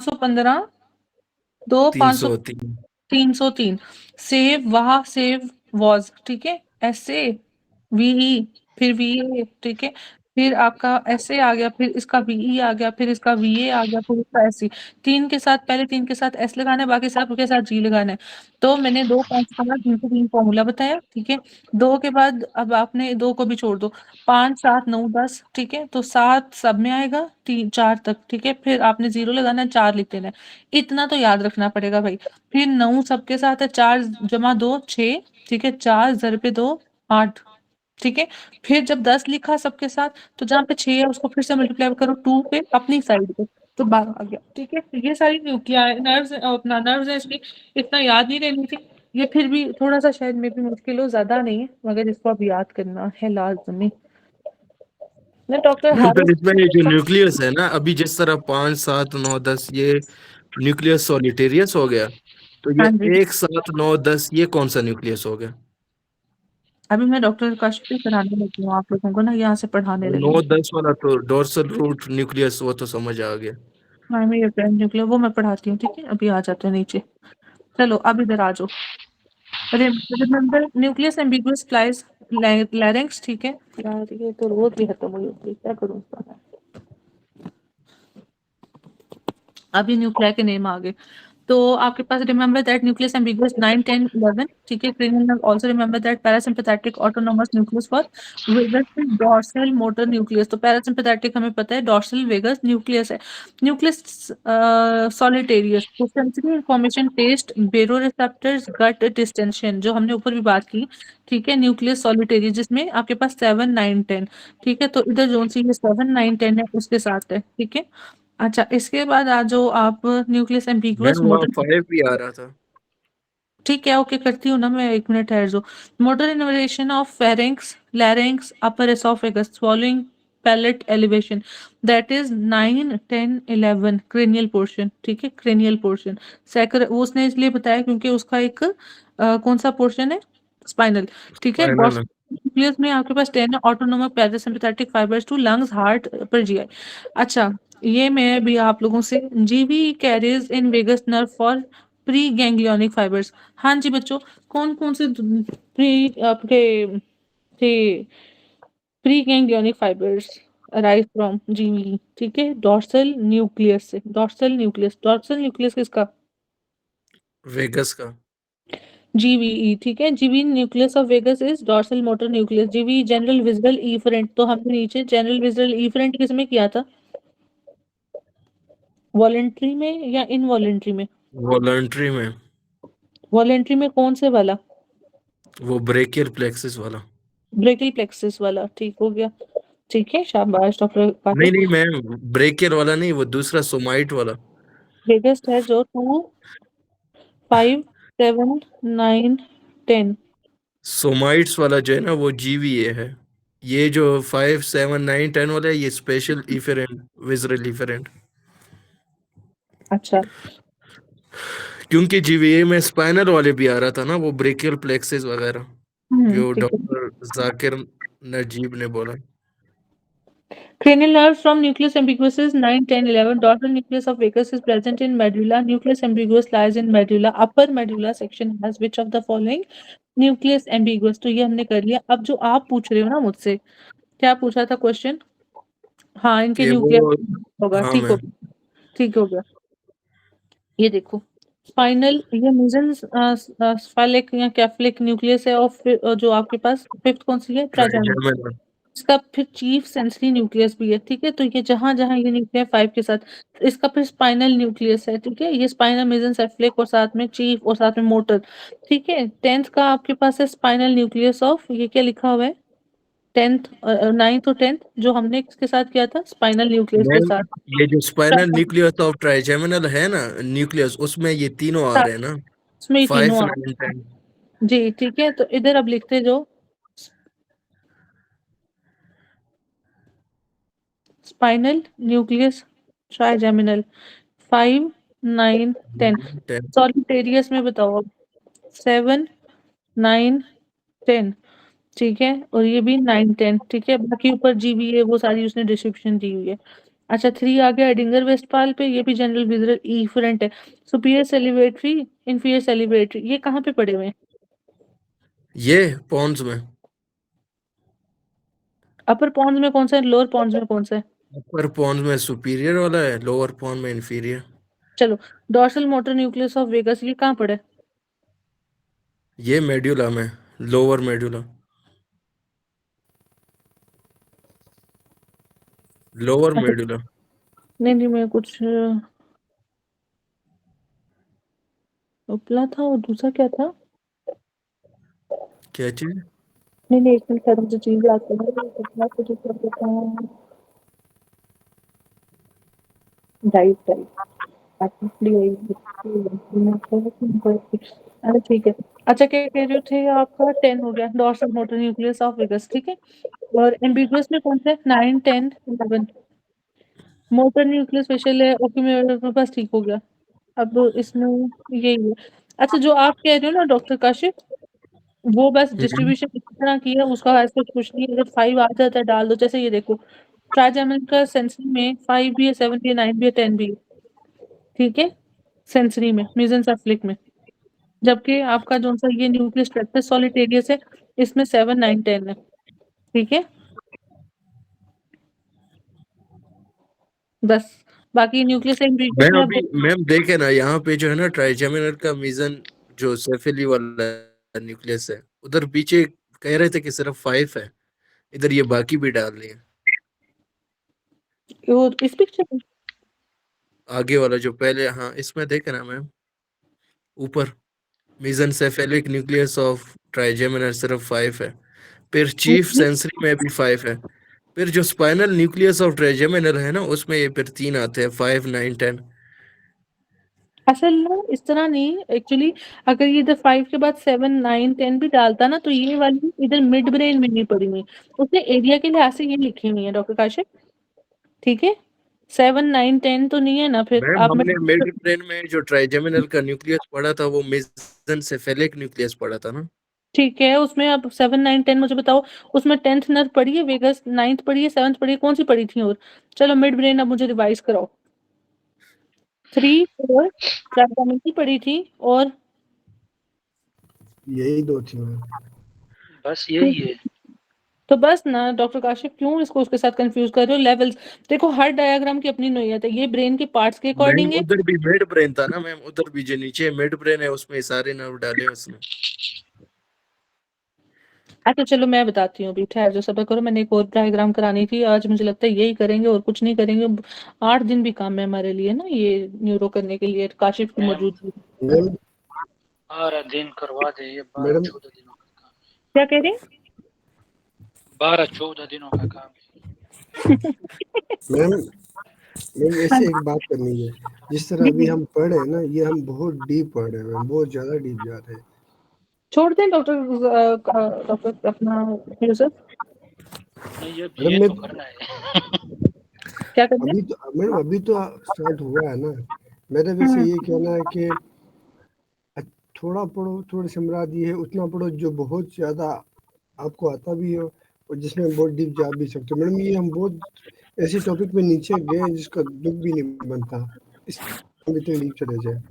515 2 500 303 303 save वहा save was ठीक है ऐसे वीई फिर वीए ठीक है फिर आपका ऐसे आ गया फिर इसका वीई आ गया फिर इसका वीए आ गया फिर इसका ऐसे तीन के साथ पहले तीन के साथ एस लगाना है बाकी सब के साथ जी लगाना है तो मैंने 2 5 15 303 फॉर्मूला बताया ठीक है 2 के बाद अब आपने 2 को भी छोड़ दो 5 7 9 10 ठीक है तो 7 सब में आएगा 3 4 तक ठीक है फिर आपने 0 लगाना है 4 लिख देना है इतना तो याद रखना पड़ेगा भाई फिर 9 सबके साथ है 4 जमा 2 6 ठीक है 4 ज़र पे 2 8 ठीक है फिर जब 10 लिखा सबके साथ तो जहाँ पे 6 है उसको फिर से मल्टीप्लाई करो 2 पे अपनी साइड पे तो 12 आ गया ठीक है तो ये सारी क्या है नर्व्स अपना नर्व्स है इसकी इतना याद नहीं रहनी थी ये फिर भी थोड़ा सा शायद में भी मुश्किल हो ज्यादा नहीं है मगर इसको अब याद करना है लाजमी मैं डॉक्टर मैम हारिस पर इसमें ये जो न्यूक्लियस है ना, अभी जिस तरह 5 7 9 10 ये न्यूक्लियस सॉलिटेरियस हो गया, तो ये हाँ जी 1 7 9 10 ये कौन सा न्यूक्लियस हो गया? अभी मैं डॉक्टर काशिफ कराने लगी हूँ आप लोगों को ना यहाँ से पढ़ाने वो लगी हूँ 9 10 वाला तो डोर्सल रूट न्यूक्लियस, वो तो समझ आ गया। हाँ मैं ये फ्रेंड निकले वो मैं पढ़ाती हूँ ठीक है अभी आ जाते हैं नीचे चलो अब इधर आ जाओ remember nucleus ambiguous flies larynx ठीक है यार ये तो रोज भी खत्म हुई होती है क्या करूँ इसका अभी न्यूक्लियर के नेम आ गए तो आपके पास रिमेंबर दैट न्यूक्लियस एम्बिगुअस 9 10 11 ठीक है cranial also remember that parasympathetic autonomous nucleus for vagus dorsal motor nucleus तो पैरासिम्पैथेटिक हमें पता है डॉर्सल वेगस न्यूक्लियस है न्यूक्लियस सॉलिटेरियस तो sensory information taste baroreceptors gut distension जो हमने ऊपर भी बात की ठीक है न्यूक्लियस सॉलिटेरियस जिसमें आपके पास 7 9 10 ठीक है तो इधर जो सी ये 7 9 10 है उसके साथ है ठीक है अच्छा इसके बाद आ जाओ आप न्यूक्लियस एम्बिगुअस मैम वहाँ मोटर 5 भी आ रहा था। ठीक है ओके करती हूँ ना मैं 1 मिनट ठहर जाओ motor innervation of pharynx larynx upper oesophagus swallowing palate elevation that is 9 10 11 cranial portion ठीक है क्रेनियल पोर्शन सैकर वो उसने इसलिए बताया क्योंकि उसका एक कौन सा पोर्शन है स्पाइनल ठीक है फाइनल है। न्यूक्लियस में आपके पास 10 है autonomic parasympathetic fibres to lungs heart पर जीआई अच्छा ये मैं भी आप लोगों से GV carries in vagus nerve for preganglionic fibres हाँ जी बच्चों कौन कौन से प्री आपके थे preganglionic fibres arise from GV ठीक है डॉर्सल न्यूक्लियस से डॉर्सल न्यूक्लियस किसका वेगस का। जीवीई ठीक है GV nucleus of vagus is dorsal motor nucleus GV general visual efferent तो हमने नीचे जनरल विजुअल इफरेंट किसमें किया था वॉलेंट्री में या इनवॉलेंट्री में वॉलंटरी में। वॉलेंट्री में कौन से वाला वो ब्रेकियल प्लेक्सिस वाला। ब्रेकिल प्लेक्सिस वाला ठीक हो गया ठीक है शाबाश डॉक्टर नहीं कातिल नहीं मैम, ब्रेकियल वाला नहीं, वो दूसरा सोमाइट वाला। बिगेस्ट है जो 2 5 7 9 10 सोमाइट्स वाला जो है ना, वो जीवीए है। ये जो 5 7 9 10 वाला है, ये स्पेशल इफेरेंट, विजरल इफेरेंट। अच्छा क्योंकि जीवीए में स्पाइनल वाले भी आ रहा था ना, वो ब्रेकियल प्लेक्सिस वगैरह, जो ठीक है डॉक्टर जाकिर नजीब ने बोला। cranial nerves from nucleus ambiguous is 9 10 11 dorsal nucleus of vagus is present in medulla nucleus ambiguous lies in medulla upper medulla section has which of the following nucleus ambiguous तो ये हमने कर लिया अब जो आप पूछ रहे हो ना मुझसे क्या पूछा था क्वेश्चन हाँ इनके कि न्यूक्लियस वो, होगा हाँ ठीक हो मैम। ठीक हो गया ये देखो स्पाइनल ये मेसेंस स्फेलिक या कैफलिक न्यूक्लियस है और फिर जो आपके पास फिफ्थ कौन सी है ट्राइजेमिनल ट्राइजेमिनल। इसका फिर चीफ सेंसरी न्यूक्लियस भी है ठीक है तो ये जहां जहां ये न्यूक्लियर 5 के साथ इसका फिर स्पाइनल न्यूक्लियस है ठीक है ये स्पाइनल मेसेंसेफलिक और साथ में चीफ और साथ में मोटर ठीक है 10th का आपके पास है स्पाइनल न्यूक्लियस ऑफ ये क्या लिखा हुआ है 10th 9th और 10th जो हमने किसके साथ किया था स्पाइनल न्यूक्लियस के मैम साथ ये जो स्पाइनल न्यूक्लियस ऑफ ट्राइजेमिनल है ना, न्यूक्लियस, उसमें ये तीनों आ रहे हैं ना, उसमें ही तीनों फाइव आ नाइन टेन जी ठीक है तो इधर अब लिखते जो स्पाइनल न्यूक्लियस ट्राइजेमिनल 5 9 10 10। सॉलिटेरियस में बताओ अब 7 9 10 ठीक है और ये भी 9 10 ठीक है बाकी ऊपर जी भी है वो सारी उसने डिस्क्रिप्शन दी हुई है अच्छा 3 आ गया एडिंगर वेस्टफाल पे, ये भी जनरल विजिटर इफरेंट है। सुपीरियर सेलिब्रेटरी, इंफीरियर सेलिब्रेटरी, ये कहाँ पे पड़े हुए हैं? ये पॉन्स में। अपर पॉन्स में कौन सा है, लोअर पॉन्स में कौन सा है? अपर पॉन्स में सुपीरियर वाला है, लोअर पॉन्स में इंफीरियर। चलो, dorsal motor nucleus of vagus, ये कहाँ पड़े? ये मेड्यूला में, लोअर मेड्यूला, लोअर अच्छा, मेडुला। नहीं नहीं, मैं कुछ उपला था और दूसरा क्या था? क्या चीज? नहीं नहीं, एक मिनट, शायद मुझे चीज याद करना है, उपला को जो कर देता हूँ। डाइट डाइट अरे ठीक है। अच्छा, क्या कह रहे थे, आपका 10 हो गया, dorsal motor nucleus of vagus, ठीक है। और एम्बिगुअस में कौन सा है, 9 10 11? मोटर न्यूक्लियस स्पेशल है, ओके मेरे पास, ठीक हो गया। अब इसमें यही है। अच्छा, जो आप कह रहे हो ना डॉक्टर काशिफ, वो बस हम्म। डिस्ट्रीब्यूशन इस तरह की है, उसका ऐसा कुछ नहीं है। अगर 5 आ जाता है डाल दो, जैसे ये देखो, ट्राइजेमिन का सेंसरी में 5 भी है, 7 भी है, 9 भी है, 10 भी है, ठीक है, सेंसरी में, मीजेंसेफलिक में। जबकि आपका जो सा ये न्यूक्लियस स्ट्रक्चर सॉलिटेरियस है, इसमें 7 9 10 है, ठीक है, बस। बाकी न्यूक्लियस मैं एम्ब्रियोस में अभी अब मैम देखे ना, यहाँ पे जो है ना ट्राइजेमिनल का मीजन, जो सेफेली वाला न्यूक्लियस है, उधर पीछे कह रहे थे कि सिर्फ 5 है, इधर ये बाकी भी डाल रही है। वो इस पिक्चर में। आगे वाला जो पहले, हाँ इसमें देखे ना मैम, ऊपर मीजनसेफेलिक न्यूक्लियस ऑफ ट्राइजेमिनल सिर्फ 5 है। फिर चीफ सेंसरी में भी 5 है। फिर जो स्पाइनल न्यूक्लियस ऑफ ट्राइजेमिनल है ना, उसमें ये फिर 3 आते हैं, 5 9 10। असल में इस तरह नहीं एक्चुअली, अगर ये इधर 5 के बाद 7 9 10 भी डालता ना, तो ये वाली इधर मिड ब्रेन में नहीं पड़ी हुई, उसने एरिया के लिहाज से ये लिखी हुई है डॉक्टर काशिफ, ठीक है। 7 9 10 तो नहीं है ना, फिर मैम आप हमने मिड ब्रेन में जो ट्राइजेमिनल का न्यूक्लियस पढ़ा था, वो मेसेंसेफेलिक न्यूक्लियस पढ़ा था ना। ठीक है, उसमें अब 7 9 10 मुझे बताओ, उसमें 10th नर्व पढ़ी है, वेगस 9th पढ़ी है, 7th पढ़ी है, कौन सी पढ़ी थी? और चलो मिड ब्रेन अब मुझे रिवाइज कराओ। 3 4 ट्राइगोनोमेट्री पढ़ी थी, और यही दो थी मैम। बस यही है। तो बस ना डॉक्टर काशिफ, क्यों इसको उसके साथ कंफ्यूज कर रहे हो? लेवल्स देखो, हर डायग्राम की अपनी नोयत है, ये ब्रेन के पार्ट्स के मैम अकॉर्डिंग है। उधर भी मिड ब्रेन था ना मैम, उधर भी जो नीचे मिड ब्रेन है उसमें सारे नर्व डाले हैं उसने। अच्छा चलो, मैं बताती हूँ, अभी ठहर जो, सब्र करो, मैंने एक और डायग्राम करानी थी आज, मुझे लगता है यही करेंगे और कुछ नहीं करेंगे। 8 दिन भी काम है हमारे लिए ना, ये न्यूरो करने के लिए काशिफ की मैम मौजूदगी। मैम 12 दिन करवा दे, ये 12 मैडम 14 दिनों का काम है। क्या कह रहे 12 14 दिनों का काम हैं? मैम मैम हाँ, ऐसे एक बात करनी है। जिस तरह जी अभी जी। हम पढ़ रहे हैं ना, ये हम बहुत डीप पढ़ रहे हैं मैम, बहुत ज्यादा डीप जा रहे हैं। छोड़ दें डॉक्टर, डॉक्टर अपना यूसुफ, है। नहीं, ये मैडम ये मैं तो करना है। क्या करना अभी तो मैडम अभी तो स्टार्ट हुआ है ना। मेरा है? वैसे ये कहना है कि थोड़ा पढ़ो, थोड़ी समराद ये है, उतना पढ़ो जो बहुत ज्यादा आपको आता भी हो और जिसमें बहुत डीप जा भी सकते हो। मैडम ये हम बहुत ऐसे टॉपिक पे नीचे गए हैं जिसका दुख भी नहीं बनता, इस भी तो डीप चले जाए।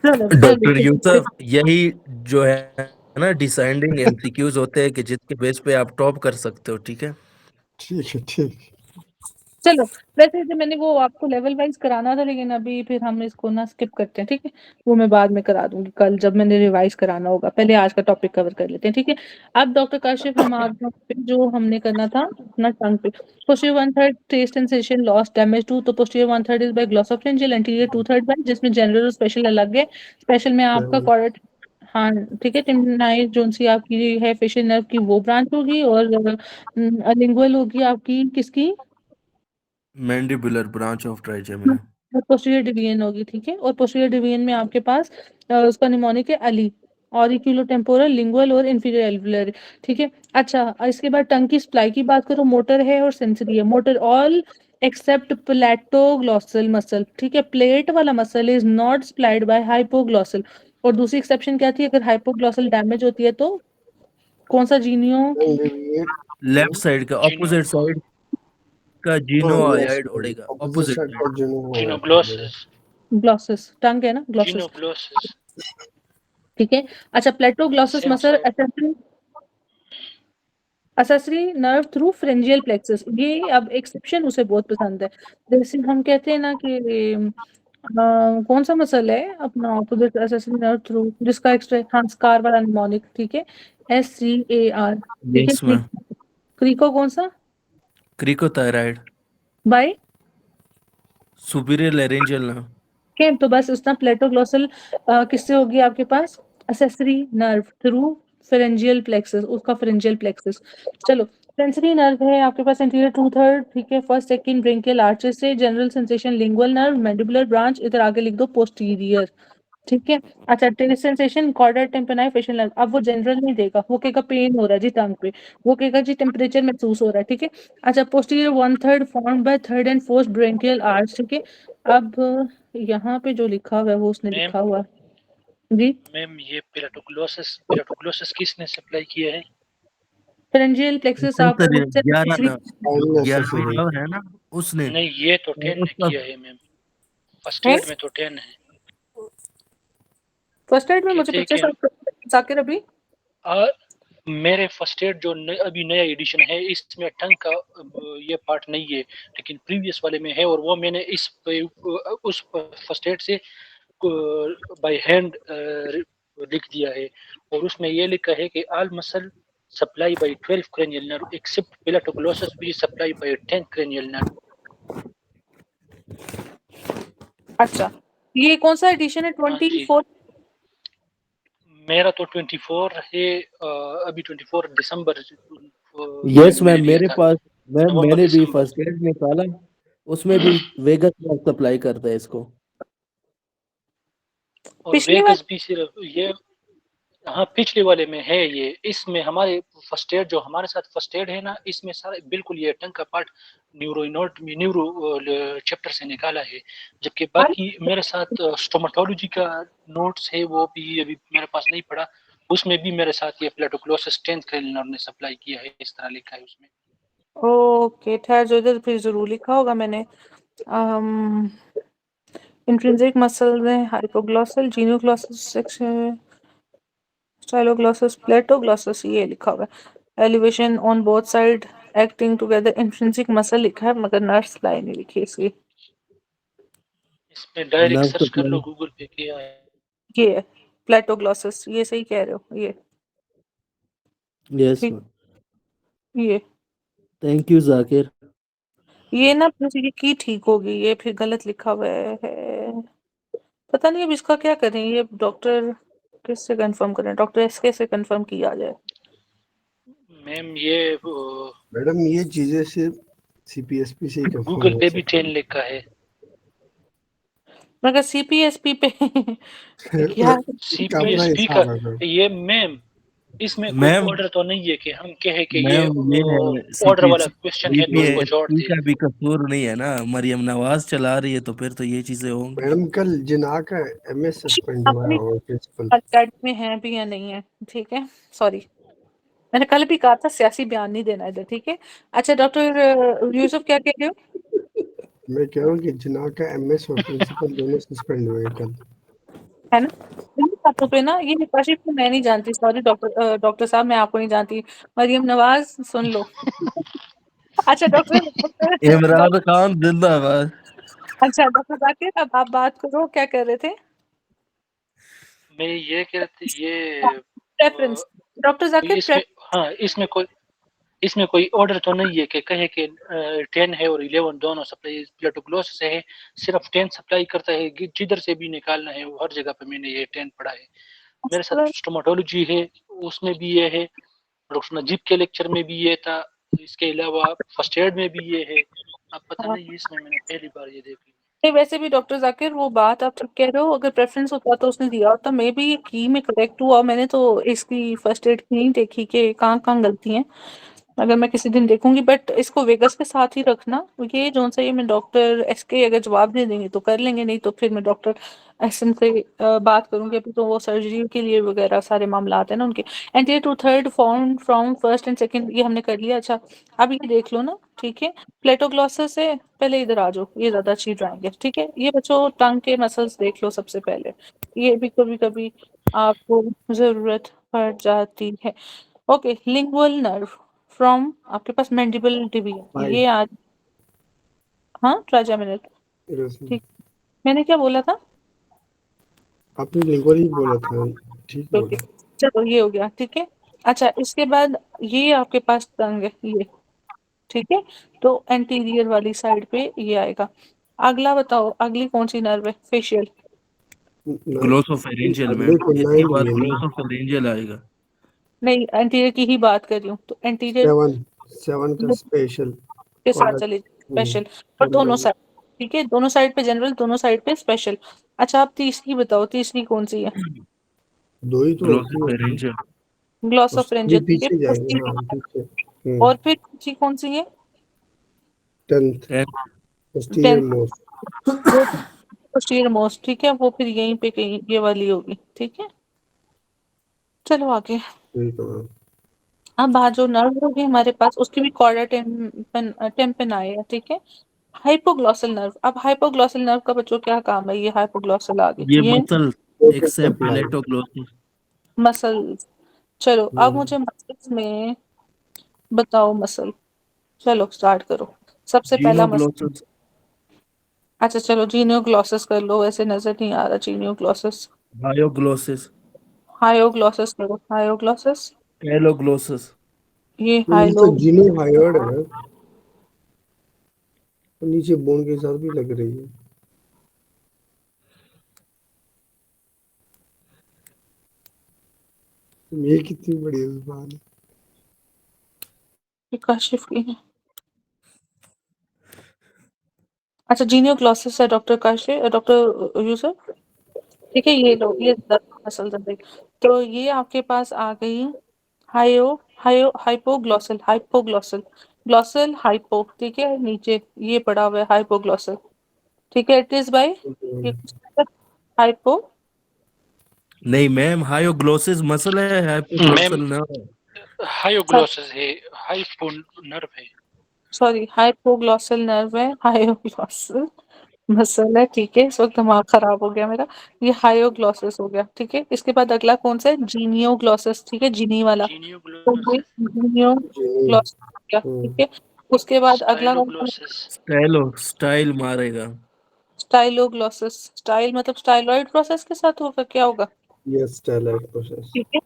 चलो चलो डॉक्टर ठीक है। यूसुफ, यही जो है ना डिसाइडिंग एमसीक्यूज होते हैं कि जिसके बेस पे आप टॉप कर सकते हो, ठीक है। ठीक है, ठीक। चलो, वैसे तो मैंने वो आपको लेवल वाइज कराना था, लेकिन अभी फिर हम इसको ना स्किप करते हैं, ठीक है। वो मैं बाद में करा दूंगी, कल जब मैंने रिवाइज कराना होगा, पहले आज का टॉपिक कवर कर लेते हैं, ठीक है। अब डॉक्टर काशिफ, हम आगे पे जो हमने करना था अपना टंग पे, posterior 1/3 taste sensation loss damage to, तो posterior 1/3 is by glossopharyngeal, anterior 2/3 by, जिसमें जनरल और स्पेशल अलग है। स्पेशल में आपका मैम कॉर्ड, हाँ ठीक है, टिम्पनाइज जोन सी आपकी है फेशियल नर्व की, वो ब्रांच होगी, और लिंगुअल होगी आपकी किसकी? Mandibular branch of trigeminal. और पोस्टीरियर डिवीजन होगी, ठीक है। और पोस्टीरियर डिवीजन में आपके पास उसका निमोनिक है अली, ऑरिक्यूलोटेम्पोरल, लिंगुअल और इंफीरियर एल्वुलर, ठीक है। अच्छा, इसके बाद टंग की सप्लाई की बात करो, मोटर है और सेंसरी है। मोटर ऑल एक्सेप्ट प्लेटोग्लॉसल मसल, ठीक है। प्लेट वाला muscle is not supplied by hypoglossal. और दूसरी एक्सेप्शन क्या थी, अगर हाइपोग्लॉसल डैमेज होती है तो कौन सा जीनियो? ये लेफ्ट साइड का जीनियो ऑपोजिट को साइड। इसका जिनोआयड उड़ेगा, ऑपोजिट ऑपोजिट साइड साइड। पर जिनो जिनोग्लोसिस, ग्लॉसिस टंग है ना, ग्लॉसिस, जिनोग्लोसिस, ठीक है। अच्छा, palatoglossus same muscle side. Accessory nerve through pharyngeal plexus. ये अब एक्सेप्शन उसे बहुत पसंद है। जैसे हम कहते हैं ना कि कौन सा मसल है अपना ऑपोजिट असेसरी नर्व थ्रू जिसका एक्स्ट्रा, हाँ, स्कार वाला निमोनिक, ठीक है, SCAR, ठीक यस है। मैम, क्रीको कौन सा, cricothyroid, by, superior laryngeal nerve. के तो बस उसका प्लेटोग्लॉसल किससे होगी आपके पास, accessory nerve through pharyngeal plexus, उसका फेरेंजियल प्लेक्सस। चलो, सेंसरी नर्व है आपके पास एंटीरियर टू थर्ड, ठीक है, फर्स्ट सेकंड ब्रेंकियल आर्चेस से, general sensation lingual nerve, mandibular branch, इधर आगे लिख दो पोस्टीरियर, ठीक है। अच्छा, taste sensation chorda tympani facial nerve, अब वो जनरल नहीं देगा, वो कहेगा पेन हो रहा है जी टंग पे, वो कहेगा जी टेम्परेचर महसूस हो रहा है, ठीक है। अच्छा, posterior one third form by third and fourth branchial arch, ठीक है। अब यहाँ पे जो लिखा हुआ है वो उसने मैम लिखा हुआ है जी, मैम ये पेलाटोग्लोसिस किसने सप्लाई किया है? फेरेंजियल प्लेक्सस आपका सेंसरी उससे 11 तीसरी, नर्व, 11वीं नर्व है ना, उसने नहीं, ये तो 10 ने उसका किया है मैम, फर्स्ट है एड में तो 10 है। फर्स्ट एड में मुझे कहते हैं पिक्चर कि जाकिर अभी आ, मेरे फर्स्ट एड जो अभी नया एडिशन है इसमें टंग का ये पार्ट नहीं है, लेकिन प्रीवियस वाले में है, और वो मैंने उस फर्स्ट एड से बाय हैंड लिख दिया है, और उसमें ये लिखा है कि all muscle supply bye 12 cranial nerve except pelatoglossus which is supplied by 10 cranial nerve। अच्छा, ये कौन सा एडिशन है, हाँ जी, 24? मेरा तो 24 है, अभी 24 दिसंबर ये यस मैंने मैम, लिया मेरे था, पास मैम, नवंबर मैंने भी दिसंबर। फर्स्ट एड निकाला, उसमें भी वेगस सप्लाई करता है इसको। और पिछले वेगस वाले भी सिर्फ ये, हाँ पिछले वाले में है ये, इसमें हमारे फर्स्ट एड जो हमारे साथ फर्स्ट एड है ना, इसमें सारा बिल्कुल ये टंग का पार्ट न्यूरो चैप्टर से निकाला है, जबकि बाकी मेरे साथ स्टोमेटोलॉजी का नोट्स है वो भी अभी मेरे पास नहीं पड़ा, उसमें भी मेरे साथ ये प्लेटोक्लोसिस 10th cranial ने सप्लाई किया है, इस तरह लिखा है उसमें। ओके, ठहर जो, इधर फिर जरूर लिखा होगा मैंने। इंट्रिंसिक मसल में हाइपोग्लॉसल, जीनोग्लॉसिस सेक्शन, स्टाइलोग्लॉसिस, प्लेटोग्लॉसिस, ये लिखा हुआ है। Elevation on both side acting together, intrinsic muscle लिखा है मगर नर्व्स लाइन नहीं लिखी इसकी। इसमें डायरेक्ट नर्व सर्च कर लो सप्लाई, गूगल पे, क्या है। ये है प्लेटोग्लॉसिस, ये सही कह रहे हो, ये यस ठीक, मैम, ये थैंक यू जाकिर। ये ना मुझे की ठीक होगी, ये फिर गलत लिखा हुआ है, पता नहीं अब इसका क्या करें, ये डॉक्टर किससे कंफर्म करें, डॉक्टर एसके से कंफर्म किया जाए। मैम ये मैडम ये चीजें सिर्फ CPSP से ही कंफर्म गूगल हो पे भी सकती 10 लिखा है। मगर सीपीएसपी पे है। यार, का अपना CPSP का हिसाब है मैम। ये मैम, इसमें कोई मैम ऑर्डर तो नहीं है कि हम कहे कि ये मैम ये है ऑर्डर वाला क्वेश्चन है तो उसको छोड़ CPSP दे। का भी कसूर नहीं है ना, मरियम नवाज चला रही है तो फिर तो ये चीजें होंगी। मैडम कल जिना का MS सस्पेंड हुआ है अपनी और प्रिंसिपल। अकेडमी में है भी या नहीं है, ठीक है, सॉरी, मैंने कल भी कहा था सियासी बयान नहीं देना इधर, ठीक है। अच्छा, डॉक्टर यूसुफ क्या कह रहे हो, मैं कह रहा हूँ कि जिना का MS और प्रिंसिपल दोनों सस्पेंड हुए कल। है ना, इन बातों पे ना, ये निकाशी को मैं नहीं जानती, सॉरी डॉक्टर साहब, मैं आपको नहीं जानती, मरियम नवाज सुन लो। अच्छा इमरान खान जिंदाबाद। अच्छा डॉक्टर जाकिर, अब आप बात करो, क्या कर रहे थे, मैं ये कहते ये रेफरेंस, डॉक्टर जाकिर इसमें, हाँ इसमें कोई ऑर्डर तो नहीं है कि कहे कि 10 है और 11 दोनों सप्लाई प्लेटोग्लोसिस है, सिर्फ 10 सप्लाई करता है, जिधर से भी निकालना है वो हर जगह पे मैंने ये 10 पढ़ा है। मेरे साथ स्टोमेटोलॉजी है उसमें भी ये है, डॉक्टर नजीब के लेक्चर में भी ये था, इसके अलावा फर्स्ट एड में भी ये है, अब पता हाँ, नहीं इसमें मैंने पहली बार ये देख लिया। नहीं वैसे भी डॉक्टर जाकिर वो बात आप ठीक कह रहे हो, अगर प्रेफरेंस होता तो उसने दिया होता, मैं भी की में करेक्ट हुआ, मैंने तो इसकी फर्स्ट एड की नहीं देखी कि कहाँ कहाँ गलती है, अगर मैं किसी दिन देखूंगी, बट इसको वेगस के साथ ही रखना, ये जो सा ये मैं डॉक्टर एसके अगर जवाब दे देंगे तो कर लेंगे, नहीं तो फिर मैं डॉक्टर एसन से बात करूंगी अभी, तो वो सर्जरी के लिए वगैरह सारे मामला आते हैं ना उनके। Anterior two third form from first and second, ये हमने कर लिया। अच्छा अब ये देख लो ना, ठीक है, प्लेटोग्लॉसस है, पहले इधर आ जाओ, ये ज्यादा अच्छी ड्राइंग है, ठीक है। ये बच्चों टंग के मसल्स देख लो सबसे पहले, ये भी कभी कभी आपको जरूरत पड़ जाती है। ओके, लिंगुअल नर्व फ्रॉम आपके पास मैंडिबल डिवीजन, फाइव ये आज, हाँ ट्राइजेमिनल, ठीक। मैंने क्या बोला था? आपने लिंगुअल ही बोला था, ठीक ओके, बोला। चलो ये हो गया, ठीक है। अच्छा इसके बाद ये आपके पास टंग है ये, ठीक है, तो एंटीरियर वाली साइड पे ये आएगा। अगला बताओ, अगली कौन सी नर्व है? फेशियल। ग्लोसोफेरिंजियल अगले मैम, तो इसके 9 बाद हुए ना। ग्लोसोफेरिंजियल आएगा। नहीं, एंटीरियर की ही बात कर रही हूँ, तो एंटीरियर 7 का स्पेशल के साथ और चले, स्पेशल, और दोनों साइड, ठीक है, दोनों साइड पे जनरल, दोनों साइड पे स्पेशल। अच्छा आप तीसरी बताओ, तीसरी कौन सी है? दो ही तो होती है। ग्लोसोफेरिंजियल। उसके ग्लॉसोफरेंजियल, ठीक है, पीछे जाएंगे, हाँ posterior। पीछे। और फिर तीसरी कौन सी है? 10th ten. posterior 10th, most। वो पोस्टीरियर मोस्ट, ठीक है, वो फिर यहीं पे कहीं ये वाली होगी, ठीक है। चलो आगे। ठीक है मैम। अब बाहर जो नर्व होगी हमारे पास, उसकी भी कॉर्डा टेम्पन आए है, ठीक है। हाइपोग्लॉसल नर्व, अब हाइपोग्लॉसल नर्व का बच्चों क्या काम है? ये हाइपोग्लॉसल आ गए ये ये muscle Focus except supply। Palatoglossus. Muscles. चलो अब हम्म, मुझे मसल्स में बताओ मसल। चलो स्टार्ट करो, सबसे पहला मसल। जीनोग्लोसिस। अच्छा चलो जीनियोग्लॉसिस कर लो, ऐसे नजर नहीं आ रहा जीनियोग्लॉसिस। हायोग्लोसिस। हायोग्लॉसिस करो, हायोग्लॉसिस, टेलोग्लोसिस। ये ये हाइलो। तो जीनो हायर्ड है, तो नीचे बोन के साथ भी लग रही है। ये कितनी बड़ी जुबान है। ये काशिफ की है। अच्छा जीनियोग्लॉसिस है डॉक्टर काशिफ, डॉक्टर यूसुफ, ठीक है। ये लो, ये मसल जल्दी, तो ये आपके पास आ गई हायो, हाइपोग्लॉसल, हाइपोग्लॉसल, ग्लॉसल हाइपो, ठीक है, नीचे ये पड़ा हुआ है हाइपोग्लॉसल, ठीक है। इट इज बाय हाइपो, नहीं मैम, हायोग्लोसिस मसल है, मैम हाइपोग्लोसल नर्व है। हायोग्लोसिस है, हाइपो नर्व है। सॉरी हाइपोग्लॉसल नर्व है, हायोग्लॉसल मसल है, ठीक है। इस वक्त दिमाग खराब हो गया मेरा। ये हायोग्लॉसिस हो गया, ठीक है। इसके बाद अगला कौन सा है? जीनियोग्लॉसिस, ठीक है, जीनी वाला, तो ये जीनियोग्लोसिस, जीनी। जीनियोग्लॉसिस हो गया, ठीक है। उसके बाद अगला कौन सा? स्टाइलोग्लोसिस, स्टाइल मारेगा। स्टाइलोग्लॉसिस, स्टाइल मतलब स्टाइलॉइड प्रोसेस के साथ होगा, क्या होगा? Yes stylite process. ठीक है,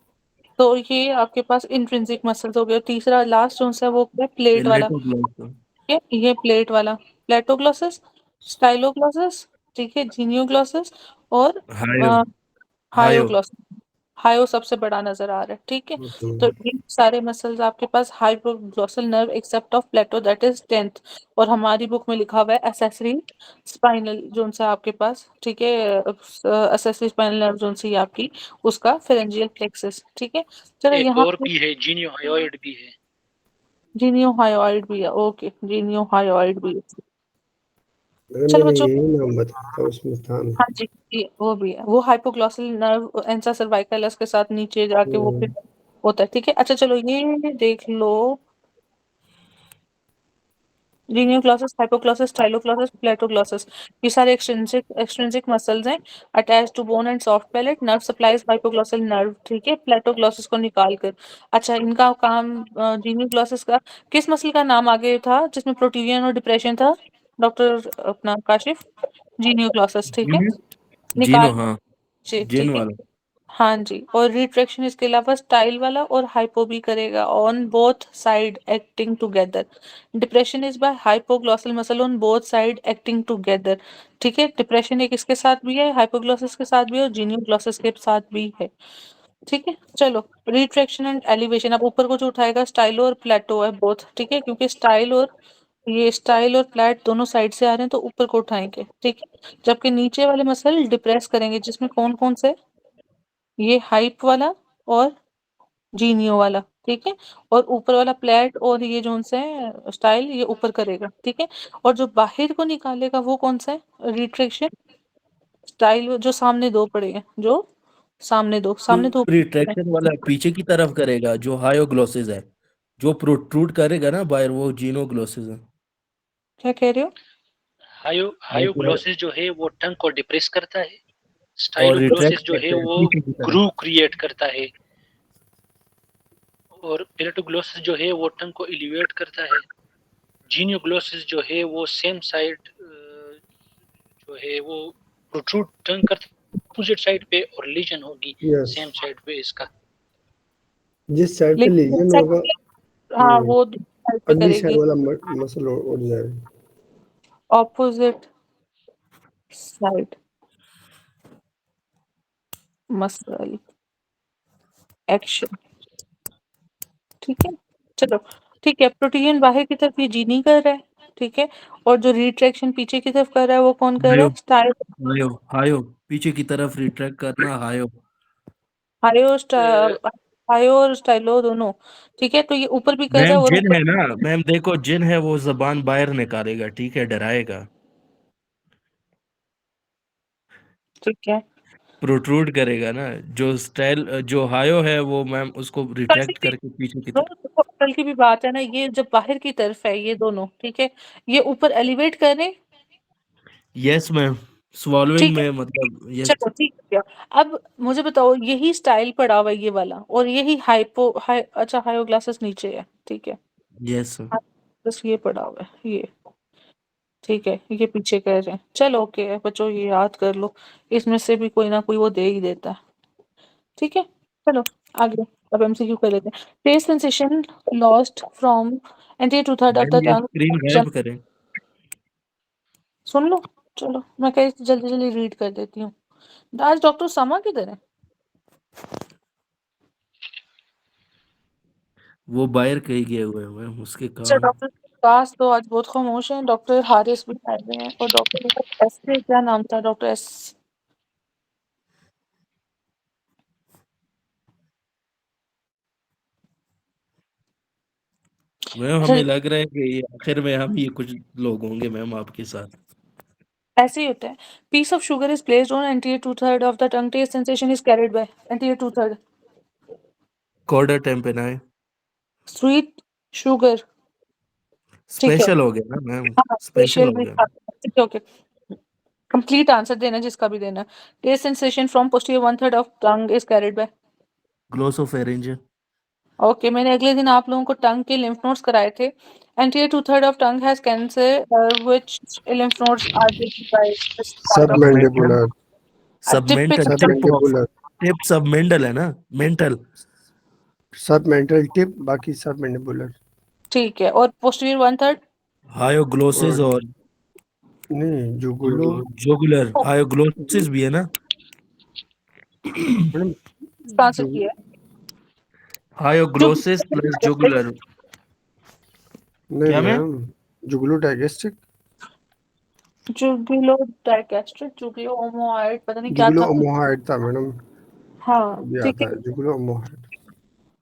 तो ये आपके पास इंट्रिंसिक मसल्स हो गया। तीसरा लास्ट कौन सा है? वो क्या? प्लेट वाला, पेलेटोग्लोसिस। ठीक है, ये प्लेट वाला, प्लेटोग्लॉसिस, स्टाइलोग्लॉसिस, ठीक है, जीनियोग्लॉसिस, और हायो। हायो। हायोग्लॉसिस। हायो सबसे बड़ा नजर आ रहा है, ठीक है। तो ये सारे मसल्स आपके पास hypoglossal nerve except of palato, that is 10th। और हमारी बुक में लिखा हुआ है एसेसरी स्पाइनल जोन सा आपके पास, ठीक है, एसेसरी स्पाइनल नर्व जोन सी आपकी, उसका फेरेंजियल प्लेक्सस, ठीक है। चलो एक यहाँ और पे भी है, जीनियो हायोइड भी है। जीनियो हायोइड भी है, ओके, जीनियो हायोइड भी है। चलो मैंने बच्चों, यही नाम बताया था, उसमें था हाँ नहीं। जी, ये वो भी है, वो हाइपोग्लॉसल नर्व एंसा सर्वाइकलस के साथ नीचे जाके वो फिर होता है, ठीक है। अच्छा चलो ये देख लो, जीनियोग्लॉसिस, हाइपोग्लॉसिस, स्टाइलोग्लॉसिस, प्लेटोग्लॉसिस, ये सारे एक्सट्रिंसिक एक्सट्रिंसिक मसल्स हैं attach to bone and soft palate. Nerve supplies hypoglossal nerve, ठीक है, प्लेटोग्लॉसिस को निकाल कर। अच्छा इनका काम, जीनियोग्लॉसिस का किस मसल का नाम आगे था जिसमें प्रोटीरियन और डिप्रेशन था? डॉक्टर अपना काशिफ, जीनियोग्लॉसिस, ठीक है, जीनो। जीनो, निकाल हाँ। जी, जिन ठीक है। वाला। हाँ जी, और रिट्रैक्शन इसके अलावा स्टाइल वाला और हाइपो भी करेगा, on both side acting together. Depression is by hypoglossal muscle on both side acting together, ठीक है। डिप्रेशन एक इसके साथ भी है, हाइपोग्लॉसिस के साथ भी है, और जीनियोग्लॉसिस के साथ भी है, ठीक है। चलो रिट्रैक्शन एंड एलिवेशन, अब ऊपर को जो उठाएगा स्टाइलो और प्लेटो है बोथ, ठीक है, क्योंकि स्टाइल और ये स्टाइल और फ्लैट दोनों साइड से आ रहे हैं, तो ऊपर को उठाएंगे, ठीक है। जबकि नीचे वाले मसल डिप्रेस करेंगे, जिसमें कौन कौन से? ये हाइप वाला और जीनियो वाला, ठीक है। और ऊपर वाला प्लेट और ये जो से स्टाइल, ये ऊपर करेगा, ठीक है। और जो बाहर को निकालेगा वो कौन सा है? रिट्रैक्शन स्टाइल जो सामने दो पड़े हैं, जो सामने दो पड़े हैं। रिट्रैक्शन वाला पीछे की तरफ करेगा जो हायोग्लोसिस है, जो प्रोट्रूड करेगा ना बाहर, वो जीनोग्लोसिस है। क्या कह रहे हो? हायोग्लोसिस जो है वो टंग को डिप्रेस करता है, और स्टाइलोग्लोसिस रिट्रैक्ट जो है करते हैं वो पीछे की तरफ। ग्रूव क्रिएट करता है, और पेलेटोग्लोसिस जो है वो टंग को एलिवेट करता है। जीनियोग्लोसिस जो है वो सेम साइड जो है वो प्रोट्रूड टंग करता है अपोजिट साइड पे, और लीजन होगी यस, सेम साइड पे इसका। जिस साइड पे लेकिन लीजन होगा हाँ वो साइड पे अगली साइड करेगी, वाला मसल उड़ जाएगा। Opposite side muscle action. ठीक है, चलो ठीक है। प्रोटीन बाहर की तरफ ये जीनी कर रहा है, ठीक है, और जो रिट्रैक्शन पीछे की तरफ कर रहा है वो कौन कर रहा है? स्टाइल हायो हायो पीछे की तरफ रिट्रैक्ट करना, हायो। हायो और स्टाइलो दोनों, ठीक है। तो ये ऊपर भी कर रहा मैम है और जिन ऊपर, है ना, मैम देखो जिन है वो जबान बाहर निकालेगा, ठीक है, डराएगा। ठीक है। प्रोट्रूड करेगा ना, जो स्टाइल जो हायो है वो मैम उसको रिट्रैक्ट कल करके पीछे की तरफ। कल की भी बात है ना, ये जब बाहर की तरफ है ये दोनों, ठीक है, ये ऊपर एलिवेट करें, यस मैम, स्वॉलोइंग ठीक है। में मतलब यस। चलो ठीक है। अब मुझे बताओ, यही स्टाइल पड़ा हुआ है ये वाला, और यही अच्छा हायो ग्लासेस नीचे है, ठीक है, यस बस ये पड़ा हुआ है ये, ठीक है, ये पीछे कर रहे हैं। चलो ओके है बच्चों, ये याद कर लो, इसमें से भी कोई ना कोई वो दे ही देता है, ठीक है। चलो आगे, अब एमसीक्यू कर लेते हैं। Taste sensation lost from anterior two third of ma'am the ये स्क्रीन टंग। गायब करें। सुन लो, चलो मैं कह जल्दी जल्दी रीड कर देती हूँ। आज डॉक्टर समा किधर है? वो बाहर कहीं गए हुए हैं मैम, उसके अच्छा, काम। डॉक्टर विकास तो आज बहुत खामोश हैं, डॉक्टर हारिस भी आए हुए हैं, और डॉक्टर एस से क्या नाम था, डॉक्टर एस। मैम अच्छा, हमें लग रहा है कि ये आखिर में हम ही कुछ लोग होंगे मैम आपके साथ। ऐसे ही होता है। Piece of sugar is placed on anterior two third of the tongue, taste sensation is carried by anterior two third. Chorda tympani sweet sugar, ठीक है। स्पेशल हो गया ना मैम, हाँ स्पेशल स्पेशल हो भी गया। ठीक है, ओके। कंप्लीट आंसर देना जिसका भी देना। Taste sensation from posterior one third of tongue is carried by. Glossopharyngeal. Okay, मैंने अगले दिन आप लोगों को टंग के लिम्फ नोड्स कराए थे। Anterior two third of tongue has cancer, which lymph nodes are given by this part of submandibular, submental tip of submandibular, tip submental है ना, मेंटल। सबमेंटल टिप, बाकी सबमेंडिबुलर। ठीक है, और पोस्टीरियर वन थर्ड हायोग्लोसिस और नहीं, जुगुलो जुगुलर हायोग्लोसिस भी है ना। मैडम, इसका आंसर जुग किया है जो हायोग्लोसिस प्लस जुगुलर। नहीं क्या मैम? मैम, जुगुलो डाइजेस्टिक, जुगुलो डाइगैस्ट्रिक, जुगुलो ओमोइड, पता नहीं क्या जुगुलो था। ओमोहाइड था मैडम, हाँ अभी ठीक आता है, है जुगुलो ओमोहाइड।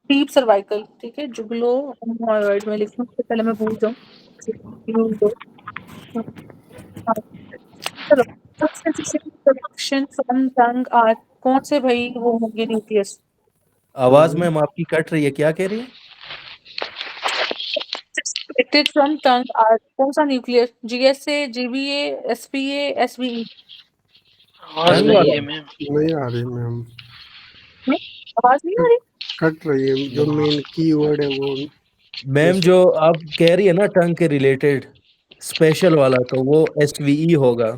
डीप सर्वाइकल, ठीक है, जुगुलो ओमोइड में लिखूं उससे पहले मैं भूल जाऊं। हाँ, चलो। प्रोडक्शन फ्रॉम टंग आर, कौन से भाई वो होंगे न्यूक्लियस? आवाज मैम आपकी कट रही है, क्या कह रही है? एक्सपेक्टेड फ्रॉम टंग आर, कौन सा nucleus? GSA, GVA, SVA, SVE? आवाज टंग नहीं वाला। है मैम। नहीं आ रही मैम, आवाज नहीं आ रही? कट रही है। जो मेन कीवर्ड है वो मैम मिस जो आप कह रही है ना टंग के रिलेटेड स्पेशल वाला, तो वो एसवीई होगा।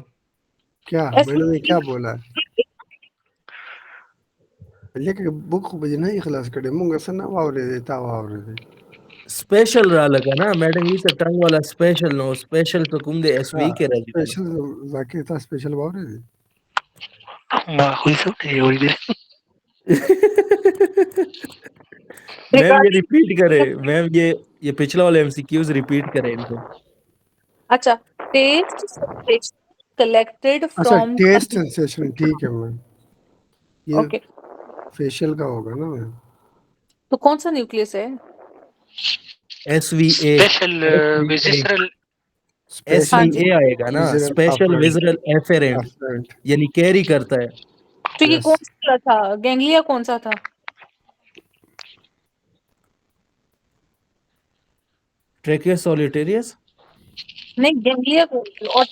क्या मैंने एसबीई क्या बोला है? लेकिन बुक बजना ही खलास करे मुंगा सना वावरे देता वावरे दे। स्पेशल रहा लगा ना मैडम, ये से टंग वाला स्पेशल नो स्पेशल तो कुंदे एसवीई के रही वाला। स्पेशल जाके था स्पेशल वावरे दे। हुई सब हुई दे। मैम ये रिगार्डिंग, रिपीट करे मैम, ये पिछला वाला एमसीक्यूज रिपीट करे इनको। अच्छा, टेस्ट कलेक्टेड अच्छा, फ्रॉम, टेस्ट सेंसेशन, ठीक है मैम, ये ओके, फेशियल का होगा ना मैम। तो कौन सा न्यूक्लियस है? एसवीए स्पेशल विजिसरल SVA आएगा ना, Visceral special afferent. Visceral efferent, Afferent. यानी कैरी करता है। तो ये Yes. कौन सा था, गैंग्लिया कौन सा था? ट्रेकियस सॉलिटेरियस। नहीं, गैंग्लिया और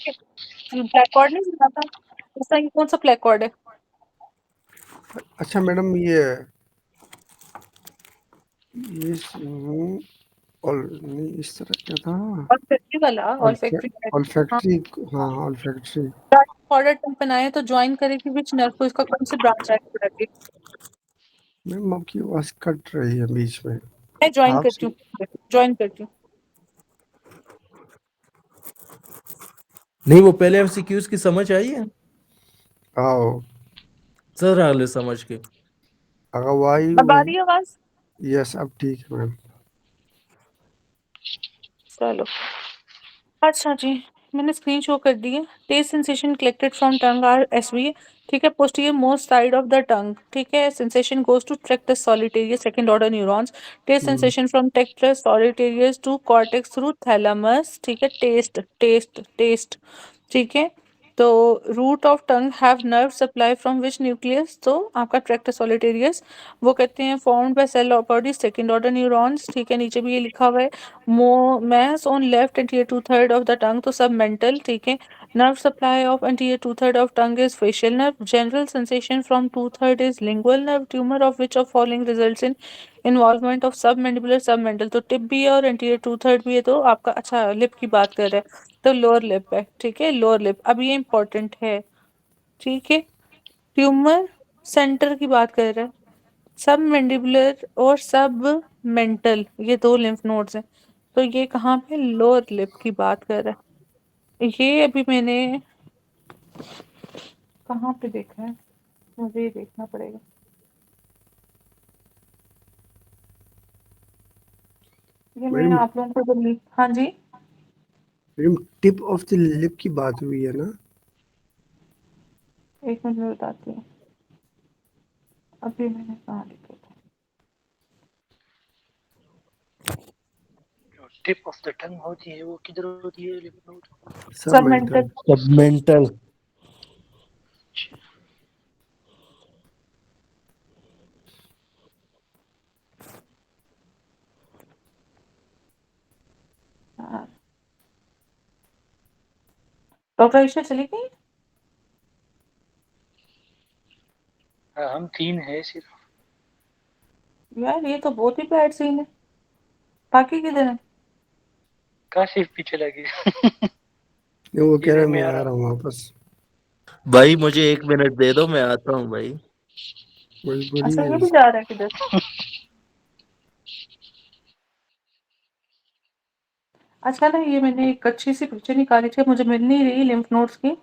प्लेकॉर्ड नहीं सुना था उसका, ये कौन सा प्लेकॉर्ड है? अच्छा मैडम ये और नहीं इस तरह क्या था? और फैक्ट्री वाला, और फैक्ट्री ऑल्फैक्टरी, हाँ ऑल्फैक्टरी। ऑर्डर टर्म बनाए तो ज्वाइन करेगी विच नर्व को, इसका कौन से ब्रांच है? मैम आपकी आवाज कट रही है बीच में। मैं ज्वाइन आप करती हूँ, ज्वाइन करती हूँ। नहीं, वो पहले एमसीक्यूज की समझ आई है आओ सर, आगे समझ के। अगवाई अब आ रही है आवाज? यस अब ठीक है मैम। चलो, अच्छा जी, मैंने स्क्रीन शो कर दी है। Taste sensation collected from tongue are SV, ठीक है, posterior most side of the tongue, ठीक है। Sensation goes to tractus solitarius second order neurons. Taste sensation from tractus solitarius to cortex through thalamus, ठीक है। Taste taste taste, ठीक है। तो root of tongue have nerve supply from which nucleus, तो आपका tractus solitarius, वो कहते हैं formed by cell body second order neurons, ठीक है। नीचे भी ये लिखा हुआ है, mass on left anterior two-third of the tongue तो submental, ठीक है। Nerve supply of anterior two-third of tongue is facial nerve. General sensation from two-third is lingual nerve. Tumor of which of following results in involvement of submandibular submental, तो tip भी है और anterior two-third भी है, तो आपका अच्छा lip की बात कर रहा है तो लोअर लिप है, ठीक है, लोअर लिप। अब ये इंपॉर्टेंट है, ठीक है। ट्यूमर सेंटर की बात कर रहा है, सब मैंडिबुलर और सब मेंटल, ये दो लिम्फ नोड्स हैं, तो ये कहाँ पे, लोअर लिप की बात कर रहा है। ये अभी मैंने कहाँ पे देखा है, मुझे ये देखना पड़ेगा। ये मैं मैडम आप लोगों को हाँ जी, madam tip of the lip की बात हुई है ना? एक मिनट में बताती हूँ, अभी मैंने कहाँ लिखा था। टिप ऑफ द टंग होती है वो किधर होती है? लिप में सबमेंटल, सबमेंटल। डॉक्टर ईशा चली गई? हाँ, हम 3 है सिर्फ। यार ये तो बहुत ही बैड सीन है, बाकी किधर है? काशिफ पीछे लगी। वो कह रहा है मैं मैं आ आ रहा रहा हूँ वापस। भाई मुझे 1 मिनट दे दो, मैं आता हूँ भाई। बड़ी अच्छा, है ये भी जा रहा है किधर? अच्छा ना, ये मैंने एक अच्छी सी पिक्चर निकाली थी, मुझे मिल नहीं रही लिम्फ नोड्स की।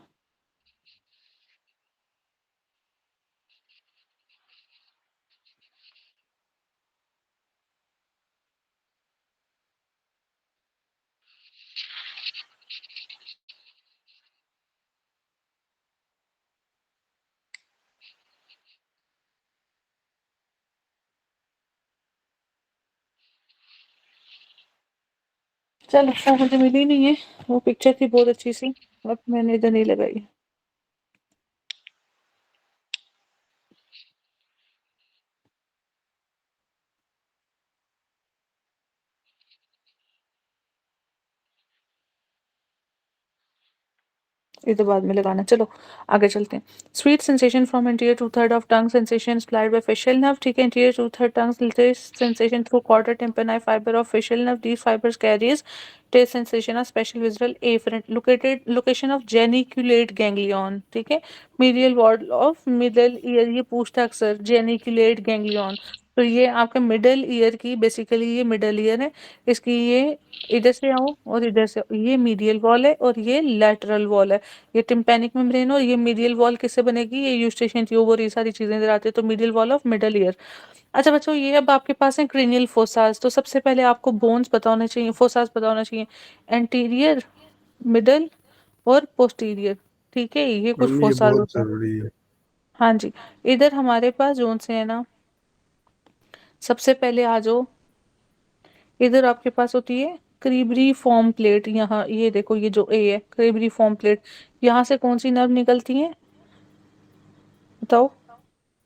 चलो, वो मुझे मिली नहीं है, वो पिक्चर थी बहुत अच्छी सी, अब मैंने इधर नहीं लगाई। ये तो बाद में लगाना। चलो आगे चलते हैं। Sweet sensation from anterior two third of tongue, sensation supplied by facial nerve, ठीक है। Anterior two third tongue sensation through chorda tympani fibre of facial nerve, these fibres carries taste sensation of special visual afferent located location of geniculate ganglion, ठीक है। Medial wall of middle ear, ये पूछता है अक्सर, जेनिकुलेट गैंग्लियन, तो ये आपके मिडल ईयर की, बेसिकली ये मिडल ईयर है, इसकी ये इधर से आओ और इधर से आओ, ये मीडियल वॉल है और ये लैटरल वॉल है। ये टिम्पैनिक मेम्ब्रेन और ये मीडियल वॉल किससे बनेगी, ये यूस्टेशियन ट्यूब और ये सारी चीजें इधर आती है, तो medial wall of middle year. अच्छा बच्चों, ये अब आपके पास है क्रेनियल फोसास, तो सबसे पहले आपको बोन्स पता होने चाहिए, फोसास पता होना चाहिए, एंटीरियर, मिडल और पोस्टीरियर, ठीक है, ये कुछ मैम ये फोसास बहुत होता है। जरूरी है। हाँ जी, इधर हमारे पास जोन से है ना, सबसे पहले आ जाओ, इधर आपके पास होती है क्रीबरी फॉर्म प्लेट, यहाँ ये देखो, ये जो ए है क्रीबरी फॉर्म प्लेट, यहाँ से कौन सी नर्व निकलती है बताओ?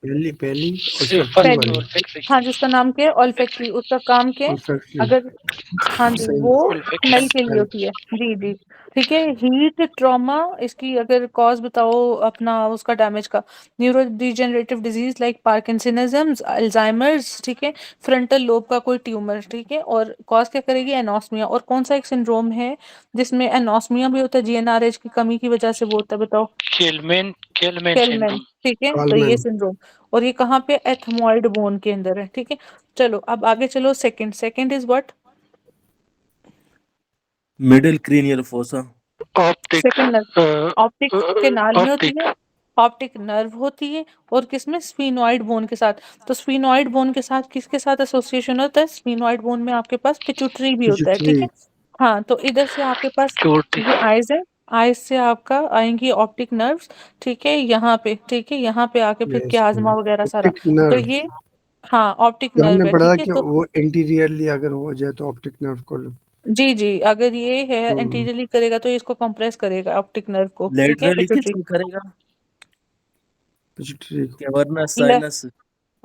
पहली पहली फर्स्ट olfactory वाली olfactory हाँ, जिसका नाम क्या है ऑल्फैक्टरी, उसका काम क्या है? olfactory अगर हाँ जी, sense वो olfactory स्मेल के लिए होती है। जी, जी। ठीक है, हीट ट्रॉमा इसकी अगर कॉज़ बताओ अपना उसका डैमेज का, neuro degenerative disease like parkinsonism, Alzheimer's, ठीक है, फ्रंटल लोब का कोई ट्यूमर, ठीक है, और कॉज़ क्या करेगी? एनोस्मिया। और कौन-सा एक सिंड्रोम है जिसमें एनोस्मिया भी होता है, जीएनआरएच की कमी की वजह से वो होता है बताओ? केलमैन केलमैन, सिंड्रोम। ठीक है, तो ये कालमैन सिंड्रोम, और ये कहाँ पे? एथमॉइड बोन के अंदर है, ठीक है। चलो अब आगे चलो, second is what? Middle cranial fossa. Optic second nerve, optic के नाल में होती ऑप्टिक है, ऑप्टिक नर्व होती है, और किसमें? स्फीनॉइड बोन के साथ। तो स्फीनॉइड बोन के साथ किसके साथ एसोसिएशन होता है? स्फीनॉइड बोन में आपके पास पिट्यूटरी भी होता है, ठीक pituitary है। हाँ, तो इधर से आपके पास क्योरिटी। ये आइज है, आइज से आपका आएंगी ऑप्टिक नर्व्स, ठीक है, यहाँ पे, ठीक है, यहाँ पे आके फिर yes क्याज्मा वगैरह सारा। optic तो nerve ये हाँ ऑप्टिक जो हमने नर्व है, पढ़ा था ठीक है। कि तो वो इंटीरियरली अगर हो जाए तो ऑप्टिक नर्व को जी, जी, अगर ये है हम्म एंटीरियरली करेगा तो ये इसको कंप्रेस करेगा ऑप्टिक नर्व को, ठीक है, लेटरली पिट्यूटरी। किसको करेगा? पिट्यूटरी को कैवर्नस ले साइनस।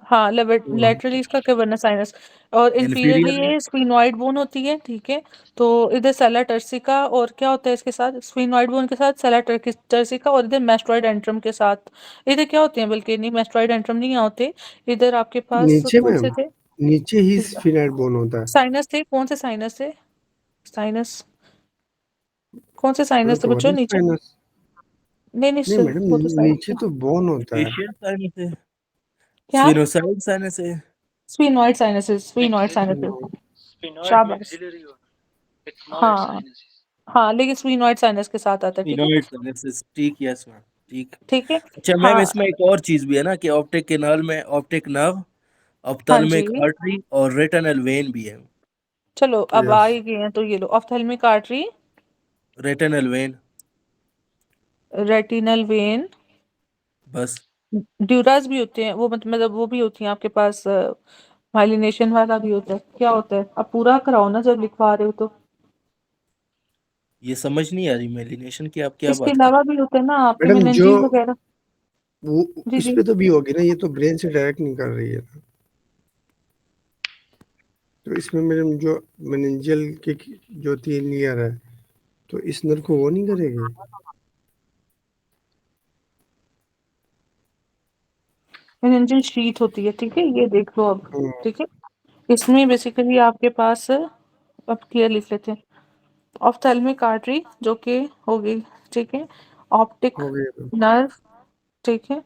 हाँ, लेटरली इसका कैवर्नस साइनस, और इंफीरियरली इंफीरियर ये स्फीनॉइड बोन होती है, ठीक है। तो इधर सेला टर्सिका, और क्या होता है इसके साथ? स्फीनॉइड बोन के साथ सेला टर्सिका, और इधर मेस्टोइड एंट्रम के साथ। इधर क्या होते हैं? बल्कि नहीं, मेस्टोइड एंट्रम नहीं होते इधर आपके पास, नीचे कौन में से थे? नीचे ही स्फीनाइड बोन होता है साइनस थे, कौन से साइनस थे? साइनस, कौन से पढ़ा साइनस थे तो बच्चों वाला नीचे? साइनस नहीं, नहीं, नहीं मैडम वो तो नीचे साइनस तो बोन होता है फेशियल साइनस है। क्या? स्फिनोसाइड साइनस है। Sphenoid sinuses, sphenoid maxillary, sinuses, sphenoid शाबाश। मैक्सिलरी और एथमॉइड हाँ, साइनसिस। हाँ, लेकिन स्फीनॉइड साइनस के साथ आता है, ठीक है, स्फिनोइड साइनस, ठीक, यस मैम, ठीक। ठीक है। अच्छा मैम, हाँ, इसमें एक और चीज भी है ना कि ऑप्टिक कैनाल में ऑप्टिक नर्व, हाँ जी, ऑप्थेल्मिक आर्टरी और रेटिनल वेन भी है। चलो अब आ यस ही गए हैं, तो ये लो, ophthalmic artery, retinal vein, retinal vein, बस। ड्यूरास भी होते हैं वो, मतलब वो भी होती हैं आपके पास, माइलिनेशन वाला भी होता है, क्या होता है? अब पूरा कराओ ना जब लिखवा रहे हो तो। ये समझ नहीं आ रही मेलिनेशन की आप क्या इसके बात कर अलावा रहे भी होते हैं ना आपके मैडम जो मेनिंजेस वगैरह। वो जी, इस जी। पे तो भी होगी ना ये तो ब्रेन से डायरेक्ट नहीं कर रही है तो इसमें मैडम जो मेनिंजियल के जो 3 लेयर है तो इस नर को वो नहीं करेगी मेनिंजियल शीथ होती है, ठीक है, ये देख लो अब, हम्म, ठीक है। इसमें बेसिकली आपके पास, अब क्लियर लिख लेते हैं, ऑप्थेल्मिक आर्टरी जो कि हो गई, ठीक है, ऑप्टिक हो गया नर्व, ठीक है,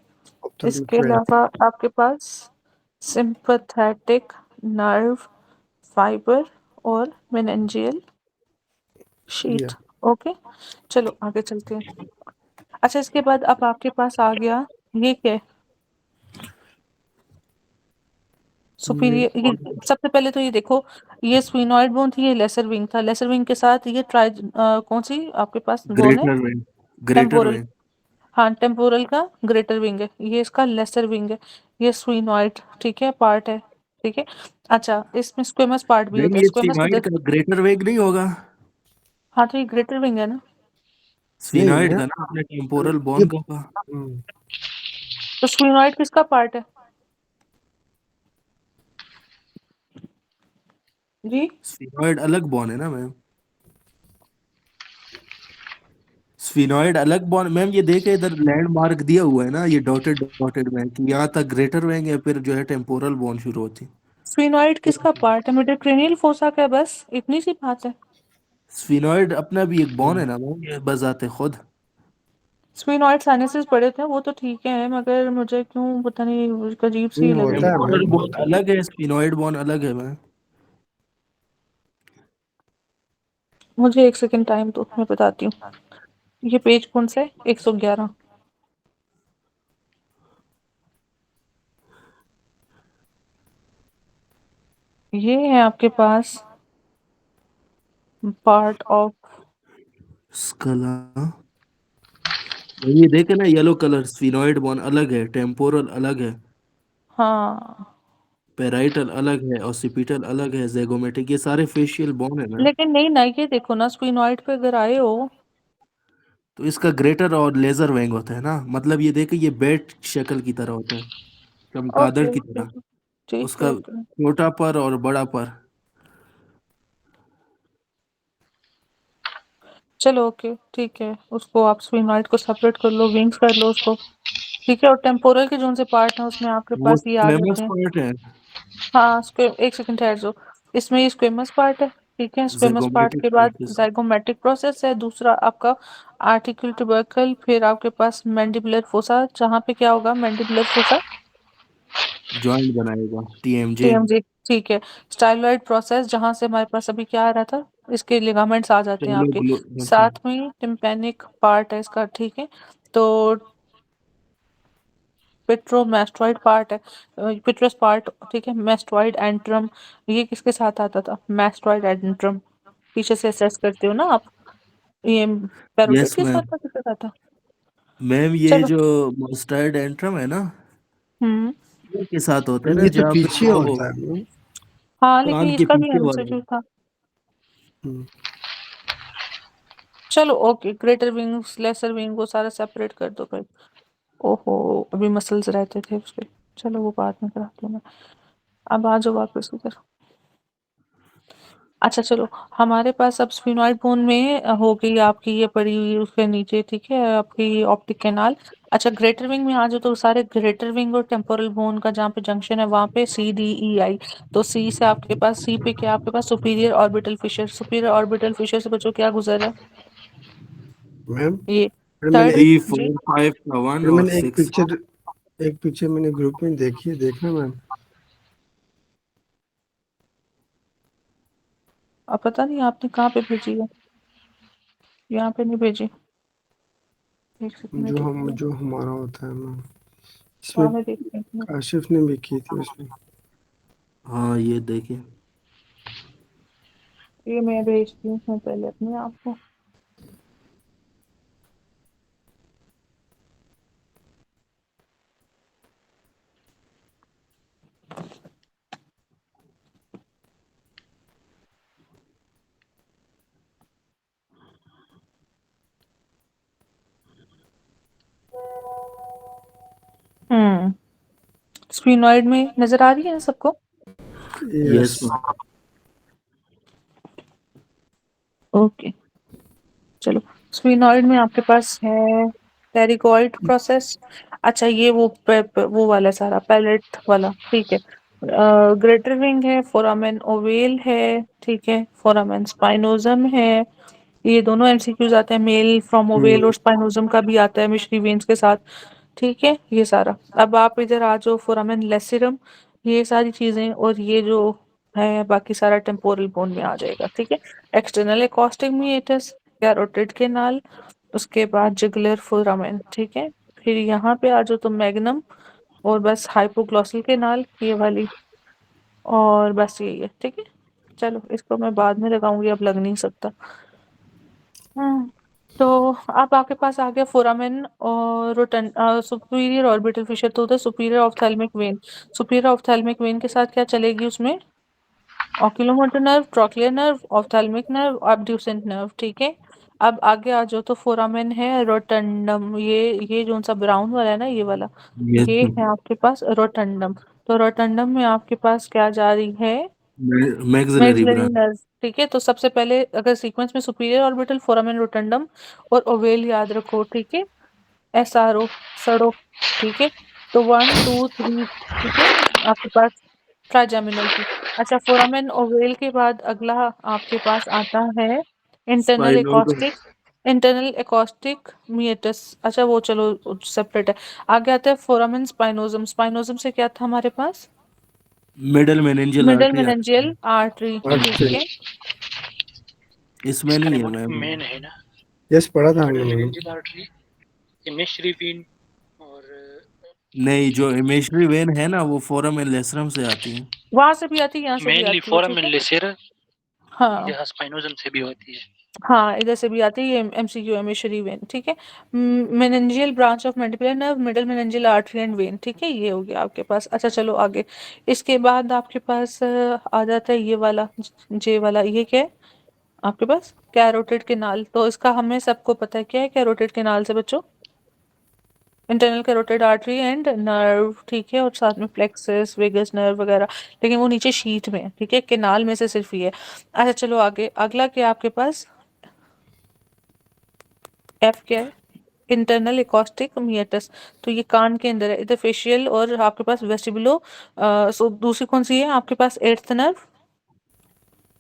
ऑप्थेल्मिक इसके वेन अलावा आपके पास सिंपैथेटिक नर्व फाइबर और मेनिंजियल या शीथ। ओके, चलो आगे चलते हैं। अच्छा, इसके बाद अब आपके पास आ गया, ये क्या है? ये सुपीरियर, ये सबसे पहले तो ये देखो, ये स्फीनॉइड बोन थी, ये लेसर विंग था, लेसर विंग के साथ ये कौन सी आपके पास बोन है? Greater when, greater temporal, when. हाँ, टेम्पोरल का ग्रेटर विंग है, ये इसका लेसर विंग है, ये स्फीनॉइड, ठीक है, पार्ट है, ठीक है। अच्छा, इसमें स्क्वेमस पार्ट भी मैम होता है, ये स्क्वेमस स्फिनॉइड किधर? का ग्रेटर वेग नहीं होगा? हाँ, तो ये ग्रेटर विंग है ना। नहीं स्फिनॉइड मैं का ना, आपने टेम्पोरल ये बोन का कहा। तो स्फीनॉइड किसका पार्ट है जी? स्फिनॉइड अलग बोन है ना मैम। स्फिनॉइड अलग बोन मैम, ये देखे इधर लैंडमार्क दिया हुआ है ना, ये डॉटेड डॉटेड में कि यहाँ तक ग्रेटर वेंग है, फिर जो है टेम्पोरल बोन शुरू होती है। स्फीनॉइड किसका पार्ट है? मिडिल क्रेनियल फोसा का है, बस इतनी सी बात है। स्फिनॉइड अपना भी एक बोन है ना मैम, ये बजाते खुद। स्फीनॉइड साइनसेस पढ़े थे वो तो ठीक है, मगर मुझे क्यों पता नहीं अजीब सी लग रही होता है है। टेम्पोरल मैडम बोन होता है अलग है, स्फिनॉइड बोन अलग है मैम। मुझे एक सेकंड टाइम दो, मैं बताती हूँ। ये पेज कौन सा है? 111। ये है आपके पास पार्ट ऑफ, स्कला, ये देखे ना येलो कलर, स्फिनॉइड बोन अलग है, टेम्पोरल अलग है। हाँ, पेराइटल अलग है, ऑसिपिटल अलग है, ज़ैगोमेटिक, ये सारे फेशियल बोन है ना। लेकिन नहीं ना, ये देखो ना स्फिनॉइड पे अगर आए हो तो इसका ग्रेटर और लेजर वेंग होता है ना, मतलब ये देखे ये बेट शक्ल की तरह होता है, चमगादड़ ओके की ओके तरह। ठीक है उसका ओके छोटा पर और बड़ा पर। चलो ओके ठीक है, उसको आप स्फिनॉइड को सेपरेट कर लो, विंग्स कर लो उसको, ठीक है। और टेम्पोरल के जो से पार्ट है उसमें आपके वो पास ये आ स्क्वेमस जाते हैं। पार्ट है, हाँ एक सेकंड ठहर जाओ, इसमें ये स्क्वेमस पार्ट है, ठीक है। स्क्वेमस पार्ट ज़ैगोमेटिक के बाद प्रोसेस, जाइगोमेटिक प्रोसेस है, दूसरा आपका आर्टिकुल ट्यूबरकल, फिर आपके पास मैंडिबुलर फोसा, जहाँ पे क्या होगा मैंडिबुलर फोसा, जॉइंट बनाएगा, टीएमजे। टीएमजी, ठीक है। स्टाइलॉइड प्रोसेस, जहाँ से हमारे पास अभी क्या आ रहा था, इसके लिगामेंट्स आ जाते हैं चलो आपके ग्लो, साथ में, टिम्पैनिक पार्ट है इसका, ठीक है। तो पिट्रोमेस्टोइड पार्ट है, पिट्रस पार्ट, ठीक है। मेस्टोइड एंट्रम, ये किसके साथ आता था, मेस्टोइड एंट्रम, पीछे से असेस करते हो ना आप, ये पैरोटिड यस के साथ मैम। था, किसके साथ था? मैम ये चलो। जो मस्टर्ड एंट्रम है ना, हम्म। ये के साथ होता है ना, ये तो जहाँ पे पीछे वो होता है मैम। हाँ लेकिन कान के इसका भी पीछे वाले। एमसीक्यू था। हम्म, चलो okay, greater wings lesser wing वो सारा सेपरेट कर दो भाई। ओहो, अभी मसल्स रहते थे उसके, चलो वो बाद में कराती हूँ मैं। अब आ जाओ वापस उधर। अच्छा चलो, हमारे पास अब स्फिनॉइड बोन में हो गई आपकी ये पड़ी हुई उसके नीचे, ठीक है, आपकी ऑप्टिक कैनाल। अच्छा ग्रेटर विंग में आ जाओ, तो सारे ग्रेटर विंग और टेम्पोरल बोन का जहाँ पे जंक्शन है वहाँ पे C D E I। तो सी से आपके पास, सी पे क्या आपके पास superior orbital fissure, superior orbital fissure से बच्चों क्या गुजर रहा है, मैम ये फिर मैंने थर्ड। एक 3 जी 4 5 का 1 फिर और मैंने 6। एक पिक्चर मैंने ग्रुप में देखी है, देखना मैम। अब पता नहीं आपने कहाँ पे भेजी है, यहाँ पे नहीं भेजी, एक सेकंड में देखती हूँ। जो हमारा होता है मैम, हाँ इसमें मैं देखती हूँ। काशिफ ने भी की थी उसमें। हाँ ये देखिए। ये मैं भेजती हूँ पहले अपने आप को। हम्म। स्फीनॉइड में नजर आ रही है ना सबको? यस। Yes ma'am. ओके चलो, स्फीनॉइड में आपके पास है टेरिगोइड प्रोसेस। अच्छा ये वो वाला सारा पैलेट वाला, ठीक है। ग्रेटर विंग है, फोरामेन ओवेल है, ठीक है, फोरामेन स्पाइनोजम है। ये दोनों एमसीक्यूज आते हैं, मेल फ्रॉम ओवेल और स्पाइनोजम का भी आता है मिश्री वेन्स के साथ, ठीक है ये सारा। अब आप इधर आ जाओ, फोरामेन लेसिरम, ये सारी चीजें, और ये जो है बाकी सारा टेम्पोरल बोन में आ जाएगा, ठीक है। एक्सटर्नल एकॉस्टिक मीएटस, कैरोटिड केनाल, उसके बाद जुगुलर फोरामेन, ठीक है। फिर यहाँ पे आ जाओ तो मैग्नम, और बस हाइपोग्लॉसल केनाल ये वाली, और बस यही है, ठीक है। चलो इसको मैं बाद में लगाऊंगी, अब लग नहीं सकता। हम्म। तो अब आपके पास आ गया फोरामेन और रोटन, सुपीरियर ऑर्बिटल फिशर, तो उधर superior ophthalmic vein, superior ophthalmic vein के साथ क्या चलेगी उसमें, oculomotor nerve, trochlear nerve, ophthalmic nerve, abducent nerve, ठीक है। अब आगे आ जाओ तो फोरामेन है रोटंडम, ये जो सा ब्राउन वाला है ना, ये वाला, यस ये मैम। है आपके पास रोटंडम। तो रोटंडम में आपके पास क्या जा रही है, मैक्सिलरी मैक्सिलरी ब्रांच। नर्व, ठीक है। तो सबसे पहले अगर सीक्वेंस में सुपीरियर ऑर्बिटल, फोरामेन, रोटंडम और ओवेल याद रखो, ठीक है। SRO, सड़ो, ठीक है। तो 1 2 3, ठीक है आपके पास ट्राइजेमिनल की। अच्छा फोरामेन ओवेल के बाद अगला आपके पास आता है इंटरनल स्पाइनोजम। एकॉस्टिक, इंटरनल एकॉस्टिक मीएटस, अच्छा वो चलो सेपरेट है। आगे आता है फोरामेन स्पाइनोजम, स्पाइनोजम से क्या था हमारे पास, middle meningeal middle artery. Meningeal artery, ठीक अच्छा। है। इसमें इसका नहीं है निमोनिक मैम। मेन है ना, यस पढ़ा था हमने middle ma'am. Meningeal artery, emissary vein, और नहीं, जो इमेजरी वेन है ना वो फोरम एंड लेसरम से आती है। वहां से भी आती है, यहाँ से भी मेनली आती है, ठीक फोरामेन है। लेसेरा हाँ या स्पाइनोजम से भी होती है। हाँ, इधर से भी आती है, ये एमसीक्यू है, मेशरी वेन, ठीक है। Meningeal branch of mandibular nerve, middle meningeal artery and when, ठीक है, ये हो गया आपके पास। अच्छा चलो आगे, इसके बाद आपके पास आ जाता है ये वाला, जे वाला, ये क्या है आपके पास? Carotid canal. तो इसका हमें सबको पता है क्या है कैरोटिड कैनाल से बच्चों? Internal carotid artery and nerve, ठीक है, और साथ में प्लेक्सस वेगस नर्व वगैरह, लेकिन वो नीचे शीट में है, ठीक है, कैनाल में से सिर्फ ये है। अच्छा चलो आगे, अगला क्या है आपके पास? एफ क्या है? Internal acoustic मियटस। तो ये कान के अंदर है, इधर फेशियल और आपके पास वेस्टिबुलो, सो दूसरी कौन सी है आपके पास? Eighth nerve.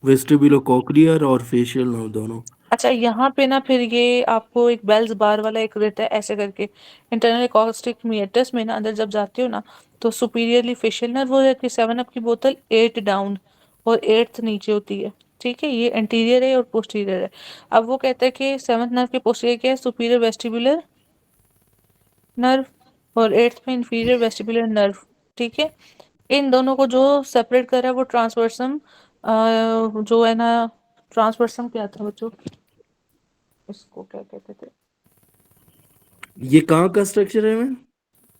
वेस्टिबुलो कॉक्लियर और फेशियल नर्व दोनों। अच्छा यहाँ पे ना फिर ये आपको एक बेल्स बार वाला एक रहता है ऐसे करके, इंटरनल एकॉस्टिक मियटस में ना अंदर जब जाते हो ना, तो सुपीरियरली फेशियल नर्व हो जाती है, 7 अप की बोतल 8 डाउन और 8th नीचे होती है, ठीक है, ये एंटीरियर है और पोस्टीरियर है। अब वो कहता है कि 7th नर्व के पोस्टीरियर क्या है? सुपीरियर वेस्टिबुलर नर्व, और 8th में इंफीरियर वेस्टिबुलर नर्व, ठीक है। इन दोनों को जो सेपरेट कर रहा है वो ट्रांसवर्सम, जो है ना, ट्रांसवर्सम क्या था बच्चों, इसको क्या कहते थे? ये कहाँ का स्ट्रक्चर है मैम?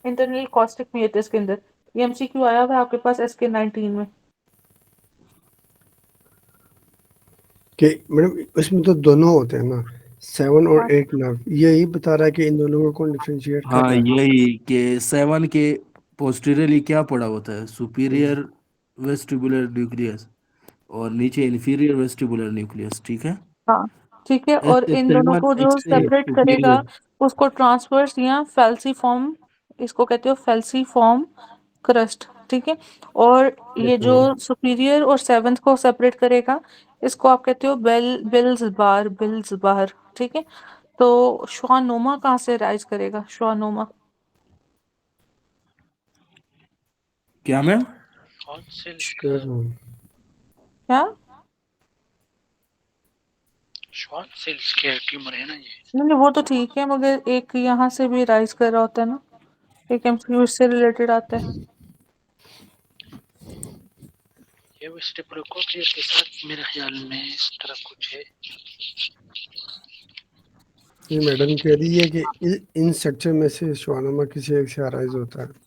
इंटरनल कॉस्टिक मीटर्स के अंदर। ये एमसीक्यू आया हुआ है आपके पास एसके 19 में। कि मैडम इसमें तो दोनों होते हैं ना, 7 हाँ और 8 नर्व, यही बता रहा है कि इन दोनों को कौन डिफरेंशिएट कर हाँ, रहा है। यही कि 7 के पोस्टीरियरली क्या पड़ा होता है? सुपीरियर वेस्टिबुलर न्यूक्लियस और नीचे इंफीरियर वेस्टिबुलर न्यूक्लियस, ठीक है। हाँ ठीक है, और इन दोनों 7 को जो इससे सेपरेट करेगा सुपीरियर। उसको ट्रांसवर्स या फेल्सीफॉर्म, इसको कहते हो फेल्सीफॉर्म क्रस्ट, ठीक है। और ये जो सुपीरियर और 7th को सेपरेट करेगा इसको आप कहते हो बिल्स बार, ठीक है। तो श्वानोमा कहाँ से राइज करेगा? श्वानोमा क्या मैम? कौन सेल्स का? Sure. क्या? श्वान सेल्स के ट्यूमर है ना ये। नहीं नहीं, वो तो ठीक है, मगर एक यहाँ से भी राइज कर रहा होता है ना, एक एमसीक्यू इससे रिलेटेड आता है। ये वेस्टिबुलोकोक्लियर के साथ मेरे ख्याल में इस तरह कुछ है। ये मैडम कह रही है कि इन स्ट्रक्चर में से श्वानोमा किसी एक से अराइज होता है।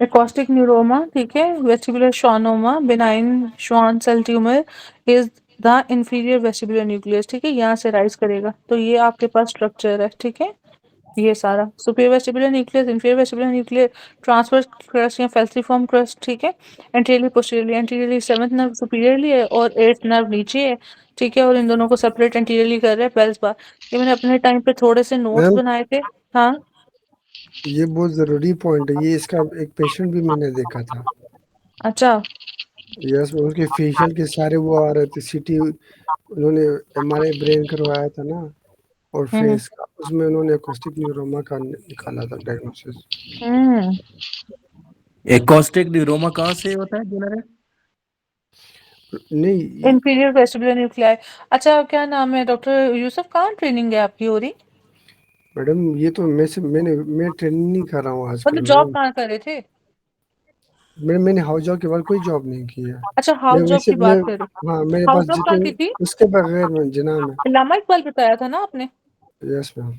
एकॉस्टिक न्यूरोमा, ठीक है, vestibular schwannoma, benign Schwann cell tumour is the inferior vestibular nucleus, ठीक है, यहाँ से राइज करेगा। तो ये आपके पास स्ट्रक्चर है, ठीक है, ये सारा superior vestibular nucleus, inferior vestibular nucleus, transverse crust या फेल्सिफॉर्म क्रस्ट, ठीक है, anteriorly posteriorly, anteriorly 7th nerve superiorly है और 8th नर्व नीचे है, ठीक है, और इन दोनों को सेपरेट एंटीरियरली कर रहा है बेल्स बार। ये मैंने अपने टाइम पे थोड़े से नोट्स मैम बनाए थे। हाँ ये बहुत ज़रूरी पॉइंट है, ये इसका एक पेशेंट भी मैंने देखा था। अच्छा यस, उसके फेशियल के सारे वो आ रहे थे, सीटी उन्होंने एमआरआई ब्रेन करवाया था ना, और हम्म फेस का उसमें उन्होंने एकॉस्टिक न्यूरोमा का निकाला था डायग्नोसिस। हम्म एकॉस्टिक न्यूरोमा कहाँ से होता है जनरल? नहीं इंफीरियर वेस्टिबुलर न्यूक्लियाई। अच्छा क्या नाम है डॉक्टर यूसुफ, कहाँ ट्रेनिंग है आपकी हो रही? मैडम, ये तो मैं ट्रेनिंग नहीं कर रहा हूँ आजकल मतलब जॉब मैडम। कहाँ कर रहे थे? मैंने हाउस जॉब के बाद कोई जॉब नहीं की है। अच्छा मैं हाउस जॉब वैसे की मैं बात कर रहे हो। हाँ, मेरे हाउस पास जॉब कहाँ जितने की थी? उसके बगैर मैं जना में। अल्लामा इकबाल बताया था ना आपने? Yes ma'am.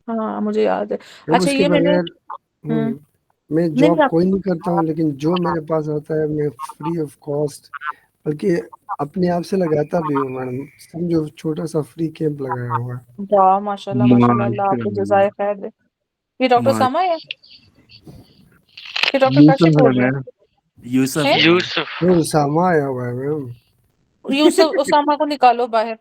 हाँ मुझे याद है। मैडम अच्छा उसके ये मैंने बगैर मैं नहीं जॉब नहीं, कोई नहीं करता हूँ, लेकिन जो मेरे पास होता है मैं फ्री ऑफ कॉस्ट, बल्कि अपने आप से लगाता भी हूँ मैडम। समझो छोटा सा फ्री कैंप लगाया हुआ है। वाह माशाल्लाह माशाल्लाह, अल्लाह आपको माशाल्लाह। जज़ाए खैर दे। ये डॉक्टर मा सामा है कि डॉक्टर काशिफ यूसुफ है बोल रहे मैम, यूसुफ हैं? है मैम। यूसुफ। मैं उसामा आया हुआ है मैम। यूसुफ उसामा को निकालो बाहर।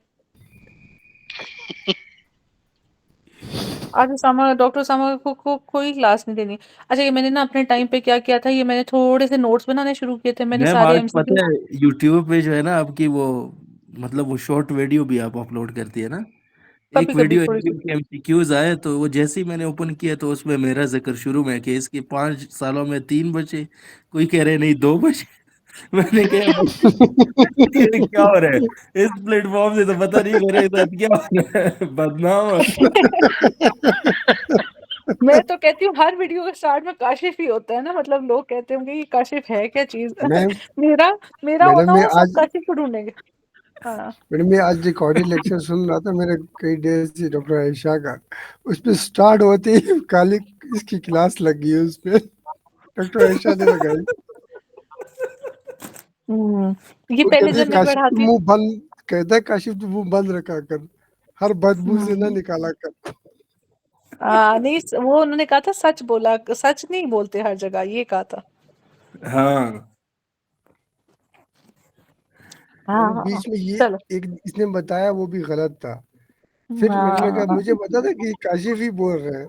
आज उसामा, डॉक्टर उसामा को कोई क्लास नहीं देनी। अच्छा ये मैंने ना अपने टाइम पे क्या किया था, ये मैंने थोड़े से नोट्स बनाने शुरू किए थे, मैंने मैम सारे आज एमसीक्यू। पता है यूट्यूब पे जो है ना आपकी वो, मतलब वो शॉर्ट वीडियो भी आप अपलोड करती है ना, कभी एक कभी वीडियो थोड़ी सी। के एमसीक्यूज आए तो वो जैसे ही मैंने ओपन किया तो उसमें मेरा जिक्र शुरू में कि इसके 5 सालों में 3 बचे, कोई कह रहे नहीं 2 बचे। मैंने कहा भाई ये क्या हो रहा है इस प्लेटफॉर्म से, तो पता नहीं मेरे साथ क्या हो रहा है, बदनाम हो। मैं तो कहती हूँ हर वीडियो के स्टार्ट में काशिफ ही होता है ना, मतलब लोग कहते होंगे ये काशिफ है क्या चीज। मैम मेरा मेरा मैडम होना मैं हो सब आज काशिफ को ढूंढेंगे। हाँ मैडम मैं आज रिकॉर्डेड लेक्चर सुन रहा था मेरे कई डेज से डॉक्टर आयशा का। उस पे स्टार्ट होते ही काली इसकी क्लास लगी है उस पे, डॉक्टर आयशा ने लगाई। ये वो पहले कहते जब मैं काशिफ तू पढ़ाती मुंह बंद, कहता है काशिफ तू मुंह बंद रखा कर, हर बदबू से ना निकाला कर। नहीं वो उन्होंने कहा था सच बोला, सच नहीं बोलते हर जगह, ये कहा था। हाँ हाँ मैंने हाँ बीच में ये चलो। एक इसने बताया वो भी गलत था, फिर मैंने कहा मुझे पता था कि काशिफ ही बोल रहे हैं।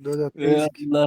2023 की अल्लाह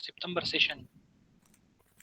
सितंबर सेशन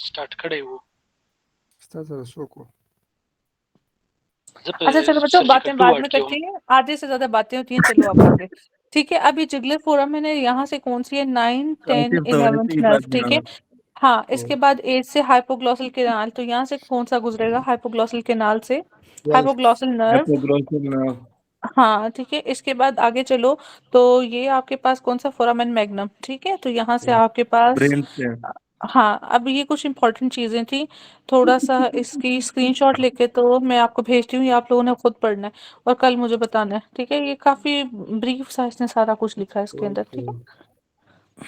स्टार्ट करे वो रसों को। जब अच्छा चलो बच्चों सर्जिकल बातें टू बाद वर्ड में की करती हैं, आधे से ज्यादा बातें होती हैं, चलो अब आगे। ठीक है, अभी जिगलर फोरम मैंने यहाँ से कौन सी है, 9 10 काशिफ तो 11 वैसे ही 12, ठीक है। बदनाम। हाँ इसके बाद 8 से हाइपोग्लॉसल केनाल, तो यहाँ से कौन सा गुजरेगा हाइपोग्लॉसल केनाल से, 12 हाइपोग्लॉसल नर्व। हाइपोग्लोसिन हाँ ठीक है, इसके बाद आगे चलो, तो ये आपके पास कौन सा फोरामेन मैग्नम, ठीक है, तो यहाँ से आपके पास ब्रेन से। हाँ अब ये कुछ इंपॉर्टेंट चीजें थी, थोड़ा सा इसकी स्क्रीनशॉट लेके तो मैं आपको भेजती हूँ, ये आप लोगों ने खुद पढ़ना है और कल मुझे बताना है, ठीक है। ये काफी ब्रीफ सा इसने सारा कुछ लिखा है इसके अंदर, ठीक है।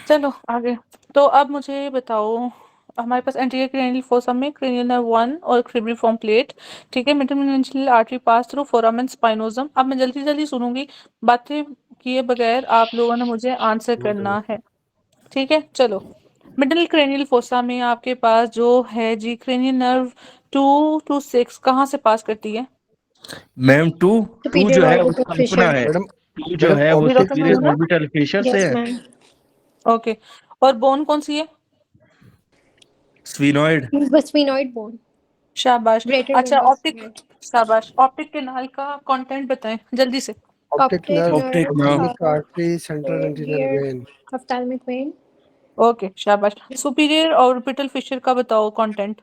चलो आगे, तो अब मुझे बताओ, हमारे पास एंटीरियर क्रेनियल फोसम में क्रेनियल नर्व 1 और क्रिब्रिफॉर्म प्लेट, ठीक है। Middle artery pass through foramen spinosum. अब मैं जल्दी जल्दी सुनूंगी, बातें किए बगैर आप लोगों ने मुझे आंसर करना है, ठीक है। चलो, मिडिल क्रेनियल फोसा में आपके पास जो है जी क्रेनियल नर्व 2 to 6 कहाँ से पास करती है? मैम टू टू superior जो है वो orbital कल्पना fissure. है, मैडम टू जो मैडम है वो जी doctor optic superior Memuna. Orbital fissure से Yes, है। ma'am. ओके, और बोन कौन सी है? स्फीनॉइड। Sphenoid bone. शाबाश। Greater अच्छा ventral ऑप्टिक, sphenoid. शाबाश, ऑप्टिक कैनाल का कंटेंट बताएं जल्दी से। Optic Optic nerve, optic nerve, now optic artery, central retinal superior when. ophthalmic vein. Okay शाबाश। सुपीरियर ऑर्बिटल फिशर का बताओ कंटेंट।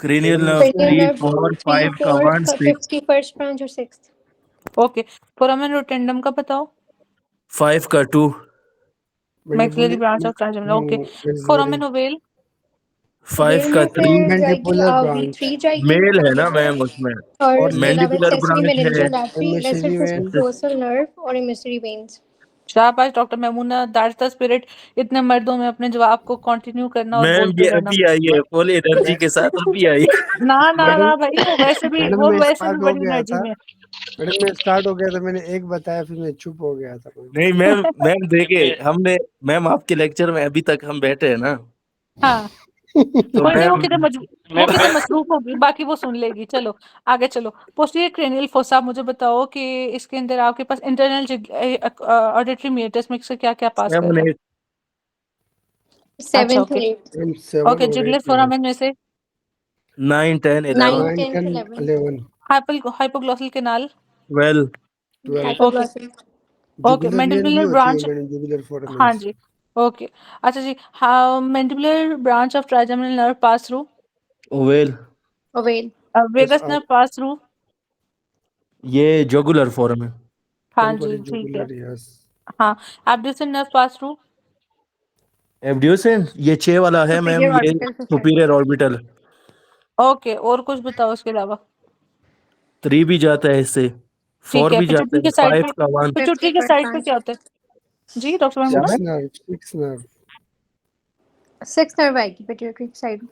क्रेनियल मैडम नर्व इसमें Cranial 3 nerve 4 3, 5 का 4, 1 6 51st branch or 6th. Okay, foramen rotundum का बताओ। 5 का 2 maxillary branch of trigeminal, okay. Maxillary. Foramen ovale, 5 Vein का में 3 फिर जाएगी मैंडिबुलर ब्रांच V3 जाएगी मेल है ना मैम उसमें। और और इसके अलावा मैंडिबुलर accessory ब्रांच है। meningeal artery, lesser emissary when. dorsal nerve और emissary veins. शाबाश doctor Maimuna, that's the spirit. इतने मर्दों में अपने जवाब को कंटिन्यू करना और मैम बोलते ये रहना। अभी आई है फुल एनर्जी के साथ, अभी आई है। ना ना मैडम ना भाई, वो वैसे भी मैडम वो मैं वैसे भी स्टार्ट हो बड़ी गया एनर्जी था, में। मैडम मैं स्टार्ट हो गया था, मैंने एक बताया फिर मैं चुप हो गया था। नहीं मैम, मैम देखे हमने, मैम आपके लेक्चर में अभी तक हम बैठे हैं ना, हाँ तो कोई नहीं, वो मैम किधर वो किधर मसरूफ होगी, बाकी वो सुन लेगी। चलो आगे चलो। पोस्टीरियर क्रेनियल फोसा, मुझे बताओ कि इसके अंदर आपके पास इंटरनल ऑडिटरी मीटर्स में से क्या क्या पास कर 7 रहा है? 8 अच्छा 7th okay and 8th. Madam 7 okay, और जिगलर 8 में फोरामेन में से 9 10 11 9, 9 10th, 10 11th. 11 hypoglossal canal, 12 12। Okay Hypoglossal. Okay. Jugular vein भी मैंडिबुलर होती है ब्रांच, मैडम, जुगुलर हाँ फोरामेंस। जी, ओके। अच्छा जी, हाँ mandibular branch of trigeminal nerve pass through, ovale. Ovale. Yes vagus nerve pass through, ये जोगुलर फॉर्म है। हाँ जी टेम्पोरल ठीक है। Jugular, yes. हाँ, abducens nerve pass through, abducent ये 6 वाला है मैम, Superior ये orbital fissure. Superior orbital. Okay. और कुछ बताओ इसके अलावा। 3 भी जाता है इससे, ठीक 4 है, भी जाता पिट्यूटरी के है, साइड 5 पे, का 1। पिट्यूटरी के 51st साइड पे branch. क्या होता है जी डॉक्टर क्या Maimuna? Six ma'am? Nerve, six nerve. 6th nerve आएगी pituitary side.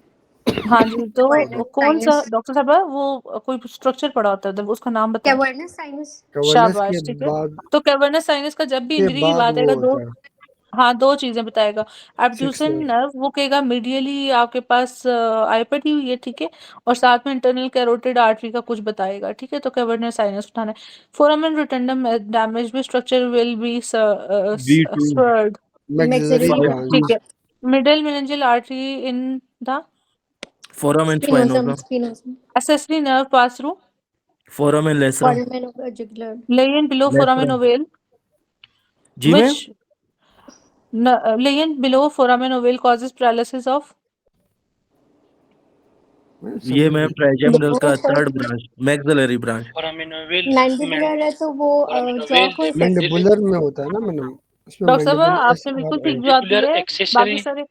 हाँ जी, तो Cavernous कौन सा sinus. डॉक्टर साहब है वो, कोई स्ट्रक्चर पड़ा होता है उधर, उसका नाम बताएं। Cavernous sinus. गवर्नेंस के शाबाश, ठीक है। बाद, तो कैवर्नस साइनस का जब भी इंजरी की बात वो आएगा, दो, होता है हाँ दो चीजें बताएगा। Six एब्ड्यूसन nerve. नर्व वो कहेगा मीडियली आपके पास आई पड़ी हुई है, ठीक है, और साथ में इंटरनल कैरोटिड आर्टरी का कुछ बताएगा, ठीक है। तो कैवर्नस साइनस उठाना है। फोरामेन रोटंडम डैमेज भी structure will be V2 sword, maxillary Maxillary branch, ठीक है, middle meningeal artery in the foramen spinosum, spinosa, spinosum, accessory nerve pass through foramen lacerum, foramen of the jugular, lay in below foramen lacerum। ovale जी ma'am, which lay in below foramen ovale causes paralysis of ये ma'am trigeminal का Below third branch, maxillary branch. Foramen ovale mandibular है तो वो foraminal jaw को affect mandibular में होता है ना मैडम, इसमें डॉक्टर साहब mandibular आपने बिल्कुल ठीक बात mandibular की है, accessory बाकी सारे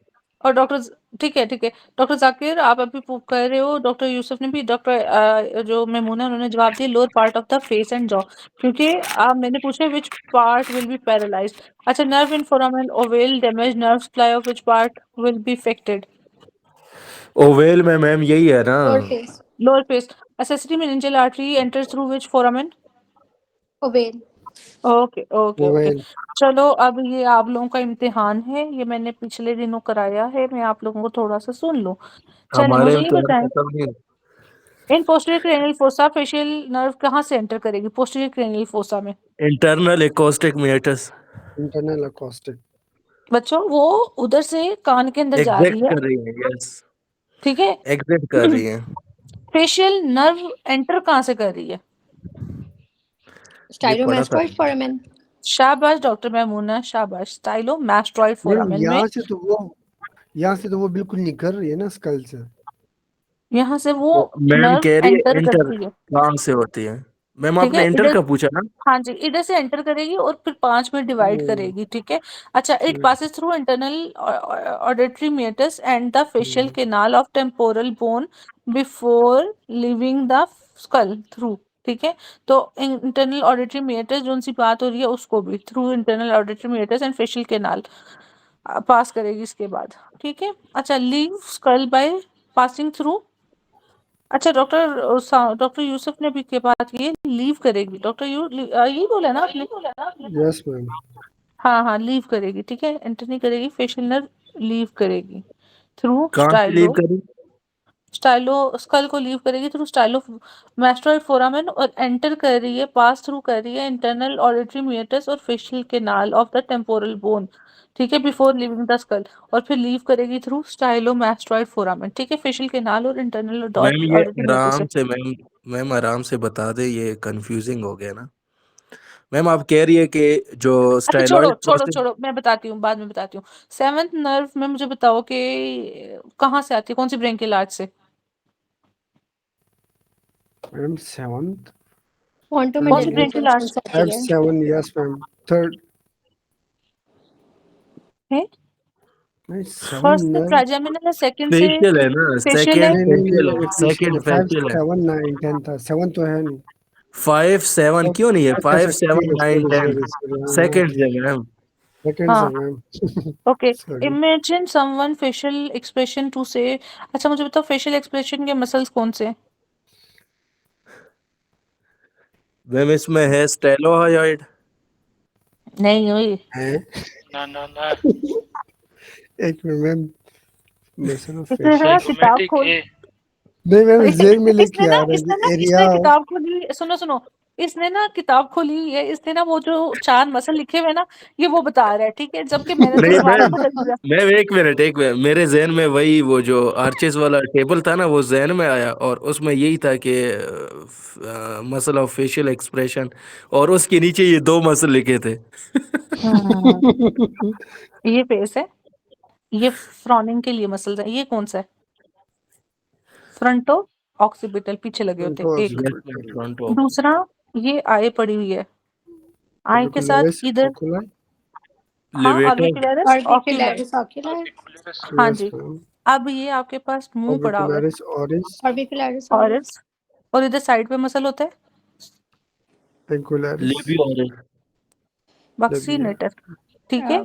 और डॉक्टर ठीक है डॉक्टर जाकिर आप अभी कह रहे हो, डॉक्टर यूसुफ ने भी, डॉक्टर जो मेमूना उन्होंने जवाब दिया lower part of the face and jaw, क्योंकि आप मैंने पूछा which part will be paralysed. अच्छा, nerve in foramen ovale damage, nerve supply of which part will be affected? Ovale में मैम यही है ना, lower face, lower face. accessory meningeal artery enters through which foramen? ovale, okay okay okay. Ovale. चलो अब ये आप लोगों का इम्तिहान है, ये मैंने पिछले दिनों कराया है, मैं आप लोगों को थोड़ा सा सुन लूं। चलिए हमारे मुझे ये इम्तिहान बताएं, खत्म नहीं। In posterior cranial fossa facial nerve कहाँ से एंटर करेगी पोस्टीरियर क्रेनियल फोसा में? Internal acoustic meatus internal acoustic, बच्चों वो उधर से कान के अंदर जा एग्जिट रही है, कर रही है, यस ठीक है। एग्जिट कर रही है। फेशियल नर्व एंटर कहाँ से कर रही है? ये पढ़ा था stylomastoid foramen, शाबाश डॉक्टर मेमूना, शाबाश। स्टाइलोमास्टोइड मैडम फोरामेन में, यहाँ से तो वो बिल्कुल नहीं कर रही है ना स्कल से। यहाँ से वो मैम नर्व कह रही है एंटर इंटर करती है, कहाँ से होती है। मैम ठीक है। आपने इंटर इधर का पूछा ना, हाँ जी, इधर से एंटर करेगी और फिर 5 में डिवाइड करेगी, ठीक है। अच्छा, it passes through internal auditory meatus and the facial canal of temporal bone before leaving the skull through, ठीक है। तो इंटरनल ऑडिटरी मेटस जो सी बात हो रही है उसको भी through internal auditory meatus and facial canal pass करेगी इसके बाद, ठीक है। अच्छा, leave skull by passing through. अच्छा डॉक्टर यूसुफ ने भी के बात की लीव करेगी, यही बोला ना आपने? यस मैम, हाँ लीव करेगी, ठीक है। एंटर नहीं करेगी, फेशियल नर्व लीव करेगी थ्रू कहाँ से लीव करी। स्टाइलो स्कल को लीव करेगी थ्रू स्टाइलो मैस्टोइड फोरामेन और एंटर कर रही है, पास थ्रू कर रही है इंटरनल ऑडिटरी मेटस और facial canal of the temporal bone, ठीक है, बिफोर लिविंग द स्कल, और फिर लीव करेगी थ्रू स्टाइलोमास्टोइड फोरामेन, ठीक है। फेशियल कैनाल और इंटरनल मैम ये ऑडिटरी मेटस आराम से मैम आराम से बता दे, ये कंफ्यूजिंग हो गया ना। मैम आप कह रही है कि जो अच्छा छोड़ो स्टाइलॉइड छोड़ो प्रोसेस, छोड़ो, मैं बताती हूँ, बाद में बताती हूँ। सेवंथ नर्व में मुझे बताओ कि कहाँ से आती है, कौन सी ब्रेंकियल आर्च से? मैडम 7th कौन सी pontomedullary ब्रेंकियल आर्च junction से आती है, F7, यस मैम, 3rd है? नहीं फर्स्ट 7 से नर्व, ट्राइजेमिनल है, सेकंड से फेशियल है ना, फेशियल है। नहीं एक मिनट, सेकंड 5 फेशियल है। 7 9 10 था, 7 तो है नहीं। 5 7 क्यों नहीं है, अच्छा 5 अच्छा 7 ठीक है, 9 10 हाँ सेकंड है मैम। सेकंड हाँ से ma'am okay. Sorry. Imagine someone facial expression to say. अच्छा मुझे बताओ फेशियल एक्सप्रेशन के मसल्स कौन से? मैम इसमें है स्टेलोहायोइड, नहीं हुई। है ना एक मिनट मैम, मसल ऑफ इसने फेशियल, ना किताब जिगोमैटिक खोल है। नहीं मैम जेल में लेके इसने आ ना रहे इसने हैं ना एरिया। इसने किताब खोली, सुनो इसने ना किताब खोली है, इसने ना वो जो 4 मसल लिखे हुए ना, ये वो बता रहा है, ठीक है, जबकि मैंने तो नहीं तुम्हारा मैम, बदल दिया। मैम एक मिनट मेरे जहन में वही वो जो आर्चेस वाला टेबल था ना, वो जहन में आया और उसमें यही था कि मसल ऑफ फेशियल एक्सप्रेशन, और उसके नीचे ये 2 मसल लिखे थे। हम्म, ये फेस है, ये फ्रॉनिंग के लिए मसल्स है, ये कौन सा है? फ्रंटो ऑक्सीपिटल, पीछे लगे होते हैं, एक। यस मैम, फ्रंट ऑफ दूसरा, ये आई पड़ी हुई है, आई के साथ ऑर्बिकुलरिस इधर, ओकुला, हाँ levator, orbicularis ocular, orbicularis ocular, आर्टिकुलरिस हाँ यस जी। मैम, अब ये आपके पास मुंह पड़ा हुआ है, ऑर्बिकुलरिस ऑरिस, orbicularis और oris, और इधर साइड पे मसल होता है एंकुलरिस लेबियोरिस। लबिया। बक्सीनेटर, ठीक है।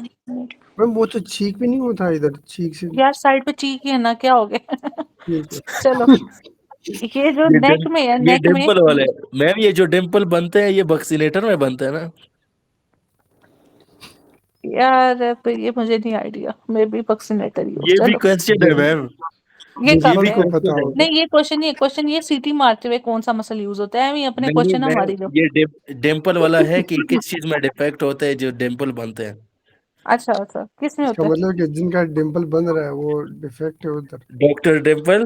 मैम वो तो चीक भी नहीं होता इधर, चीक से यार साइड पे चीक ही है ना, क्या हो गया? ठीक है। चलो, ये जो ये नेक में है, ये नेक में डिम्पल वाले मैम, ये जो डिम्पल बनते हैं ये बक्सीनेटर में बनते हैं ना। यार फिर ये मुझे नहीं आइडिया, मे बी वैक्सीनेटर ही हो। ये भी चलो क्वेश्चन है मैम, ये ये कब भी है? को पता क्वेश्चन है। होगा। नहीं ये क्वेश्चन नहीं है, क्वेश्चन ये सीटी मारते हुए कौन सा मसल यूज होता है, ये अपने नहीं क्वेश्चन मैम, हमारी लो। ये डिम्पल वाला है कि किस चीज में डिफेक्ट होता है जो डिम्पल बनते हैं। अच्छा अच्छा, किस में इसका होता है? मतलब कि जिनका डिंपल बन रहा है वो डिफेक्ट है उधर। डॉक्टर डिम्पल।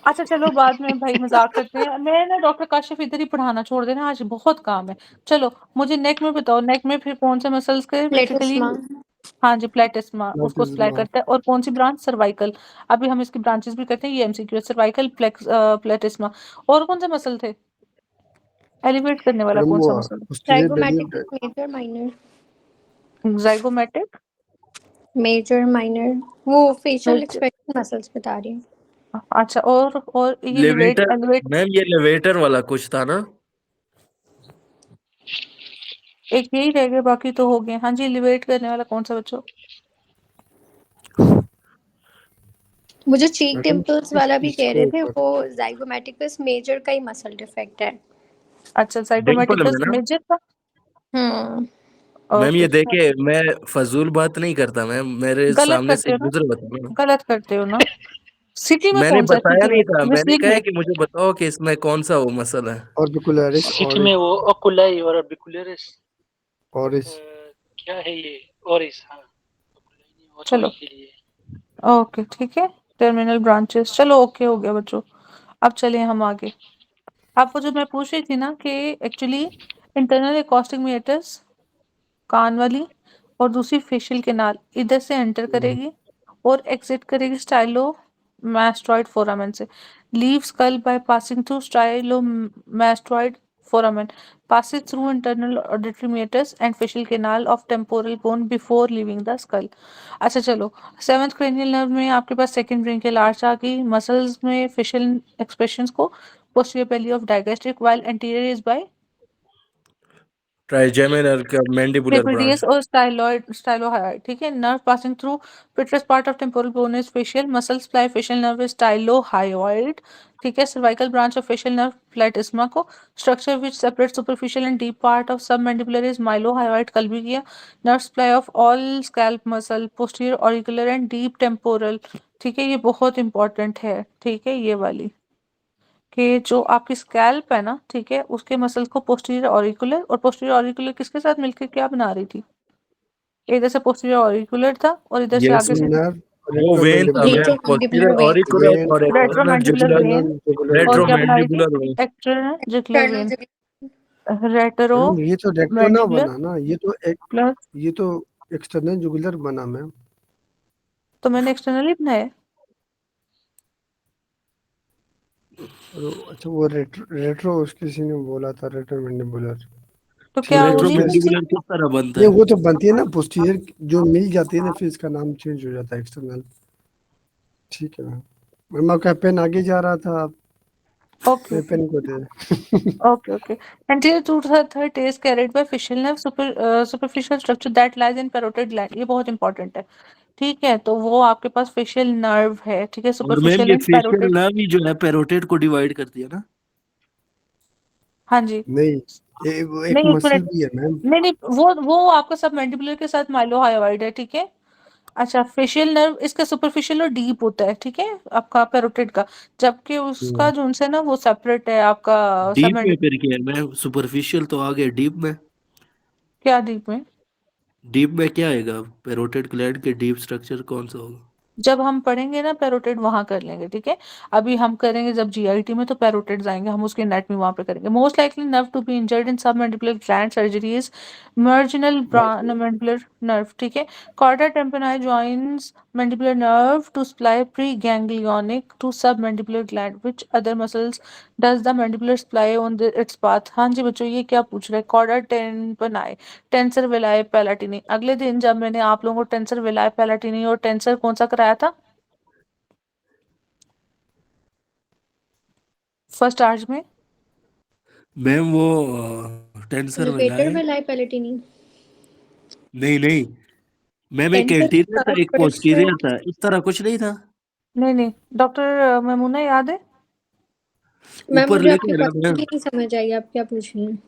अच्छा चलो बाद में भाई मजाक करते हैं। मैं ना डॉक्टर काशिफ इधर ही पढ़ाना छोड़ देना, आज बहुत काम है। चलो मुझे नेक में बताओ, नेक में फिर कौन से मसल्स के बेसिकली? प्लेटिस्मा। हाँ जी, प्लेटिस्मा उसको सप्लाई प्लेटिस्मा। करता है। और कौन सी ब्रांच? सर्वाइकल। अभी हम इसकी ब्रांचेस भी करते हैं, ये एमसीक्यू है। सर्वाइकल, प्लेटिस्मा। और कौन से मसल थे? एलिवेट करने वाला मैडम कौन वो सा muscle? Posterior zygomatic, deadlift. Major, minor. Zygomatic, major, minor. वो फेशियल एक्सप्रेशन मसल्स बता रही हूँ। अच्छा। और ये लिवेट लेवेटर। एलिवेट, मैम ये लेवेटर वाला कुछ था ना? एक यही रह गया, बाकी तो हो गए। हाँ जी, लिवेट करने वाला कौन सा बच्चों? वो जो चीक मैडम डिम्पल्स वाला भी कह इसके रहे थे, ऊपर वो ज़ाइगोमैटिकस मेजर का ही मसल डिफेक्ट है। अच्छा, डिम्पल में जाइगोमैटिकस ना? मेजर का। हम्म। मैम ओके, ये देखे, मैं फजूल बात नहीं करता मैम, मेरे गलत सामने करते से हो ना, गुजर बताना। गलत करते हो ना। सिटी में मैंने कौन सा है? बताया सिटी में, नहीं था, मैंने मिस्लिक कहा में। है कि मुझे बताओ कि इसमें कौन सा वो मसल है। ऑर्बिकुलरिस सिटी में वो ओकुलाई और ऑर्बिकुलरिस, ऑरिस। क्या है ये? ओरिस, हाँ। ओकुलाई नहीं, वो तो चलो इनके लिए। ओके ठीक है, टर्मिनल ब्रांचेस। चलो ओके हो गया बच्चों। अब चलें हम आगे। आपको जो मैं पूछ रही थी ना कि एक्चुअली इंटरनल एकॉस्टिक मीटर्स कान वाली, और दूसरी फेशियल कैनाल इधर से एंटर करेगी और एग्जिट करेगी स्टाइलो मैस्टोइड फोरामेन से। Leave skull by passing through stylomastoid foramen, passes through internal auditory meatus and facial canal of temporal bone before leaving the skull। अच्छा चलो, सेवंथ क्रेनियल नर्व में आपके पास second brachial arch आ गई। Muscles में facial expressions को posterior belly of digastric while anterior is by trigeminal का mandibular branch. Trapezius और stylohyoid, ठीक है। Nerve passing through vitreous part of temporal bone is facial, muscle supply facial nerve is stylohyoid, ठीक है। cervical branch of facial nerve platysma को structure which separates superficial and deep part of submandibular is mylohyoid, कल भी किया। nerve supply of all scalp muscle posterior auricular and deep temporal, ठीक है। ये बहुत इंपॉर्टेंट है, ठीक है। ये वाली कि जो आपकी स्कैल्प है ना, ठीक है, उसके मसल को पोस्टीरियर ऑरिकुलर, और पोस्टीरियर ऑरिकुलर किसके साथ मिलकर क्या बना रही थी? इधर से पोस्टीरियर ऑरिकुलर था और इधर से ये आगे से नर्व वो वेन था retromandibular ma'am, retromandibular posterior vein. Auricular vein और external retromandibular jugular. Vein. Jugular और वेन। क्या बना रही थी? Retromandibular vein. External jugular external vein. Jugular. Retro madam ये तो रेक्टो ना मैंडिबुलर बना ना, प्लस, ये तो एक्सटर्नल जुगुलर बना मैम। तो मैंने एक्सटर्नल ही बनाया है। और अच्छा वो रेट्रो उसके किसी ने बोला था रेट्रोमैंडिबुलर। तो ठीक क्या है होगी उसमें उसकी? रेट्रोमैंडिबुलर किस तरह बनता नहीं है? वो तो बनती है ना पोस्टीरियर, जो मिल जाती है ना फिर इसका नाम चेंज हो जाता है एक्सटर्नल। ठीक है मैम। मैम आपका पेन आगे जा रहा था, आप ओके मेरे ओके पेन को दे। Okay okay. Anterior to the third is carried by facial nerve, superficial structure that lies in parotid gland। ये बहुत इंपॉर्टेंट है, ठीक है। तो वो आपके पास फेशियल नर्व है, ठीक है। और मैम सुपरफिशियल ये एंड फेशियल पैरोटिड। नर्व ही जो है पेरोटिड को डिवाइड करती है ना? हाँ जी। नहीं वो एक नहीं एक मसल मिनट, भी है मैम। नहीं नहीं, वो आपका सब मैंडिबुलर के साथ माइलोहायोइड है, ठीक है। अच्छा, फेशियल नर्व इसका सुपरफिशियल और डीप होता है, ठीक है, आपका पैरोटिड का। जबकि उसका जो उनसे ना वो सेपरेट है आपका सब डीप में मैंडिबुलर। फिर क्या है मैम? सुपरफिशियल तो आ गया, डीप में? क्या डीप में? डीप में क्या आएगा? पेरोटिड ग्लैंड के डीप स्ट्रक्चर कौन सा होगा? जब हम पढ़ेंगे ना पैरोटिड वहां कर लेंगे, ठीक है। अभी हम करेंगे जब जीआईटी में, तो पैरोटिड्स आएंगे, हम उसके नेट में वहां पे करेंगे। Most likely nerve to be injured in submandibular gland surgeries marginal mandibular nerve, ठीक है। Chorda tympani joins mandibular nerve to supply preganglionic to submandibular gland, which other muscles does the mandibular supply on its path. हाँ जी बच्चों, ये क्या पूछ रहे हैं? Chorda tympani, tensor veli palatini. अगले दिन जब मैंने आप लोगों को टेंसर विलाय पैलाटिनी और टेंसर कौन सा कराया था फर्स्ट आर्च में? मैम वो टेंसर लेवेटर विलाय। विलाय पैलेटिनी। नहीं नहीं मैम, एक टेंसर एंटीरियर था एक फर्स्ट। पोस्टीरियर था, इस तरह कुछ नहीं था? नहीं नहीं, डॉक्टर मैमूना याद है? मैम ऊपर मुझे आपकी लेके ना क्वेश्चन मैम। ही नहीं समझ आई, आप क्या पूछ रही हैं?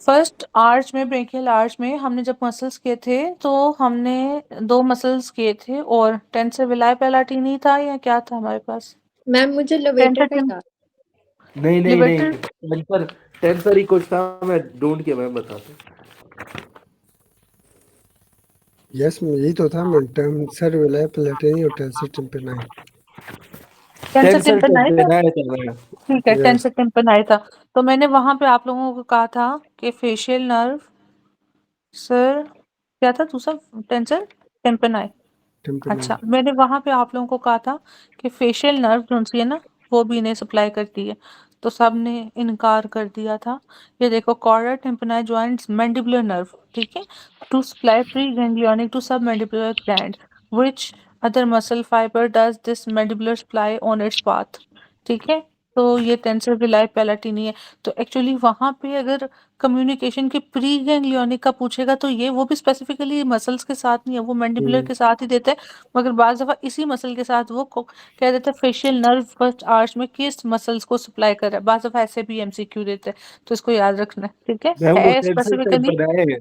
फर्स्ट आर्च में, ब्रेकियल आर्च में हमने जब मसल्स किए थे, तो हमने दो मसल्स किए थे, और टेंसर विलाय पैलाटिनी था या क्या था हमारे पास? मैम मुझे लेवेटर का टेंसर, याद। नहीं नहीं नहीं, लिबेटर। टेंसर टेंसर ही कुछ था, मैं ढूंढ के मैं बताता हूँ। यस यही तो था मैं टेंसर विलय प्लेटिनी और टेंसर टेम्पेनाई। टेंसर टेंसर टेम्पेनाई था, टेम्पेनाई था मैम। ठीक है, यस टेंसर टेम्पेनाई था। तो मैंने वहां पे आप लोगों को कहा था कि फेशियल नर्व, सर क्या था दूसरा, टेंसर टेम्पेनाई। टेम्पेनाई। अच्छा, मैंने वहां पे आप लोगों को कहा था कि फेशियल नर्व जो सी है ना, वो भी इन्हें सप्लाई करती है, तो सब ने इनकार कर दिया था। ये देखो, chorda tympani joints mandibular nerve, ठीक है, to supply preganglionic to submandibular gland, which other muscle fibre does this mandibular supply on its path, ठीक है। तो ये टेंसर विलाई पैलाटिनी है। तो एक्चुअली वहां पे अगर कम्युनिकेशन के प्री गैंग्लियोनिक का पूछेगा तो ये वो भी स्पेसिफिकली मसल्स के साथ नहीं है, वो मैंडिबुलर के साथ ही देते हैं। मगर बाज दफा इसी मसल के साथ वो कह देते हैं फेशियल नर्व फर्स्ट आर्च में किस मसल्स को सप्लाई कर रहा है। बाज दफा ऐसे भी एमसीक्यू देते हैं, तो इसको याद रखना है, ठीक मैम वो है टेंसर स्पेसिफिकली। टेम्पेनाई है,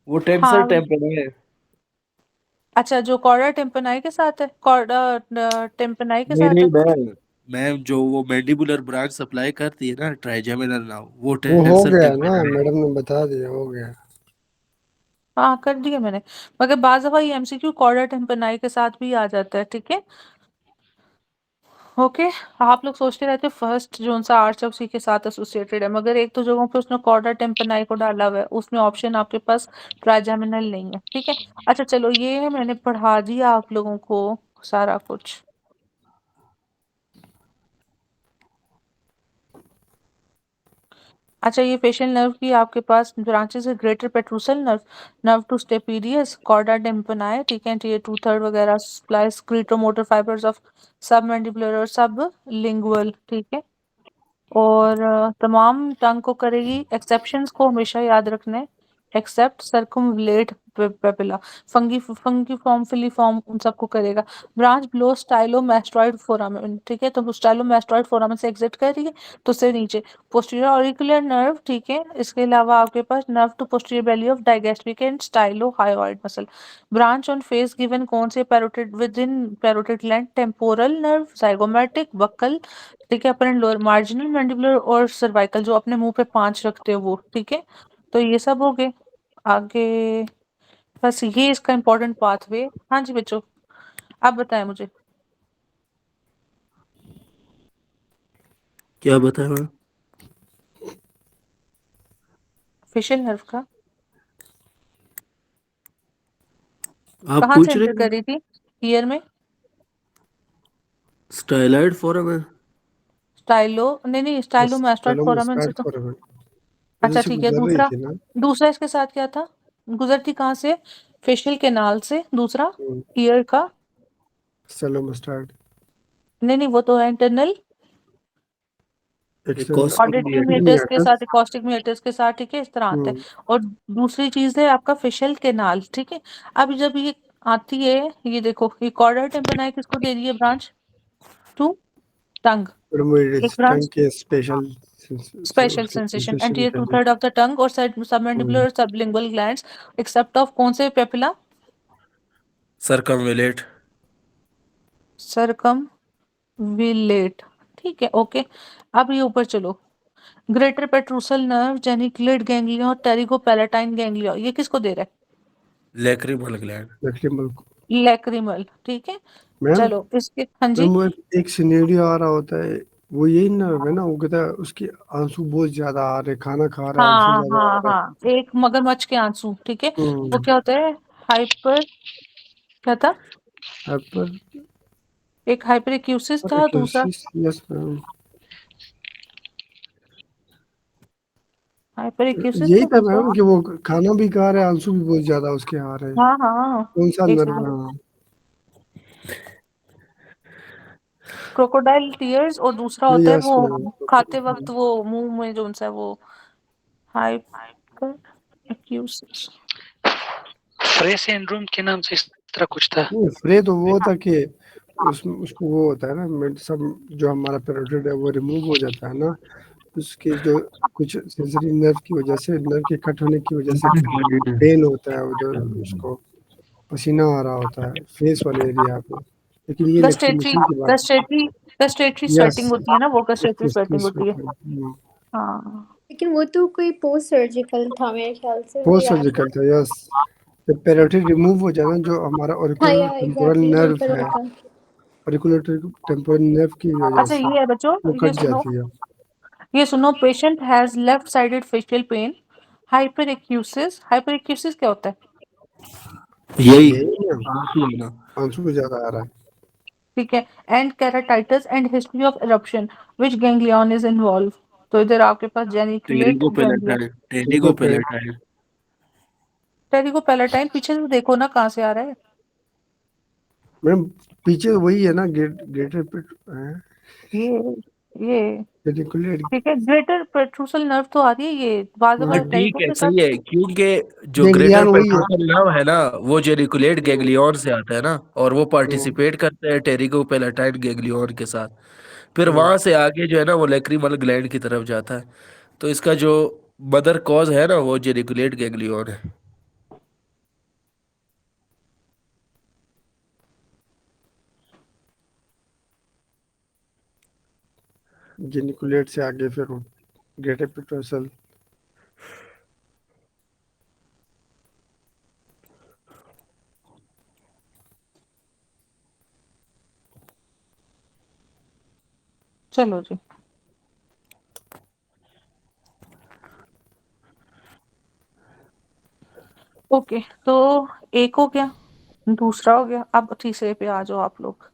वो टेंसर हाँ, टेम्पेनाई है। अच्छा, जो कॉर्डा टेम्पनाई के साथ है, कॉर्डा टेम्पनाई के नहीं साथ नहीं है। मैम, मैम जो वो मैंडिबुलर ब्रांच सप्लाई करती है ना ट्राइजेमिनल नाउ, वो वो हो टेंसर गया ना, टेम्पेनाई है। मैडम ने बता दिया, हो गया। हाँ, कर दिया मैंने। मगर बाज दफा ये एमसीक्यू कॉर्डा टेम्पनाई के साथ भी आ जाता है, ठीक है। ओके, आप लोग सोचते रहते हो फर्स्ट जोन सा आर्च उसी के साथ एसोसिएटेड है, मगर एक तो जगहों पे उसने कॉर्डा टेम्पनाई को डाला हुआ है, उसमें ऑप्शन आपके पास ट्राइजेमिनल नहीं है, ठीक है। अच्छा चलो, ये मैंने पढ़ा दिया आप लोगों को सारा कुछ। अच्छा, ये फेशियल नर्व की आपके पास ब्रांचेस है, greater petrosal nerve, nerve to stapedius, chorda tympani, ठीक है, ये टू थर्ड वगैरह supplies secretomotor fibres of submandibular और सब लिंगुअल, ठीक है। और तमाम टंग को करेगी, एक्सेप्शंस को हमेशा याद रखना है, except circumvallate papilla, fungiform filiform उन सबको करेगा। ब्रांच ब्लो स्टाइलोमेस्टोइड फोरामेन, ठीक है, तो वो स्टाइलोमेस्टोइड फोरामेन से एग्जिट कर रही है, तो उससे नीचे पोस्टीरियर ऑरिकुलर नर्व, ठीक है। इसके अलावा आपके पास nerve to posterior belly of digastric and stylohyoid muscle. Branch on face given कौन से parotid within parotid gland, temporal nerve, zygomatic, buccal, ठीक है, अपर लोअर मार्जिनल मैंडिबुलर और सर्वाइकल, जो अपने मुंह पे 5 रखते हो वो, ठीक है। तो ये सब हो गए आगे, बस ये इसका इम्पोर्टेंट पाथवे। हाँ जी बच्चों, आप बताएं मुझे क्या बताया मैम? फेशियल नर्व का आप कहाँ से पूछ रहे एंटर हैं? कर रही थी, ईयर में? स्टाइलाइड फोरामेन। स्टाइलो नहीं, स्टाइलो मैस्टोइड चलो मैं फोरामेन से स्टार्ट तो, करूँ। उधर अच्छा से ठीक है। गुजर रही दूसरा, थी ना। दूसरा इसके साथ क्या था, गुजरती कहाँ से, फेशियल कैनाल से। दूसरा ईयर का, चलो मैं स्टार्ट। नहीं वो तो है इंटरनल एक्सटर्नल ऑडिटरी मीटर्स के साथ, एकॉस्टिक मीटर्स के साथ, ठीक है, इस तरह आता है। और दूसरी चीज है आपका फेशियल कैनाल, ठीक है। अब जब ये आती है, ये देखो, ये कॉर्डा टेम्पनाई किसको दे रही है ब्रांच, टू टंग, एक टंग ब्रांच के special special sensation anterior two third of the tongue और सबमैंडिबुलर और सबलिंगुअल ग्लैंड्स एक्सेप्ट ऑफ कौन से पेपिला, सरकमवेलेट। सरकम विलेट, ठीक है, ओके। अब ये ऊपर चलो, greater petrosal nerve, geniculate ganglion और टेरिगो पैलेटाइन गैंग्लियन, ये किसको दे रहा लैक्रिमल ग्लैंड। है, लैक्रिमल, ठीक है। मैम चलो इसके, हाँ जी, मैम वो एक सिनेरियो आ रहा होता है, वो यही नर्व है ना, वो कहता है उसके आंसू बहुत ज्यादा आ रहे, खाना खा रहा है, आंसू हाँ ज्यादा आ हाँ रहा हाँ, एक मगरमच्छ के आंसू, ठीक है। है। वो क्या होता है, हाइपर, क्या था, हाइपर एक हाइपर एक्यूसिस था, दूसरा यस मैम, हाइपर एक्यूसिस यही था, था दूसरा, मैम कि वो खाना भी खा रहे हैं, आंसू भी बहुत ज्यादा उसके आ रहे हैं। हाँ हाँ, कौन सा एक नर्व सेकंड, है? हाँ क्रोकोडाइल टीयर्स, और दूसरा होता है यस मैम। वो खाते वक्त वो मुंह में जो सा वो हाइपर एक्यूसिस। फ्रे सिंड्रोम के नाम से इस तरह कुछ था। नहीं फ्रे तो वो था कि उसमें उसको वो होता है ना, सब जो हमारा पैरोटिड है वो रिमूव हो जाता है ना, उसके जो कुछ सेंसरी नर्व की वजह से, नर्व के कट होने की वजह से पेन होता है उधर, उसको पसीना आ रहा होता है फेस वाले एरिया पे, लेकिन ये गस्टेटरी लैक्रिमेशन की बात। गस्टेटरी गस्टेटरी यस स्वेटिंग होती है ना, वो गस्टेटरी स्वेटिंग होती है। हाँ, लेकिन वो तो कोई पोस्ट सर्जिकल था मेरे ख्याल से, वो पोस्ट याद सर्जिकल था, यस। जब पैरोटिड रिमूव हो जाए ना, जो हमारा हाँ ऑरिकुलर या टेम्पोरल एग्जैक्टली वहीं नर्व पर है, होता है। ऑरिकुलर टेम्पोरल नर्व की वजह अच्छा से ये है बच्चों, वो ये कट सुनो, जाती है। ये सुनो, patient has left sided facial pain, hyperacusis. Hyperacusis क्या होता है? यही यही ना, आंसू है ना, आंसू को ज्यादा आ रहा है। ठीक है, and keratitis and history of eruption, which ganglion is involve. तो इधर आपके पास जेनिकुलेट गैंग्लियन, टेरिगोपेलाटाइड। टेरिगोपेलाटाइन। पीछे से देखो ना कहाँ से आ रहा है। मैडम पीछे वही है ना, ग्रेटर ये रेटिकुलेट ठीक है, ग्रेटर पेट्रूसल नर्व तो आ रही है, ये बाद हाँ में ठीक टेरिको है, के सही साथ। है, क्योंकि जो ग्रेटर गैंग्लियन वही है। पेट्रोसल नर्व है ना, वो जेनिकुलेट गैंग्लियन से आता है ना, और वो हम्म, पार्टिसिपेट करते हैं टेरिगोपेलाटाइड गैंग्लियन के साथ। फिर हम्म। वहां से आगे जो है ना, वो लेक्रीमल ग्लैंड की तरफ जाता है। तो इसका जो मदर कॉज है ना, वो जेनिकुलेट गैंग्लियन है। जेनिकुलेट से आगे फिर ग्रेटर पेट्रोसल। चलो जी, ओके। तो एक हो गया, दूसरा हो गया, अब तीसरे पे आ जाओ आप लोग।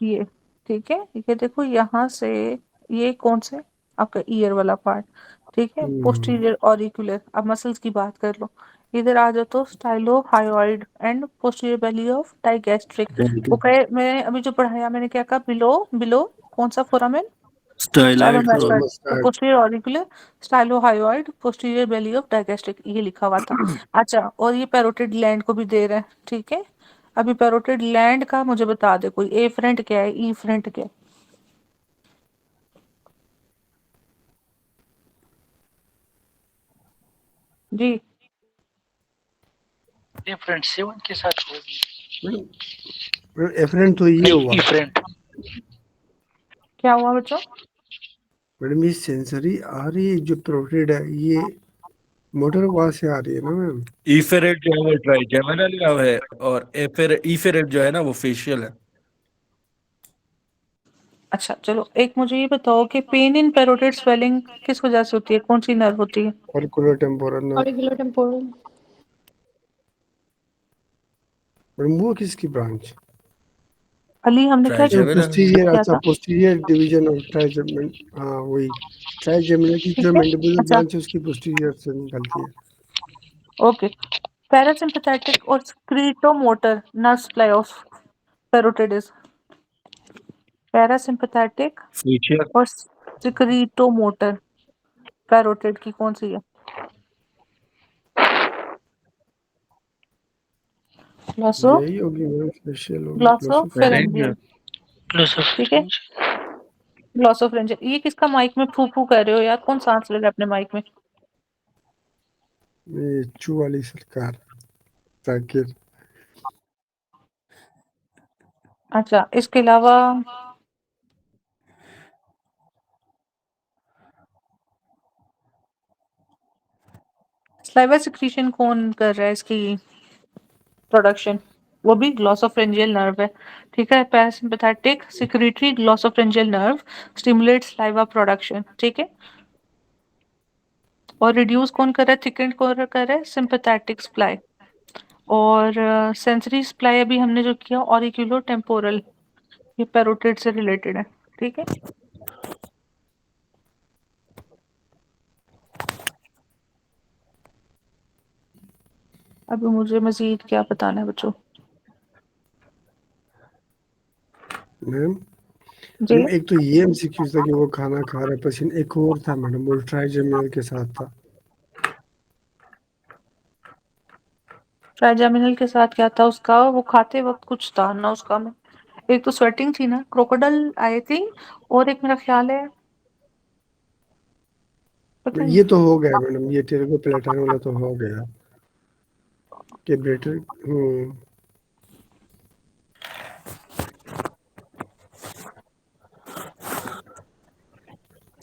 ये ठीक है, ये देखो यहाँ से, ये कौन से, आपका ईयर वाला पार्ट, ठीक है, पोस्टीरियर ऑरिकुलर। अब मसल्स की बात कर लो, इधर आ जाओ तो Stylo hyoid and posterior belly of digastric. वो कहे, मैंने अभी जो पढ़ाया मैंने क्या कहा, बिलो बिलो कौन सा फोरामेन, स्टाइलाइड स्टाइलोमेस्टस। तो mustard. Posterior auricular, स्टाइलोहायोइड, posterior belly of digastric, ये लिखा हुआ था। अच्छा, और ये पैरोटिड ग्लैंड को भी दे रहे हैं, ठीक है। अभी पैरोटिड ग्लैंड का मुझे बता दे कोई, ए फ्रंट क्या है, ई फ्रंट क्या है? जी, ये फ्रेंड 7 के साथ होगी। मैडम एफरेंट तो ये हुआ। ई फ्रेंड क्या हुआ बच्चों? मैडम ये सेंसरी आ रही है, जो प्रोटेड है ये मोटर वहां से आ रही है ना मैम। ईफेरेट जो है वो ट्राइजेमिनल का है, और ईफेरेट जो है ना, वो फेशियल है। अच्छा चलो, एक मुझे ये बताओ कि पेन इन पैरोटिड स्वेलिंग किस वजह से होती है, कौन सी नर्व होती है? Auricular temporal nerve. Auricular temporal. Madam वो किसकी ब्रांच? अली, हमने क्या ट्राइजेमिनल। पोस्टीरियर, किया अच्छा था? Posterior division of trigeminal. हाँ वही, ट्राइजेमिनल की जो ठीक है, मैंडिबुलर अच्छा, ब्रांच है उसकी पोस्टीरियर से निकलती है। ओके। पैरासिम्पैथेटिक और secretomotor nerve supply of parotid is, parasympathetic facial. और स्क्रीटोमोटर पैरोटिड की कौन सी है? ग्लॉसो, यही होगी मैम, स्पेशल होगी फेरेंज। ग्लॉसोफेरेंजियल, ठीक है, ग्लॉसोफेरेंजियल। ये किसका माइक में फू फू कर रहे हो यार, कौन सांस ले रहा है अपने माइक में? ये चू वाली सरकार जाकिर। अच्छा, इसके अलावा स्लाइवा सिक्रीशन कौन कर रहा है इसकी प्रोडक्शन? वो भी ग्लॉसोफ्रेंजियल नर्व है, ठीक है। Parasympathetic secretory glossopharyngeal nerve stimulate saliva production, ठीक है। और रिड्यूस कौन कर रहा है, थिकेंड कौन कर रहा है, सिंपैथेटिक सप्लाई। और सेंसरी सप्लाई अभी हमने जो किया ऑरिक्यूलो टेम्पोरल, ये पैरोटिड से रिलेटेड है, ठीक है। अभी मुझे मजीद क्या बताना है बच्चों? मैम जी, मैडम एक तो ये एमसीक्यू था कि वो खाना खा रहा है पसीना, एक और था मैडम वो ट्राइजेमिनल के साथ था। ट्राइजेमिनल के साथ क्या था उसका, वो खाते वक्त कुछ था ना उसका में, एक तो स्वेटिंग थी ना, क्रोकोडाइल आई थिंक, और एक मेरा ख्याल है, पता नहीं। ये तो हो गया मैडम, ये टेरिको प्लेटाइन वाला तो हो गया कि ब्रेटर।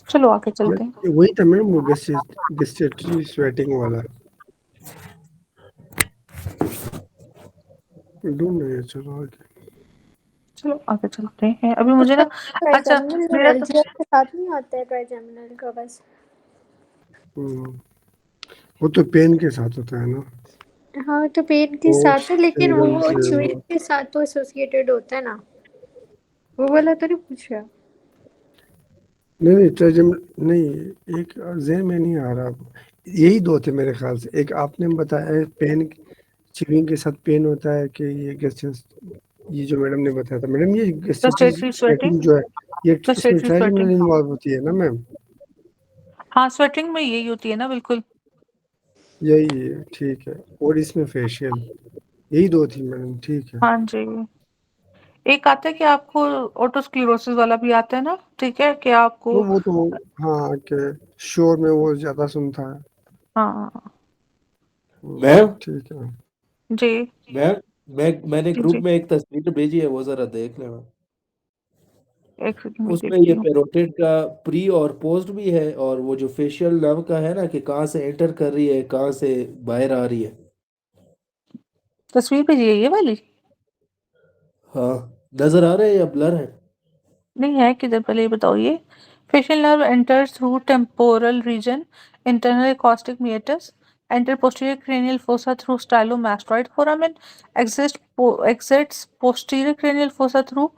चलो आगे चलते हैं। वही था मैडम, वो गेस्टेटरी स्वेटिंग वाला। ढूंढ रहे हैं, चलो आगे। चलो आगे चलते हैं। अभी मुझे ना अच्छा ट्राइजेमिनल मेरा तो एलजीआर के साथ नहीं आता है ट्राइजेमिनल का बस। वो तो पेन के साथ होता है ना। हाँ तो पेन के साथ है, लेकिन वो पोस्टेरियल से च्यूइंग के साथ तो एसोसिएटेड होता है ना, वो वाला तो नहीं पूछ रहा। नहीं ट्राइजेम नहीं, एक ज़हन में नहीं आ रहा। यही दो थे मेरे ख्याल से। एक आपने बताया है पेन, च्यूइंग के साथ पेन होता है कि ये गैसेस, ये जो मैडम ने बताया था। मैडम ये गैसेटी फ्रस्ट्रेटरी स्वेटिंग, स्वेटिंग जो है, ये इसमें फ्रस्ट्रेटरी ट्राइजेमिनल स्वेटिंग, इन्वॉल्व होती है ना मैम? हाँ स्वेटिंग में यही होती है ना, बिल्कुल यही है, ठीक है। और इसमें फेशियल, यही दो थी मैडम, ठीक है। हाँ जी। एक आता है कि आपको ऑटोस्क्लेरोसिस वाला भी आता है ना, ठीक है, कि आपको वो तो हाँ, के शोर में वो ज़्यादा सुनता है। हाँ मैम ठीक है। जी मैंने जी ग्रुप जी, में एक तस्वीर भेजी है, वो जरा देख लेना। एक सेकंड में उसमें देखती ये हूँ। पेरोटिड का प्री और पोस्ट भी है, और वो जो फेशियल नर्व का है ना, कि कहाँ से एंटर कर रही है, कहाँ से बाहर आ रही है। तस्वीर भेजी है ये वाली? हाँ, नजर आ रहे हैं या ब्लर है? नहीं है किधर, पहले ये बताओ। ये facial nerve enters through temporal region, internal acoustic meatus, enter posterior cranial fossa through stylomastoid foramen, exits posterior cranial fossa through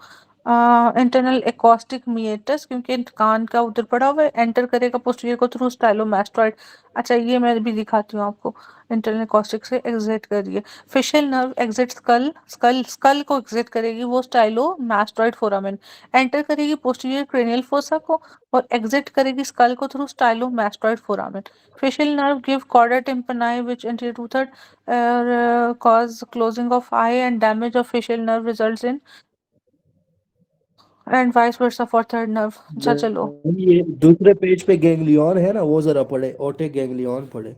internal acoustic meatus, क्योंकि कान का उधर पड़ा हुआ है, एंटर करेगा पोस्टीरियर को थ्रू स्टाइलोमास्टॉइड। अच्छा ये मैं भी दिखाती हूँ आपको, इंटरनल acoustic से एग्जिट कर रही है। Facial nerve exit skull, skull को एग्जिट करेगी वो स्टाइलोमास्टॉइड फोरामेन, एंटर करेगी पोस्टीरियर क्रेनियल फोसा को और एग्जिट करेगी स्कल को through stylomastoid foramen. Facial nerve give chorda tympani which anterior two third cause closing of eye and damage of facial nerve results in and vice versa for third nerve। अच्छा चलो, ये दूसरे page पे ganglion है ना, वो जरा पढ़े, ओटे गैंग्लियन पढ़े।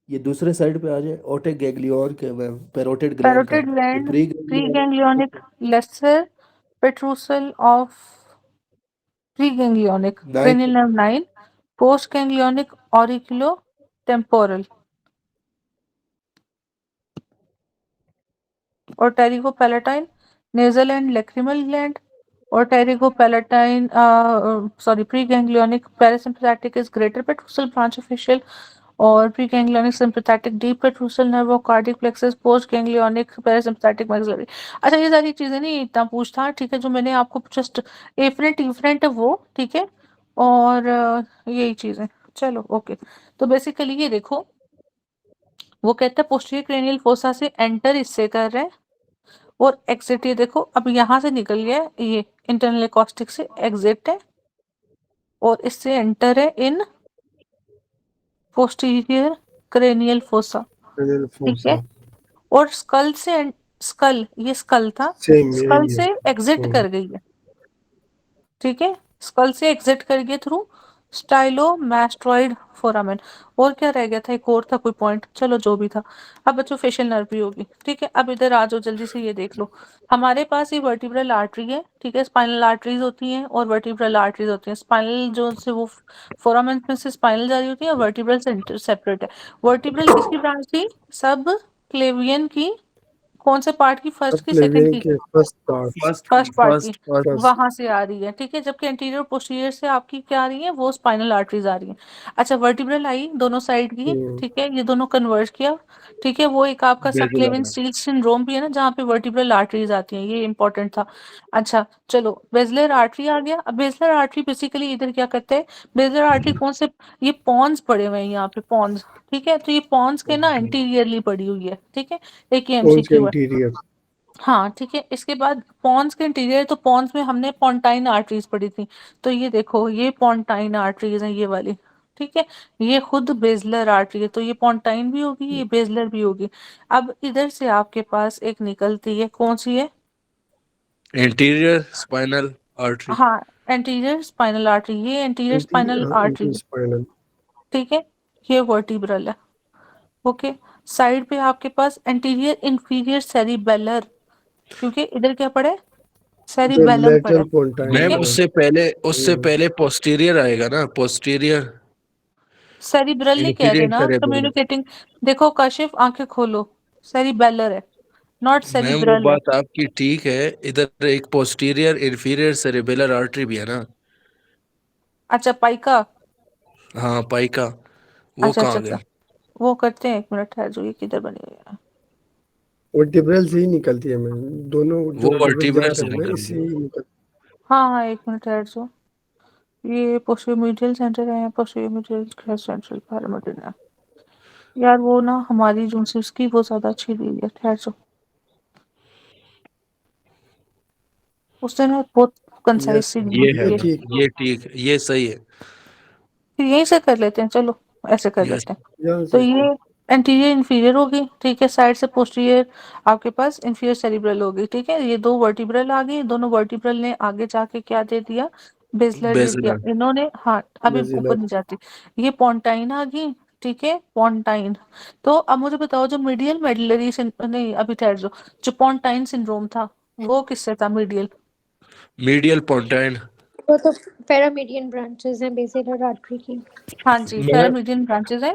ये दूसरे साइड पे आ जाए, ओटे गैंग्लियन के पेरोटिड ग्लैंड का, पैरोटिड ये gland, pre preganglionic lesser petrosal of preganglionic ninth. cranial nerve 9, post ganglionic auriculo temporal or pterygopalatine nasal and lacrimal gland or pterygopalatine sorry preganglionic parasympathetic is greater petrosal branch of facial और preganglionic sympathetic deep petrosal nerve और cardiac plexus post ganglionic parasympathetic maxillary। अच्छा ये सारी चीजें नहीं इतना पूछता, ठीक है, जो मैंने आपको जस्ट एफरेंट इफरेंट है वो, ठीक है, और यही चीजें। चलो ओके, तो बेसिकली ये देखो, वो कहता है पोस्टीरियर क्रेनियल फोसा से एंटर इससे कर रहे हैं और एग्जिट, ये देखो अब यहाँ से निकल गया है, ये इंटरनल एकॉस्टिक से एग्जिट है और इससे एंटर है इन पोस्टीरियर क्रेनियल फोसा, क्रेनियल ठीक है, फोसा और स्कल से स्कल, ये स्कल था, सेम स्कल यही है। से एग्जिट कर गई है, ठीक है, स्कल से एग्जिट कर गया थ्रू स्टाइलोमास्टोइड फोरामेन। और क्या रह गया था, एक और था कोई पॉइंट, चलो जो भी था। अब बच्चों फेशियल नर्व भी होगी, ठीक है। अब इधर आ जाओ जल्दी से, ये देख लो, हमारे पास ये वर्टिब्रल आर्टरी है, ठीक है, स्पाइनल आर्टरीज होती हैं और वर्टिब्रल आर्टरीज होती हैं। स्पाइनल जो से वो फोरामेन में से स्पाइनल जा रही होती है और वर्टिब्रल से सेपरेट है। वर्टिब्रल किसकी ब्रांच थी, सब क्लेवियन की, कौन से पार्ट की, सब फर्स्ट की सेकंड क्लेवियन की, के फर्स्ट पार्ट, फर्स्ट पार्ट की, फर्स्ट। वहां से आ रही है, ठीक है, जबकि एंटीरियर पोस्टीरियर से आपकी क्या आ रही है, वो स्पाइनल आर्टरीज आ रही है। अच्छा वर्टिब्रल आई दोनों साइड की, ठीक है, ये दोनों कन्वर्ज किया, ठीक है, वो एक आपका सबक्लेवियन स्टील सिंड्रोम भी है ना, जहाँ पे वर्टिब्रल आर्टरीज आती हैं, ये इंपॉर्टेंट था। अच्छा चलो बेजलर आर्टरी आ गया। अब बेजलर आर्टरी बेसिकली इधर क्या करते हैं, बेजलर आर्टरी कौन से, ये पॉन्स पड़े हुए हैं यहाँ पे, पॉन्स, ठीक है, तो ये पॉन्स के ना एंटीरियरली पड़ी हुई है, ठीक है, एक ये कौन से एमसीक्यू है। इंटीरियर? हाँ ठीक है, इसके बाद पॉन्स के इंटीरियर, तो पॉन्स में हमने पॉन्टाइन आर्टरीज पढ़ी थी, तो ये देखो ये पॉन्टाइन आर्टरीज है ये वाली, ठीक है, ये खुद बेजलर आर्टरी है, तो ये पॉन्टाइन भी होगी, ये बेजलर भी होगी। अब इधर से आपके पास एक निकलती है, कौन सी है, इंटीरियर स्पाइनल आर्टरी। हाँ एंटीरियर स्पाइनल आर्टरी, ये एंटीरियर स्पाइनल आर्टरी है, स्पाइनल। ठीक है, ये वर्टिब्रल है, ओके। साइड पे आपके पास एंटीरियर इंफीरियर सेरिबेलर, क्योंकि इधर क्या पड़े, इधर सेरिबेलम पड़े, लेटरल पोंटाइन ठीक मैम है, है। उससे पहले पोस्टीरियर आएगा ना, पोस्टीरियर सेरिब्रल नहीं कह रहे इंफीरियर ना, सेरेब्रम। कम्युनिकेटिंग, देखो काशिफ आंखें खोलो, सेरिबेलर है, नॉट मैम वो सेरिब्रल है। बात आपकी ठीक है, इधर एक पोस्टीरियर इंफीरियर सेरेबेलर आर्टरी भी है ना। अच्छा पाइका। हाँ पाइका, वो अच्छा अच्छा कहाँ अच्छा, गया? वो करते हैं, 1 मिनट ठहर जाओ, ये किधर बनी हुई है? वर्टिब्रल से ही निकलती है मैम, दोनों वो जो वर्टिब्रल जा वर्टिब्रल से रहे हैं ना निकल इससे गया। ही निकल। हाँ हाँ, 1 मिनट ठहर जाओ, ये पोस्टीरियर सेंटर है, पोस्टीरियर सेंट्रल पैरामिडल है। यार वो ना हमारी जो सी उसकी वो ज्यादा अच्छी दी है, ठहर जाओ, उसने ना बहुत कंसाइज यस सी दी ये हुई है है। ठीक। मैम, ये ठीक है, ये सही है। फिर यहीं से कर लेते हैं, चलो ऐसे कर यस। लेते हैं। यहाँ तो से ये एंटीरियर इंफीरियर होगी, ठीक है, साइड से पोस्टीरियर आपके पास इंफीरियर सेरिब्रल होगी, ठीक है। ये दो वर्टिब्रल आ गई, दोनों वर्टिब्रल ने आगे जाके क्या दे दिया, बेसलर दे दिया बेसिलर। इन्होंने। हाँ अभी ऊपर बेजिलर नहीं जाती। ये पोंटाइन आ गई, ठीक है, पोंटाइन। तो अब मुझे बताओ, जो मीडियल मेडुलरी नहीं अभी ठहर जाओ, जो पोंटाइन सिंड्रोम था वो किससे था, मीडियल? मीडियल पोंटाइन। वो तो पैरामीडियन ब्रांचेस हैं बेसिलर आर्टरी की। हाँ जी, मैं पैरामीडियन ब्रांचेस है।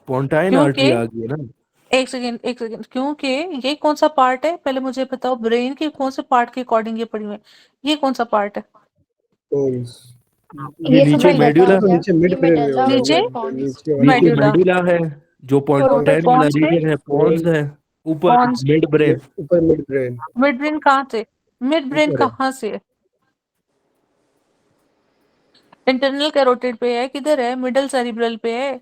पोंटाइन क्योंकि आर्टरी आ गई है ना। एक सेकेंड एक सेकेंड, क्योंकि ये कौन सा पार्ट है पहले मुझे बताओ, ब्रेन के कौन से पार्ट के अकॉर्डिंग ये पड़ी हुई है, ये कौन सा पार्ट है? टोन्स। ये ये तो नीचे मैं ये बता मेडुला, तो दिया, नीचे मिड ये ब्रेन में मेडल्ला होगा, और नीचे वो ये पॉन्स। नीचे वाला नीचे मेडुला। मेडुला है, जो और ऊपर पोंटाइन पॉन्स पे, मरीजन है, पोन्स है, ऊपर पॉन्स। Mid brain. ऊपर मिड ब्रेन मिड ब्रेन कहाँ से, मिड ब्रेन ऊपर है। कहाँ से है? इंटरनल कैरोटिड पे है, किधर है, मिडल सेरिब्रल पे है,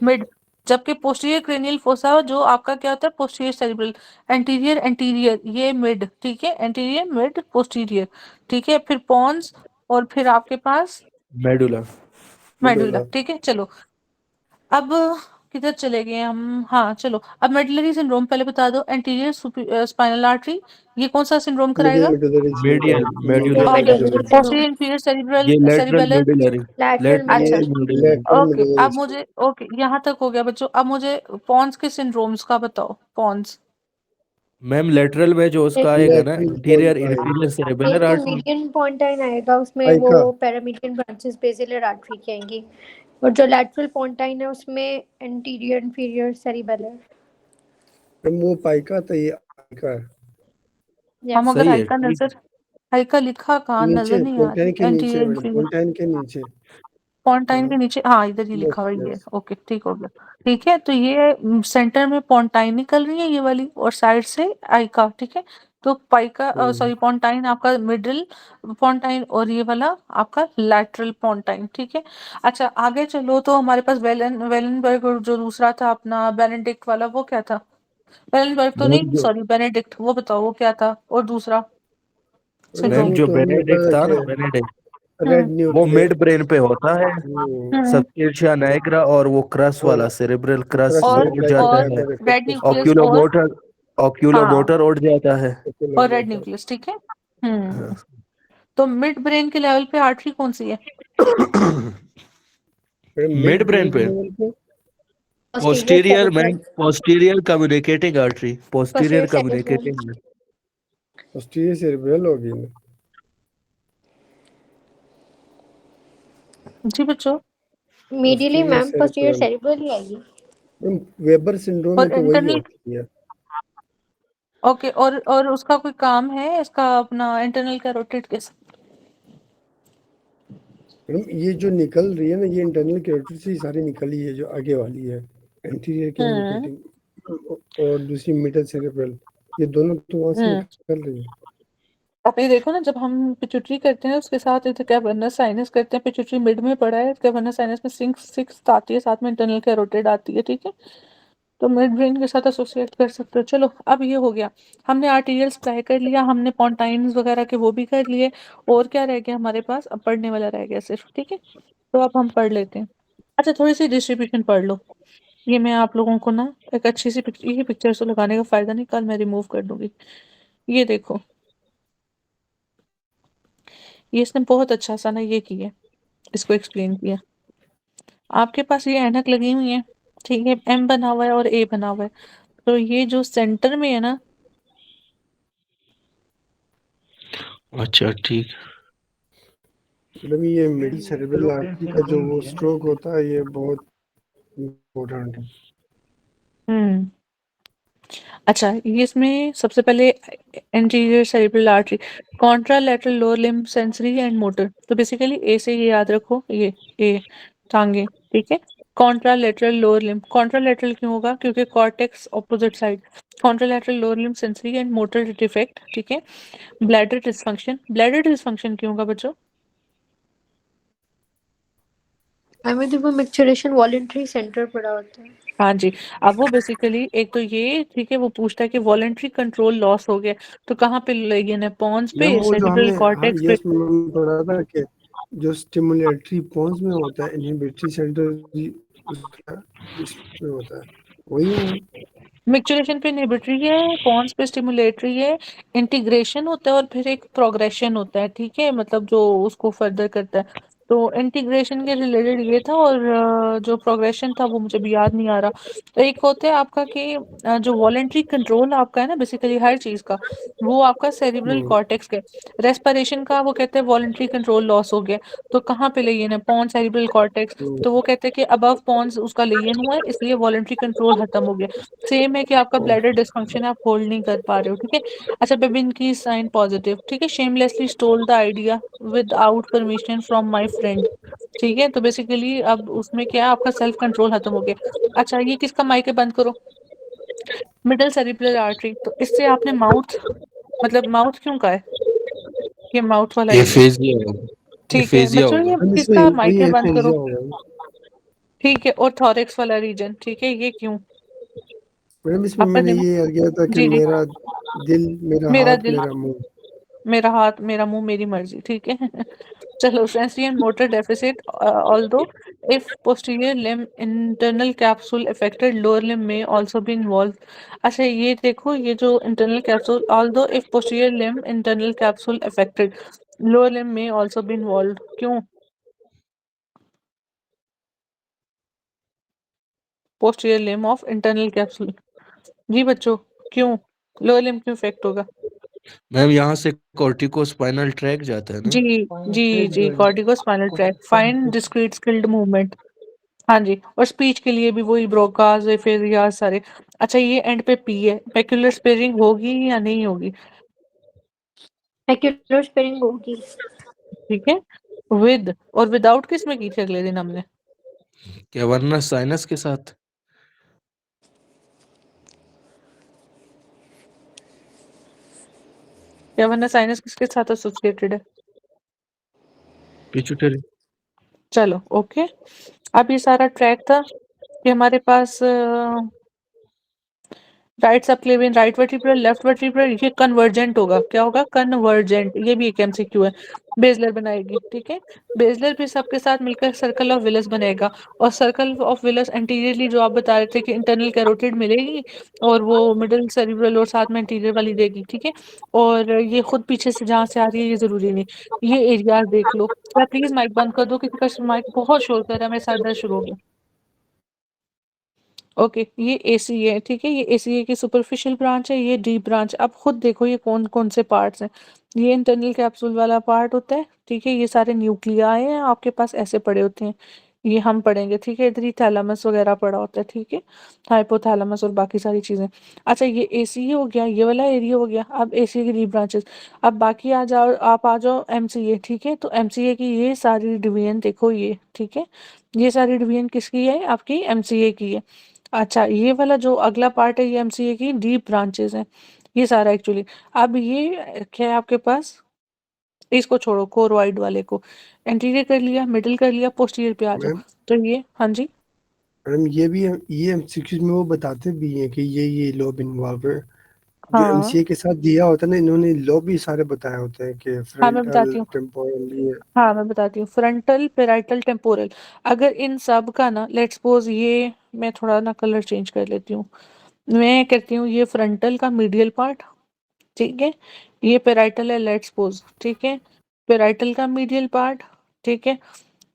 मिड। जबकि पोस्टीरियर क्रेनियल फोसा जो आपका क्या होता है, पोस्टीरियर सेरिब्रल। एंटीरियर एंटीरियर ये मिड, ठीक है, एंटीरियर मिड पोस्टीरियर, ठीक है, फिर पॉन्स, और फिर आपके पास मेडुला। मेडुला, मिडुला। ठीक है। चलो अब किधर चले गए हम, हाँ चलो अब मेडुलरी सिंड्रोम पहले बता दो, एंटीरियर स्पाइनल आर्टरी ये कौन सा सिंड्रोम मीडियम कराएगा? Medullary medial syndrome. ये medullar medulla medullar. Posterior syndrome, inferior cerebral ये लेटरल सेरिबेलर। मेडुलरी। लैटरल अच्छा lateral medulla. Medullar. Lateral okay, medullary अब मुझे ओके यहाँ तक हो गया बच्चों, अब मुझे पॉन्स के सिंड्रोम्स का बताओ, पॉन्स। मैम लेटरल में जो उसका एक आएगा ना, लैटरल इंटीरियर पोंटाइन इंफीरियर सेरेबेलर एक तो आर्टरी। मीडियन पॉन्टाइन आएगा, उसमें वो पाइका। पैरामीडियन ब्रांचेस बेसिलर आर्टरी की आएंगी। और जो लैटरल पॉन्टाइन है उसमें एंटीरियर इंफीरियर सेरिबेलर। वो पाइका तो ये पाइका है। या हम अगर सही है, हाइका ठीक है। नजर, हाइका लिखा कहाँ, नजर नीचे नहीं आ पोंटाइन रही, के नीचे एंटीरियर मैडम, इंफीरियर पोंटाइन के नीचे। पॉन्टाइन के हाँ नीचे, हाँ इधर ही लिखा यस हुआ है ये, यस। ओके ठीक हो गया। ठीक है, तो ये सेंटर में पॉन्टाइन निकल रही है ये वाली, और साइड से आइका, ठीक है। तो पाइका सॉरी पॉन्टाइन आपका मिडिल पॉन्टाइन, और ये वाला आपका लैटरल पॉन्टाइन, ठीक है। अच्छा आगे चलो, तो हमारे पास वेलनबर्ग, और जो दूसरा था अपना बेनेडिक्ट वाला, वो क्या था? वेलनबर्ग तो मैम नहीं, जो सॉरी बेनेडिक्ट, वो बताओ वो क्या था, और दूसरा मैम सिंड्रोम। जो तो हमने बेनेडिक्ट पढ़ा था ना, कि बेनेडिक्ट, रेड हम्म वो न्यूक्लियर। मिड ब्रेन पे होता है। हम्म सबस्टेंशिया नाइग्रा, और वो क्रस वाला सेरेब्रल क्रस क्रस्ट और उड़ लाइक जाता और है। रेड न्यूक्लियस और ऑक्यूलोमोटर, हाँ, ऑक्यूलोमोटर उड़ जाता है। और रेड न्यूक्लियस, ठीक है। हाँ। तो मिड ब्रेन के लेवल पे आर्टरी कौन सी है? मिड मिड ब्रेन ब्रेन के पे लेवल पे posterior posterior cerebellar. Ma'am, posterior communicating artery, posterior posterior cerebellar. Communicating. Posterior cerebral होगी ना। जी बच्चों। Medially posterior ma'am posterior cerebral. Cerebellar ही आएगी। वेबर सिंड्रोम में और तो वही इंटरनल, होती है। ओके, और उसका कोई काम है इसका अपना इंटरनल कैरोटिड के साथ? मैडम ये जो निकल रही है ना, ये इंटरनल कैरोटिड से ही सारी निकली है, जो आगे वाली है एंटीरियर कम्युनिकेटिंग, और दूसरी मिडल सेरेब्रल, ये दोनों तो वहां से हम्म निकल रही है। आप ये देखो ना, जब हम पिट्यूटरी करते हैं उसके साथ इधर कैवर्नस साइनस करते हैं, पिट्यूटरी मिड में पड़ा है, कैवर्नस साइनस में सिक्स आती है, साथ में इंटरनल कैरोटिड आती है, ठीक है। तो मिड ब्रेन के साथ एसोसिएट कर सकते हो। चलो अब ये हो गया, हमने आर्टीरियल्स ट्राई कर लिया, हमने पॉन्टाइन्स वगैरह के वो भी कर लिए, और क्या रह गया हमारे पास, अब पढ़ने वाला रह गया सिर्फ, ठीक है। तो अब हम पढ़ लेते हैं। अच्छा थोड़ी सी डिस्ट्रीब्यूशन पढ़ लो, ये मैं आप लोगों को ना एक अच्छी सी पिक्चर, ये पिक्चर तो लगाने का फायदा नहीं, कल मैं रिमूव कर दूंगी। ये देखो, ये इसने बहुत अच्छा सा ना ये किया, इसको एक्सप्लेन किया। आपके पास ये ऐनक लगी हुई है, ठीक है, एम बना हुआ है और ए बना हुआ है, तो ये जो सेंटर में है ना, अच्छा ठीक। मतलब ये मिडिल सेरेब्रल आर्टरी का जो वो स्ट्रोक होता है, ये बहुत इम्पोर्टेंट है। हुँ। अच्छा, ये इसमें सबसे पहले anterior cerebral artery, contralateral lower limb sensory and motor. तो बेसिकली ए से ये याद रखो, ये ए टाँगे, ठीक है? कॉन्ट्रालैटरल लोअर लिम्ब, कॉन्ट्रालैटरल क्यों होगा? क्योंकि cortex opposite side, contralateral lower limb sensory and motor defect, ठीक है? ब्लैडर डिसफंक्शन, ब्लैडर डिसफंक्शन क्यों होगा बच्चों? हमें देखो मिक्सचरेशन वॉलंटरी सेंटर पड़ा होता है। हाँ जी, अब वो बेसिकली एक तो ये ठीक है, वो पूछता है कि वॉलंटरी कंट्रोल लॉस हो गया, तो कहाँ पे लेगी ने पोन्स पे, मैम वो जो सेरेब्रल हमने कॉर्टेक्स ये पे? उसमें मैम पढ़ा था कि जो स्टिमुलेटरी पोन्स में होता है, इनहिबिटरी सेंटर उसका इसमें होता है, वही है मैम। मिक्सचरेशन पे इनहिबिटरी है, पोन्स पे स्टिमुलेटरी है, इंटीग्रेशन होता है और फिर एक प्रोग्रेशन होता है, ठीक है? मतलब जो उसको फर्दर करता है। तो इंटीग्रेशन के रिलेटेड ये था और जो प्रोग्रेशन था वो मुझे भी याद नहीं आ रहा। तो एक होता है आपका कि जो वॉलंटरी कंट्रोल आपका है ना बेसिकली हर चीज़ का, वो आपका सेरेब्रल कॉर्टेक्स का है। रेस्पिरेशन का वो कहते हैं वॉलंटरी कंट्रोल लॉस हो गया, तो कहाँ पे लेगियन है? Pons cerebral cortex. तो वो कहते हैं कि अबव पोन्स उसका लेगियन हुआ है, इसलिए वॉलंटरी कंट्रोल खत्म हो गया। सेम है कि आपका ब्लैडर डिस्फंक्शन है, आप होल्ड नहीं कर पा रहे हो, ठीक है? अच्छा, बेबिन की साइन पॉजिटिव, ठीक है? Shamelessly stole the idea without permission from my friend, ठीक है? तो बेसिकली अब उसमें क्या है, आपका सेल्फ कंट्रोल खत्म हो गया। अच्छा, ये किसका माइक है? बंद करो। मिडल सेरिब्रल आर्टरी, तो इससे आपने माउथ मतलब माउथ क्यों का है? ये माउथ वाला ये एरिया, फेजिया होगा, ये ठीक है फेजिया बच्चों, होगा। ये मैम इसमें किसका माइक वही है? बंद करो। एफेजिया होगा ठीक है, और थॉरेक्स वाला रीजन, ठीक है? ये क्यों? मैम। इसमें आपका मैंने दिमाग, ये किया था कि जी जी, मेरा दिल, मेरा मेरा हाथ, दिल, मेरा मुंह। मेरा हाथ, मेरा मुंह, मेरी मर्जी, ठीक है? चलो, sensory and motor deficit, although if posterior limb internal capsule affected lower limb may also be involved। अच्छा, ये देखो, ये जो internal capsule, although if posterior limb internal capsule affected lower limb may also be involved, क्यों? posterior limb of internal capsule, जी बच्चों, क्यों lower limb क्यों इफेक्ट होगा? मैम यहाँ से कॉर्टिकोस्पाइनल ट्रैक जाता है ना। जी जी जी, corticospinal tract, fine discrete skilled movement. हाँ जी, और स्पीच के लिए भी वही ब्रोकास एफेजियास सारे। अच्छा, ये एंड पे पी है, पेक्युलर स्पेयरिंग होगी या नहीं होगी? मैक्यूलर स्पेयरिंग होगी। ठीक है, विद और विदाउट किस में की थी अगले दिन हमने? क्या वरना साइनस के साथ? या वरना साइनस किसके साथ एसोसिएटेड है? पिट्यूटरी। चलो ओके, अब ये सारा ट्रैक था कि हमारे पास right subclavian, right vertebral, left vertebral, ये कन्वर्जेंट होगा। क्या होगा? कन्वर्जेंट। ये भी एक एमसीक्यू है, बेजलर बनाएगी, ठीक है? बेजलर भी सबके साथ मिलकर सर्कल ऑफ विलस बनेगा, और सर्कल ऑफ विलस एंटीरियरली जो आप बता रहे थे कि इंटरनल कैरोटिड मिलेगी और वो मिडिल सेरिब्रल और साथ में एंटीरियर वाली देगी, ठीक है? और ये खुद पीछे से जहाँ से आ रही है ये जरूरी नहीं। ये एरियाज देख लो। क्या प्लीज माइक बंद कर दो, किसी का माइक बहुत शोर कर रहा है, मेरे साथ दर्द शुरू हो गया। ओके, ये एसीए है, ठीक है? ये एसीए की सुपरफिशियल ब्रांच है, ये डीप ब्रांच। अब खुद देखो ये कौन कौन से पार्ट्स हैं। ये इंटरनल कैप्सूल वाला पार्ट होता है, ठीक है? ये सारे न्यूक्लियाई हैं आपके पास, ऐसे पड़े होते हैं। ये हम पढ़ेंगे, ठीक है? इधर ही थैलेमस वगैरह पड़ा होता है, ठीक है? हाइपोथैलेमस और बाकी सारी चीजें। अच्छा, ये एसीए हो गया, ये वाला एरिया हो गया। अब एसीए की डीप ब्रांचेस। अब बाकी आ जाओ, आप आ जाओ एमसीए, ठीक है? तो एमसीए की ये सारी डिवीजन देखो, ये ठीक है? ये सारी डिवीजन किसकी है? आपकी एमसीए की है। अच्छा, ये वाला जो अगला पार्ट है ये एमसीए की डीप ब्रांचेस हैं, ये सारा एक्चुअली। अब ये क्या है आपके पास? इसको छोड़ो, कोरोइड वाले को। एंटीरियर कर लिया, मिडिल कर लिया, पोस्टीरियर पे आ जाओ। मैम तो ये, हाँ जी, मैडम ये भी ये एमसीक्यूज में वो बताते भी हैं कि ये लोब इन्वॉल्व है। जो हाँ एमसीए के साथ दिया होता है ना, इन्होंने लोब भी सारे बताए होते हैं कि हाँ मैं फ्रंटल, बताती हूँ, टेम्पोरल, ये। हाँ मैं बताती हूँ, फ्रंटल, पेराइटल, टेम्पोरल। अगर इन सब का ना, लेट्स सपोज ये, मैं थोड़ा ना कलर चेंज कर लेती हूँ। मैं कहती हूँ ये फ्रंटल का मीडियल पार्ट, ठीक है? ये पेराइटल है, लेट्स सपोज, ठीक है? पेराइटल का मीडियल पार्ट, ठीक है?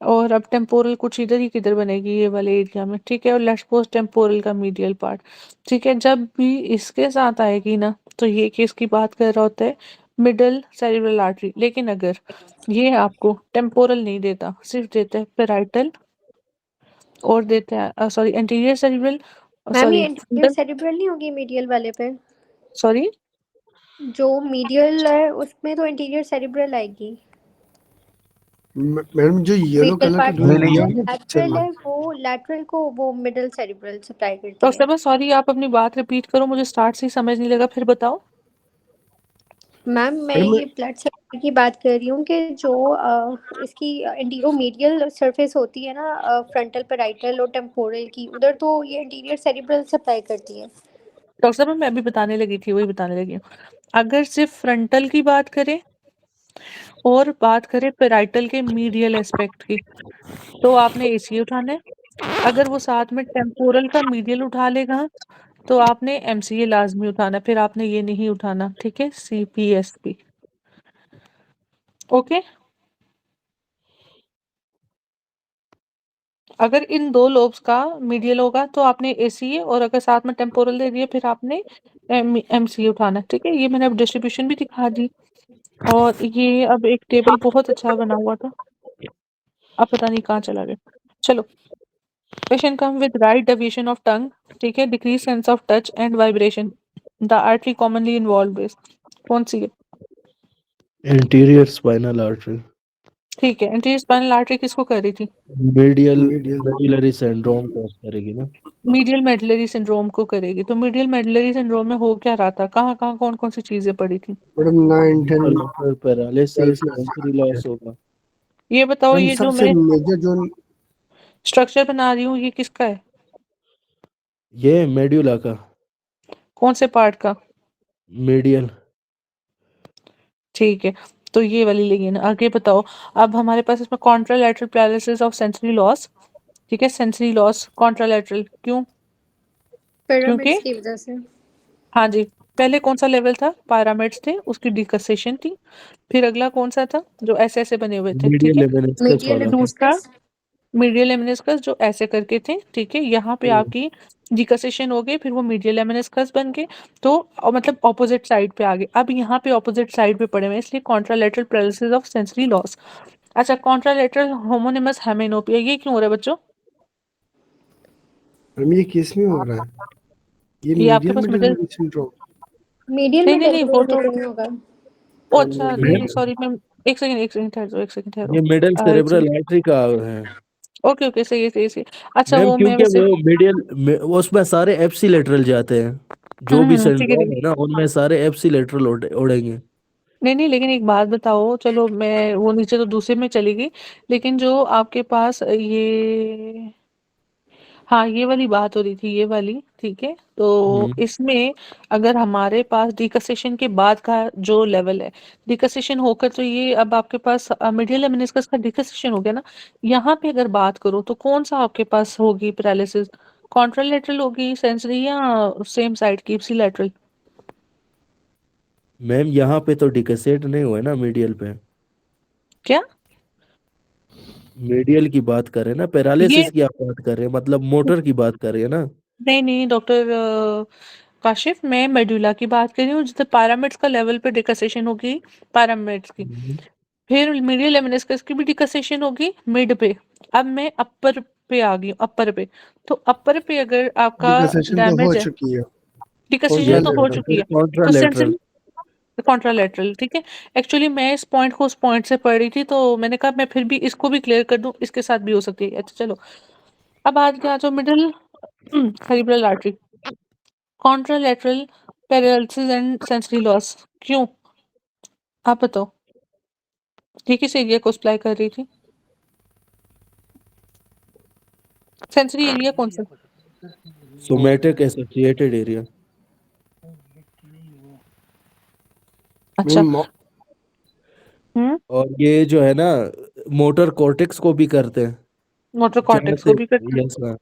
और अब टेम्पोरल कुछ इधर ही किधर बनेगी, ये वाले एरिया में, ठीक है? और लेट्स सपोज टेम्पोरल का मीडियल पार्ट, ठीक है? जब भी इसके साथ आएगी ना, तो ये केस की बात कर रहा होता है मिडल सेरिब्रल आर्टरी। लेकिन अगर ये आपको टेम्पोरल नहीं देता, सिर्फ देता है पेराइटल और देता है सॉरी एंटीरियर सेरिब्रल मैम ये सॉरी एंटीरियर सेरिब्रल नहीं होगी मीडियल वाले पे? सॉरी जो मीडियल है उसमें तो एंटीरियर सेरिब्रल आएगी। मैडम जो येलो मीडियल कलर का पार्ट जो जो लिया है ना पिक्चर लैटरल में, है वो लैटरल को वो मिडल सेरिब्रल सप्लाई करती डॉक्टर है। साहब सॉरी आप अपनी बात रिपीट करो, मुझे स्टार्ट से ही समझ नहीं लगा, फिर बताओ। मैम मैं मैडम ये ब्लड सेल की बात कर रही हूँ कि जो इसकी एंटीरो मीडियल सरफेस होती है ना फ्रंटल पैराइटल और टेम्पोरल की, उधर तो ये एंटीरियर सेरिब्रल सप्लाई करती है। डॉक्टर साहब मैं अभी बताने लगी थी, वही बताने लगी हूँ। अगर सिर्फ फ्रंटल की बात करें और बात करें पेराइटल के मीडियल एस्पेक्ट की, तो आपने एसी उठाना है। अगर वो साथ में टेम्पोरल का मीडियल उठा लेगा तो आपने एमसीए लाजमी उठाना है, फिर आपने ये नहीं उठाना, ठीक है, सीपीएसपी। ओके, अगर इन दो लोब्स का मीडियल होगा तो आपने एसीए, और अगर साथ में टेम्पोरल दे दिए फिर आपने एमसीए उठाना है, ठीक है। ये मैंने अब डिस्ट्रीब्यूशन भी दिखा दी, और ये अब एक टेबल बहुत अच्छा बना हुआ था, अब पता नहीं कहाँ चला गया। चलो, patient come with right deviation of tongue, ठीक है, decrease sense of touch and vibration, the artery commonly involve is, कौन सी है? Anterior spinal artery. ठीक है, एंटीरियर स्पाइनल आर्टरी किसको कर रही थी? Medial medial medullary syndrome cause करेगी ना। मीडियल मेडलरी सिंड्रोम को करेगी। तो मीडियल मेडलरी सिंड्रोम में हो क्या रहा था, कहाँ कहाँ कौन कौन सी चीजें पड़ी थी? मैडम 9, 10, पैरालिसिस, 12 सेंसरी लॉस होगा। ये बताओ, मैम ये जो सबसे मैं मेजर जो स्ट्रक्चर बना रही हूँ ये किसका है, ये मेड्यूला का, कौन से पार्ट का? मीडियल। ठीक है, तो ये वाली लेंगे ना। आगे बताओ, अब हमारे पास इसमें contralateral paralysis of sensory loss, ठीक है, सेंसरी लॉस कॉन्ट्रालैटरल, क्यों? क्योंकि पिरामिड्स की वजह से। हाँ जी, पहले कौन सा लेवल था? पिरामिड्स थे, उसकी डिकसेशन थी। फिर अगला कौन सा था? जो ऐसे ऐसे बने हुए थे, ठीक मीडियल है। लेमेनिस्कस मीडियल वाला। दूसरा लेमेनिस्कस। मीडियल लेमिनिस्कस जो ऐसे करके थे, ठीक है, यहाँ पे आपकी डिकसेशन हो गई, फिर वो मीडियल लेमिनिस्कस बन गए, तो मतलब ऑपोजिट साइड पे आ गए। अब यहाँ पे ऑपोजिट साइड पे पड़े हुए हैं, इसलिए contralateral paralysis of sensory loss. अच्छा, कॉन्ट्रालैटरल होमोनिमस हेमेनोपिया, ये क्यों हो रहा है बच्चों? मैम ये किस में हो रहा है? ये ये आपके मीडियल पास मिडिल, मेडुलरी सिंड्रोम। मीडियल नहीं में नहीं नहीं, वो टेम्पोरल तो में नहीं होगा। ओ अच्छा, नहीं नहीं, मैम सॉरी मैम, एक सेकंड ठहर जाओ, एक सेकंड ये ठहरो। मिडल जी, सेरेब्रल आर्टरी का है। ओके ओके, सही है सही है सही है। अच्छा, मैम वो मैं क्योंकि वैसे वो मीडियल उसमें सारे एप्सिलेटरल जाते हैं, जो भी ठीक है सिंड्रोम ठीक है है। ना उनमें सारे एप्सिलेटरल उड़ेंगे। नहीं नहीं, लेकिन एक बात बताओ, चलो मैं वो नीचे तो दूसरे में चली गई, लेकिन जो आपके पास ये, हाँ ये वाली बात हो रही थी, ये वाली, ठीक है। तो इसमें अगर हमारे पास डिकसेशन के बाद का जो लेवल है, डिकसेशन होकर तो ये अब आपके पास मीडियल लेमिनिस्कस का डिकसेशन हो गया ना, यहाँ पे अगर बात करो तो कौन सा आपके पास होगी पैरालिसिस? कॉन्ट्रालेटरल होगी सेंसरी, या सेम साइड की इप्सिलेटरल? मैम यहाँ पे तो डिकसेट नहीं हुआ है ना मीडियल पे। क्या? मीडियल की बात कर रहे हैं ना, ये पैरालिसिस की आप बात कर रहे हैं, मतलब मोटर की बात कर रहे हैं ना। नहीं नहीं डॉक्टर काशिफ, मैं मेडुला की बात कर रही हूँ, जिससे पैरामिड्स का लेवल पे डिकसेशन होगी, पैरामिड्स की। फिर मीडियल लेमिनिस्कस की भी डिकसेशन होगी मिड पे। अब मैं अपर पे आ गई हूँ, अपर पे। तो अपर पे अगर आपका डिकसेशन तो हो डैमेज है, चुकी है डिकसेशन तो हो कॉन्ट्रालेटरल। चुकी है, तो कॉन्ट्रालेटरल। सेंसरी कॉन्ट्रालेटरल, ठीक है। एक्चुअली मैं इस पॉइंट को उस पॉइंट से पढ़ रही थी, तो मैंने कहा मैं फिर भी इसको भी क्लियर कर दूं, इसके साथ भी हो सकती है। अच्छा चलो, अब आज आ जाओ middle cerebral artery, contralateral paralysis and sensory loss, क्यों? आप बताओ, ये किस एरिया को सप्लाई कर रही थी? सेंसरी एरिया कौन सा? Somatic associated area. अच्छा। मैम हम्म, और ये जो है ना, मोटर कॉर्टेक्स को भी करते हैं। मोटर जहाँ कॉर्टेक्स से, को भी करते हैं। यस ना,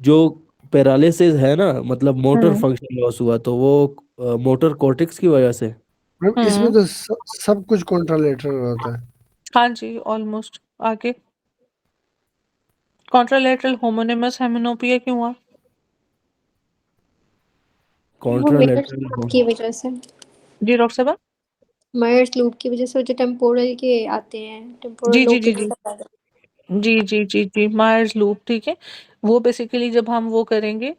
जो पैरालिसिस है ना, मतलब मोटर हम्म फंक्शन लॉस हुआ, तो वो मोटर कॉर्टेक्स की वजह से। मैम इसमें हम्म, तो सब कुछ कॉन्ट्रालेटरल होता है। हाँ जी, ऑलमोस्ट। आगे, कॉन्ट्रालेटरल होमोनिमस हेमिनोपिया क्यों हुआ? वो मेयर्स कॉन्ट्रालेटरल। लूप की वजह से। जी डॉक्टर साहब। मेयर्स लूप की वजह से जो टेम्पोरल के आते हैं, टेम्पोरल जी जी लोब जी के जी, साथ। जी, मायर्स लूप, ठीक है? वो बेसिकली जब हम वो करेंगे,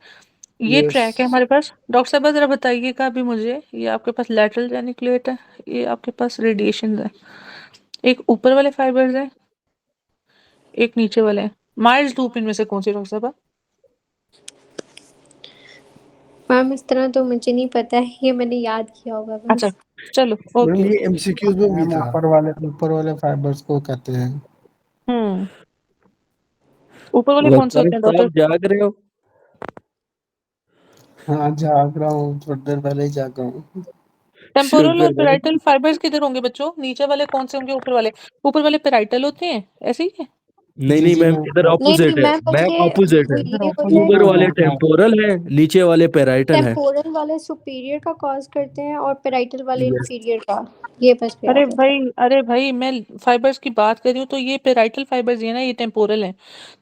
ये ट्रैक है यस हमारे पास। डॉक्टर साहब ज़रा बताइएगा अभी मुझे, ये आपके पास लैटरल जेनिकुलेट है, ये आपके पास रेडिएशंस है। एक ऊपर वाले फाइबर्स हैं, एक नीचे वाले हैं। मायर्स लूप इनमें से कौन-सी डॉक्टर साहब? मैम इस तरह तो मुझे नहीं पता है, ये मैंने याद किया होगा अच्छा, बस। चलो मैडम ओके। ये एमसीक्यूज में भी मैम था। ऊपर वाले फाइबर्स को कहते हैं। हुँ। ऊपर वाले कौन से लगता है होते हैं डॉक्टर? साहब जाग रहे हो। हाँ जाग रहा हूँ, थोड़ी देर पहले ही जागा हूँ। टेम्पोरल और शुक्र है। पैराइटल फाइबर्स किधर होंगे बच्चों? नीचे वाले कौन से होंगे, ऊपर वाले? ऊपर वाले पैराइटल होते हैं, ऐसे ही है? नहीं जी नहीं जी मैम, मैम, इधर नहीं ऑपोजिट है मैम, मैम, बल्कि ऑपोजिट वो है। ये ऑपोजिट होता है ऊपर है वाले मैम। टेम्पोरल है, नीचे वाले पैराइटल है। टेम्पोरल वाले सुपीरियर का कॉज करते हैं और पैराइटल वाले यस। इंफीरियर का। ये बस याद है। अरे भाई मैं फाइबर्स की बात कर रही हूँ, तो ये पैराइटल फाइबर्स ये ना, ये टेम्पोरल हैं।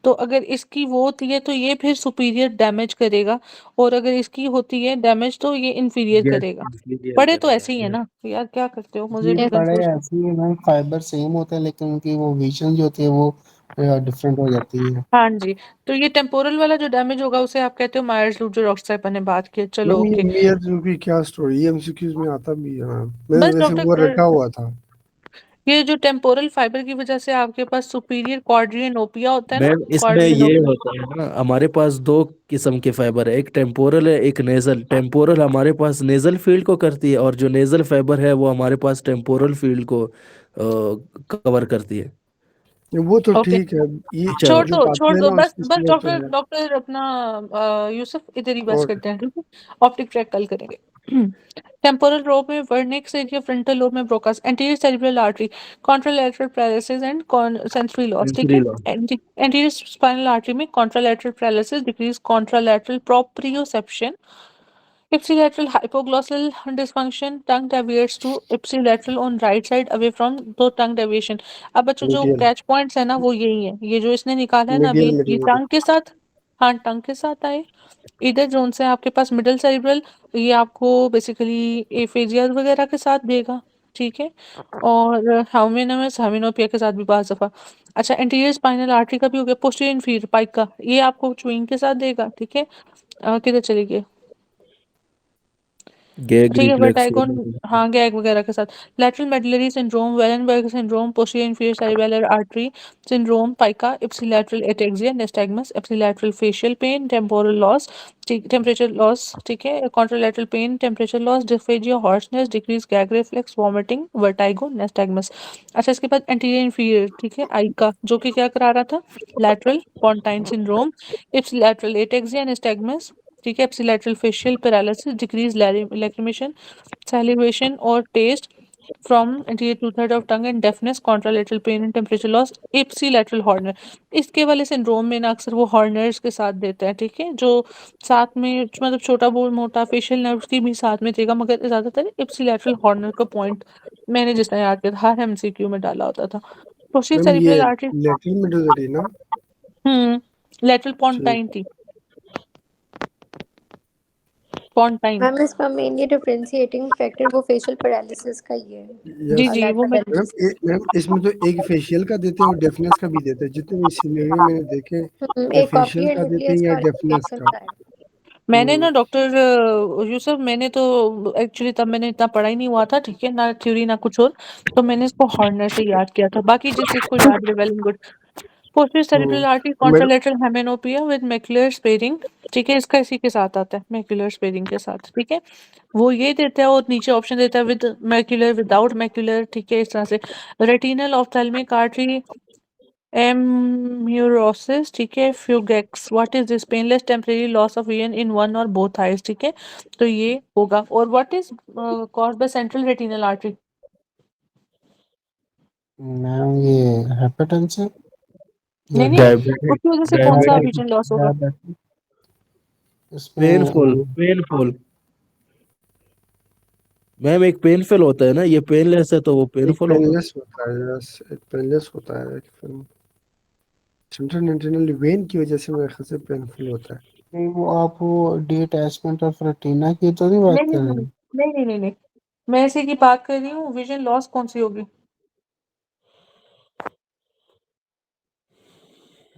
तो अगर इसकी वो होती है तो ये फिर सुपीरियर डैमेज करेगा, और अगर इसकी होती है डैमेज तो ये इंफीरियर यस, करेगा। क्लियर पढ़े तो करेगा। ऐसे ही है यस। ना यार, क्या करते हो, मुझे ये भी पढ़े कंफ्यूज। ऐसे ही मैम, फाइबर सेम होते हैं लेकिन उनकी वो विजन जो होती है वो डिफरेंट हो जाती है। हाँ जी, तो ये टेम्पोरल वाला जो डैमेज होगा उसे आप कहते हो मायर्स लूप, जो डॉक्टर साहब ने बात की। चलो मैम ये ओके। मेयर जो की क्या स्टोरी, ये एमसीक्यूज में आता भी है मैम, मैंने बस वैसे वो रखा हुआ था। ये जो टेम्पोरल फाइबर की वजह से आपके पास सुपीरियर क्वाड्रियनोपिया होता है ना, मैम इसमें ये क्वाड्रियनोपिया। होता है ना, हमारे पास दो किस्म के फाइबर है, एक टेम्पोरल है एक नेजल। टेम्पोरल हमारे पास नेजल फील्ड को करती है, और जो नेजल फाइबर है वो हमारे पास टेम्पोरल फील्ड को कवर करती है। वो तो ओके, ठीक है, ये चलो। जो छोड़ बातें है दो, ना बस उसकी बस क्लियर तो डॉक्टर है। डॉक्टर अपना यूसुफ इधर ही बस और करते हैं, ठीक है? ऑप्टिक ट्रैक कल करेंगे। टेम्पोरल लोब में वर्निक्स एरिया, फ्रंटल लोब में Broca's, anterior cerebral artery, contralateral paralysis and sensory loss, ठीक सेंसरी है? लॉ। एंटीरियर स्पाइनल आर्टरी में contralateral paralysis, decrease contralateral proprioception, ipsilateral hypoglossal dysfunction, tongue deviates to ipsilateral on right side away from the tongue deviation। अब बच्चों जो medial catch points है ना वो यही है, ये जो इसने निकाला है ना अभी, मीडियल ये मीडियल टंग के साथ, हाँ टंग के साथ आए। इधर जोन से आपके पास मिडल सेरिब्रल, ये आपको बेसिकली एफेजिया वगैरह के साथ देगा, ठीक है? और हाउमेनस हामिनोपिया के साथ भी बाज दफा। अच्छा, एंटीरियर स्पाइनल आर्टरी का भी हो गया, पोस्टीरियर इंफीरियर पाइक का, ये आपको चुइंग के साथ देगा, ठीक है? किधर चली गई? गैग ठीक है, रिफ्लेक्स। वर्टाइगोन, हाँ गैग वगैरह के साथ। Lateral medullary syndrome, Wallenberg syndrome, posterior inferior cerebellar artery syndrome, PICA, ipsilateral ataxia, nystagmus, ipsilateral facial pain, temporal loss, ठीक, टेम्परेचर लॉस, ठीक है, contralateral pain, temperature loss, dysphagia, hoarseness, decrease gag reflex, vomiting, vertigo, nystagmus. अच्छा, इसके बाद anterior inferior, ठीक है, आइका, जो कि क्या करा रहा था, lateral pontine syndrome, ipsilateral ataxia, nystagmus, ठीक है, ipsilateral facial paralysis, decrease lacrimation, salivation और taste from anterior two-third of tongue and deafness, contralateral pain and temperature loss, ipsilateral horner। इसके वाले सिंड्रोम में ना अक्सर वो हॉर्नर्स के साथ देता है, ठीक है? जो साथ में मतलब छोटा बोल मोटा फेशियल नर्व्स की भी साथ में देगा, मगर ज्यादातर इप्सिलैटरल हॉर्नर का पॉइंट मैंने जिस तरह याद किया था, हर एमसीक्यू में डाला होता था। पोस्टीरियर मैम ये सेरिब्रल आर्टरी, लेटरल मेडुलरी ना। लेटरल ठीक पोंटाइन थी, पोंटाइन। मैम इसका मेनली डिफरेंशिएटिंग फैक्टर वो फेशियल पैरालिसिस का ही है, जी यस जी, वो मैं लैटरल मैडम, मैडम इसमें तो एक फेशियल का देते हैं और डेफनेस का भी देते हैं, जितने भी सिनेरियो मैंने देखे या एक फेशियल कॉक्लियर का देते हैं न्यूक्लियस या का और एक डेफनेस nasal का। का है। मैंने ना हम्म, डॉक्टर यूसुफ, मैंने तो एक्चुअली तब मैंने इतना पढ़ा ही नहीं हुआ था, ठीक है, ना थ्योरी ना कुछ और, तो मैंने इसको हॉर्नर से याद किया था। बाकी जिस जिसको याद है well and good. Posterior cerebral artery, madam contralateral hemianopia with macular sparing, ठीक है, इसका इसी के साथ आता है, मैक्युलर स्पेरिंग के साथ, ठीक है? वो ये देता है और नीचे ऑप्शन देता है विद मैक्युलर, विदाउट मैक्युलर, ठीक है, इस तरह से। रेटिनल ऑफ्थेल्मिक आर्टरी एम्यूरोसिस, ठीक है, fugax, what is this, painless temporary loss of vision in one or both eyes, ठीक है? तो ये होगा। और what is caused by central retinal artery? Ma'am ये हाइपरटेंशन या नहीं नहीं, डायबिटिक, उसकी वजह से कौन सा डायबिटिक, विजन लॉस होगा? डायबिटिक पेनफुल, इसमें पेनफुल। मैम एक पेनफुल होता है ना, ये पेनलेस है तो वो एक पेनफुल होगा। पेनलेस होता है, यस एक पेनलेस होता है, एक फिल्म सेंट्रल इंटरनल वेन की वजह से मेरे ख्याल से पेनफुल होता है। नहीं, वो आप वो डिटैचमेंट ऑफ रेटिना की तो नहीं बात नहीं नहीं कर रहे नहीं हैं? नहीं नहीं नहीं नहीं, मैं इसी की बात कर रही हूँ, विजन लॉस कौन सी होगी?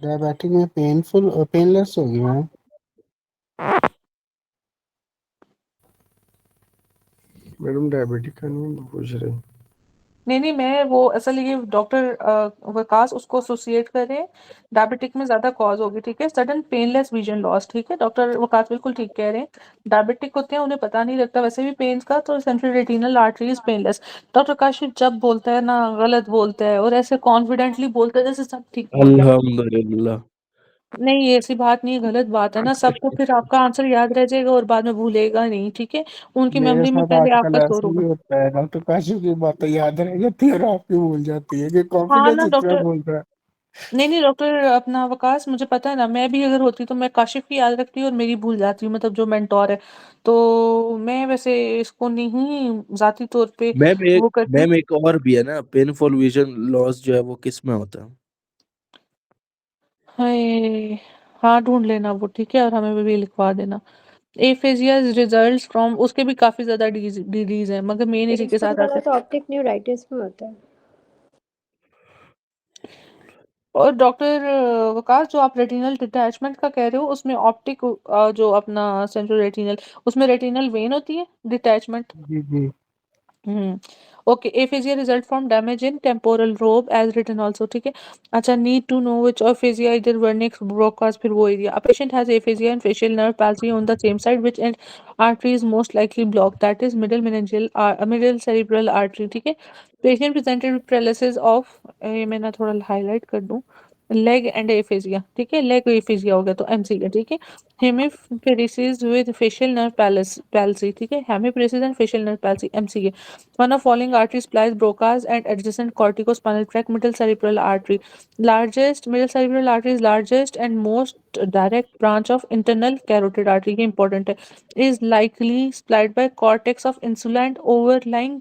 डायबिटिक में पेनफुल और पेनलेस होगी मैम। मैडम डायबिटिक का नहीं पूछ रहे। नहीं मैं वो असल ये डॉक्टर वकास उसको एसोसिएट कर रहे हैं, डायबिटिक में ज्यादा कॉज होगी, ठीक है, सडन पेनलेस विजन लॉस, ठीक है, डॉक्टर वकास बिल्कुल ठीक कह रहे हैं। डायबिटिक होते हैं उन्हें पता नहीं लगता वैसे भी पेन्स का, तो central retinal arteries painless. Doctor Kashif जब बोलता है ना गलत बोलता है और ऐसे कॉन्फिडेंटली बोलता है जैसे सब ठीक बोल रहा है। अल्हम्दुलिल्लाह। नहीं ऐसी बात नहीं है, गलत बात है ना, सबको फिर आपका आंसर याद रह जाएगा और बाद में भूलेगा नहीं, ठीक है, उनकी मेरे मेमोरी में साथ पहले आजकल आपका स्टोर ऐसे ही होगा। होता है, डॉक्टर काशिफ की बातें याद रह जाती है और आपकी भूल जाती है कि हाँ कॉन्फिडेंस ना इतना डॉक्टर, बोलता है। नहीं डॉक्टर अपना वकास मुझे पता है ना, मैं भी अगर होती तो मैं काशिफ की याद रखती और मेरी भूल जाती हूँ, मतलब जो मेंटोर है, तो मैं वैसे इसको नहीं जाती तौर पे वो करती हूँ। मैम एक और भी है ना, पेनफुल विजन लॉस जो है वो किस में होता है? हाय, हाँ ढूंढ लेना वो, ठीक है, और हमें भी लिखवा देना। एफेजिया रिजल्ट्स फ्रॉम, उसके भी काफी ज्यादा डिजीज है मगर मेन इसी के पेंसिल साथ आते वाला हैं। तो ऑप्टिक न्यूराइटिस में होता है। और डॉक्टर वकास जो आप रेटिनल डिटैचमेंट का कह रहे हो उसमें ऑप्टिक जो अपना सेंट्रल रेटिनल, उसमें रेटिनल वेन होती है डिटैचमेंट। जी जी। Okay, aphasia result from damage in temporal lobe as written also, ठीक है। अच्छा, need to know which aphasia either Wernicke's, Broca's, फिर वो area. A patient has aphasia and facial nerve palsy on the same side, which end artery is most likely blocked, that is middle meningeal, middle cerebral artery, ठीक है। Patient presented with paralysis of, ये मैं ना थोड़ा highlight कर दूं, leg and aphasia, ठीक है, लेग एफेजिया हो गया तो एमसी, ठीक है। Hemiparesis with facial nerve palsy, ठीक है, hemiparesis and facial nerve palsy MCA. One of following artery supplies Broca's and adjacent corticospinal tract, middle cerebral artery. Largest, middle cerebral artery is largest and most direct branch of internal carotid artery. ये important है. Is likely supplied by cortex of insula and overlying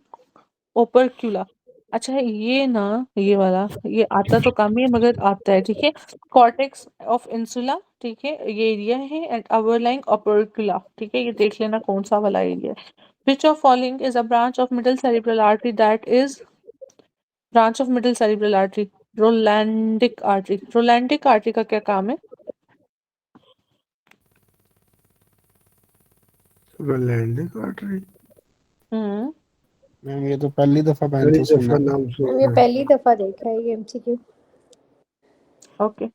opercula. अच्छा ये ना, ये वाला ये आता तो कम ही है मगर आता है, ठीक है। कॉर्टेक्स ऑफ इंसुला, ठीक है, ये एरिया है, एंड ओवरलाइंग ओपर्कुला, ठीक है, ये देख लेना कौन सा वाला एरिया है। Which of following is a branch of middle cerebral artery that is branch of middle cerebral artery? Rolandic artery. Rolandic artery का क्या काम है? रोलैंडिक आर्टरी, हम्म, मैम ये तो पहली दफा मैंने बड़ी तो सुना दफा है। नाम सुन हम ये रहे हैं। पहली दफा देखा है ये एमसीक्यू। ओके।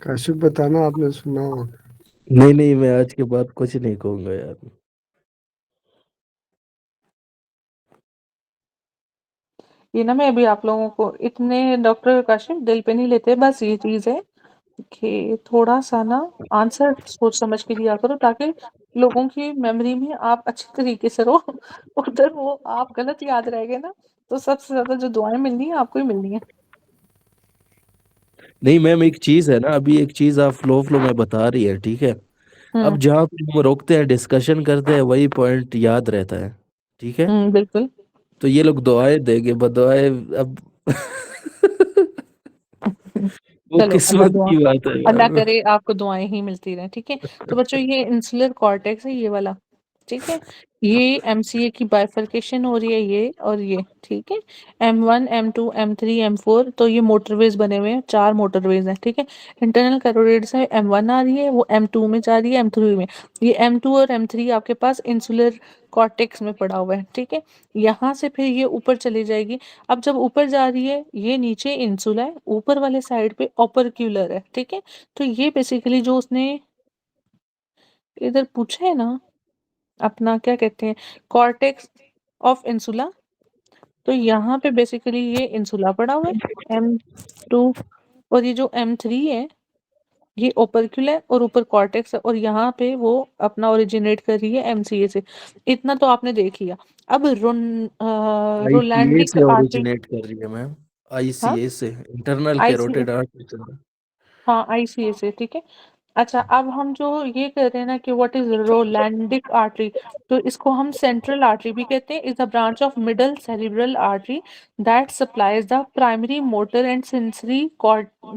काशिफ बताना आपने सुना हो। नहीं मैं आज के बाद कुछ नहीं कहूंगा यार। ये ना मैं अभी आप लोगों को इतने डॉक्टर काशिफ दिल पे नहीं लेते, बस ये चीज है कि थोड़ा सा ना आंसर सोच समझ के दिया करो ताकि लोगों की मेमोरी में आप अच्छे तरीके से रहो। उधर वो आप गलत याद रह गए ना, तो सबसे ज्यादा जो दुआएं मिलनी है आपको ही मिलनी है। नहीं मैम एक चीज है ना, अभी एक चीज आप फ्लो में बता रही है, ठीक है। अब हम्म जहाँ पे हम रोकते हैं डिस्कशन करते हैं वही पॉइंट याद रहता है, ठीक है। बिल्कुल। तो ये लोग दुआएं देंगे, बदुआएं अब वो चलो अल्लाह किस्मत दुआ, की बात है अल्लाह मैम। करे आपको दुआएं ही मिलती रहें, ठीक है। तो बच्चों ये इंसुलर कॉर्टेक्स है ये वाला, ठीक है, ये एमसीए की बाइफरकेशन हो रही है ये और ये, ठीक है। M1 M2 M3 M4, तो ये मोटरवेज बने हुए हैं, 4 मोटरवेज हैं, ठीक है। इंटरनल कैरोटिड से M1 आ रही है, वो M2 में जा रही है, M3 में। ये M2 और M3 आपके पास इंसुलर कॉर्टेक्स में पड़ा हुआ है, ठीक है। यहाँ से फिर ये ऊपर चली जाएगी। अब जब ऊपर जा रही है ये नीचे इंसुला है, ऊपर वाले साइड पे ओपर्क्यूलर है, ठीक है। तो ये बेसिकली जो उसने इधर पूछा है ना, अपना क्या कहते हैं, कॉर्टेक्स ऑफ इंसुला, तो यहाँ पे बेसिकली ये इंसुला पड़ा हुआ है M2, और ये जो M3 है ये ओपर्क्यूलर और ऊपर कॉर्टेक्स है, और यहाँ पे वो अपना ओरिजिनेट कर रही है एमसीए से। इतना तो आपने देख लिया। अब आईसीए रोलैंडिक से आर्टरी, ओरिजिनेट कर रही है मैम, हाँ आईसीए से, इंटरनल आईसीए, कैरोटिड आर्टरी। हाँ आईसीए से, ठीक है। अच्छा अब हम जो ये कह रहे हैं ना कि व्हाट इज रोलैंडिक आर्टरी, तो इसको हम सेंट्रल आर्टरी भी कहते हैं। Is a branch of middle cerebral artery that supplies the primary motor and sensory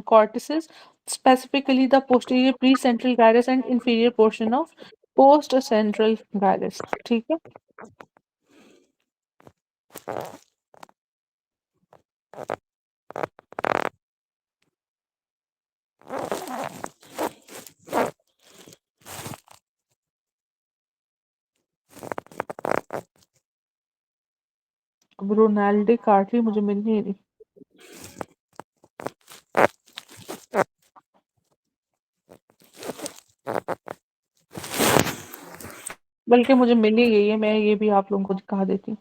cortices, specifically the posterior precentral gyrus and inferior portion of post central gyrus, ठीक है। अब Ronaldo की आर्टरी मुझे मिल नहीं रही। बल्कि मुझे मिल ही गई है, मैं ये भी आप लोगों को दिखा देती हूँ।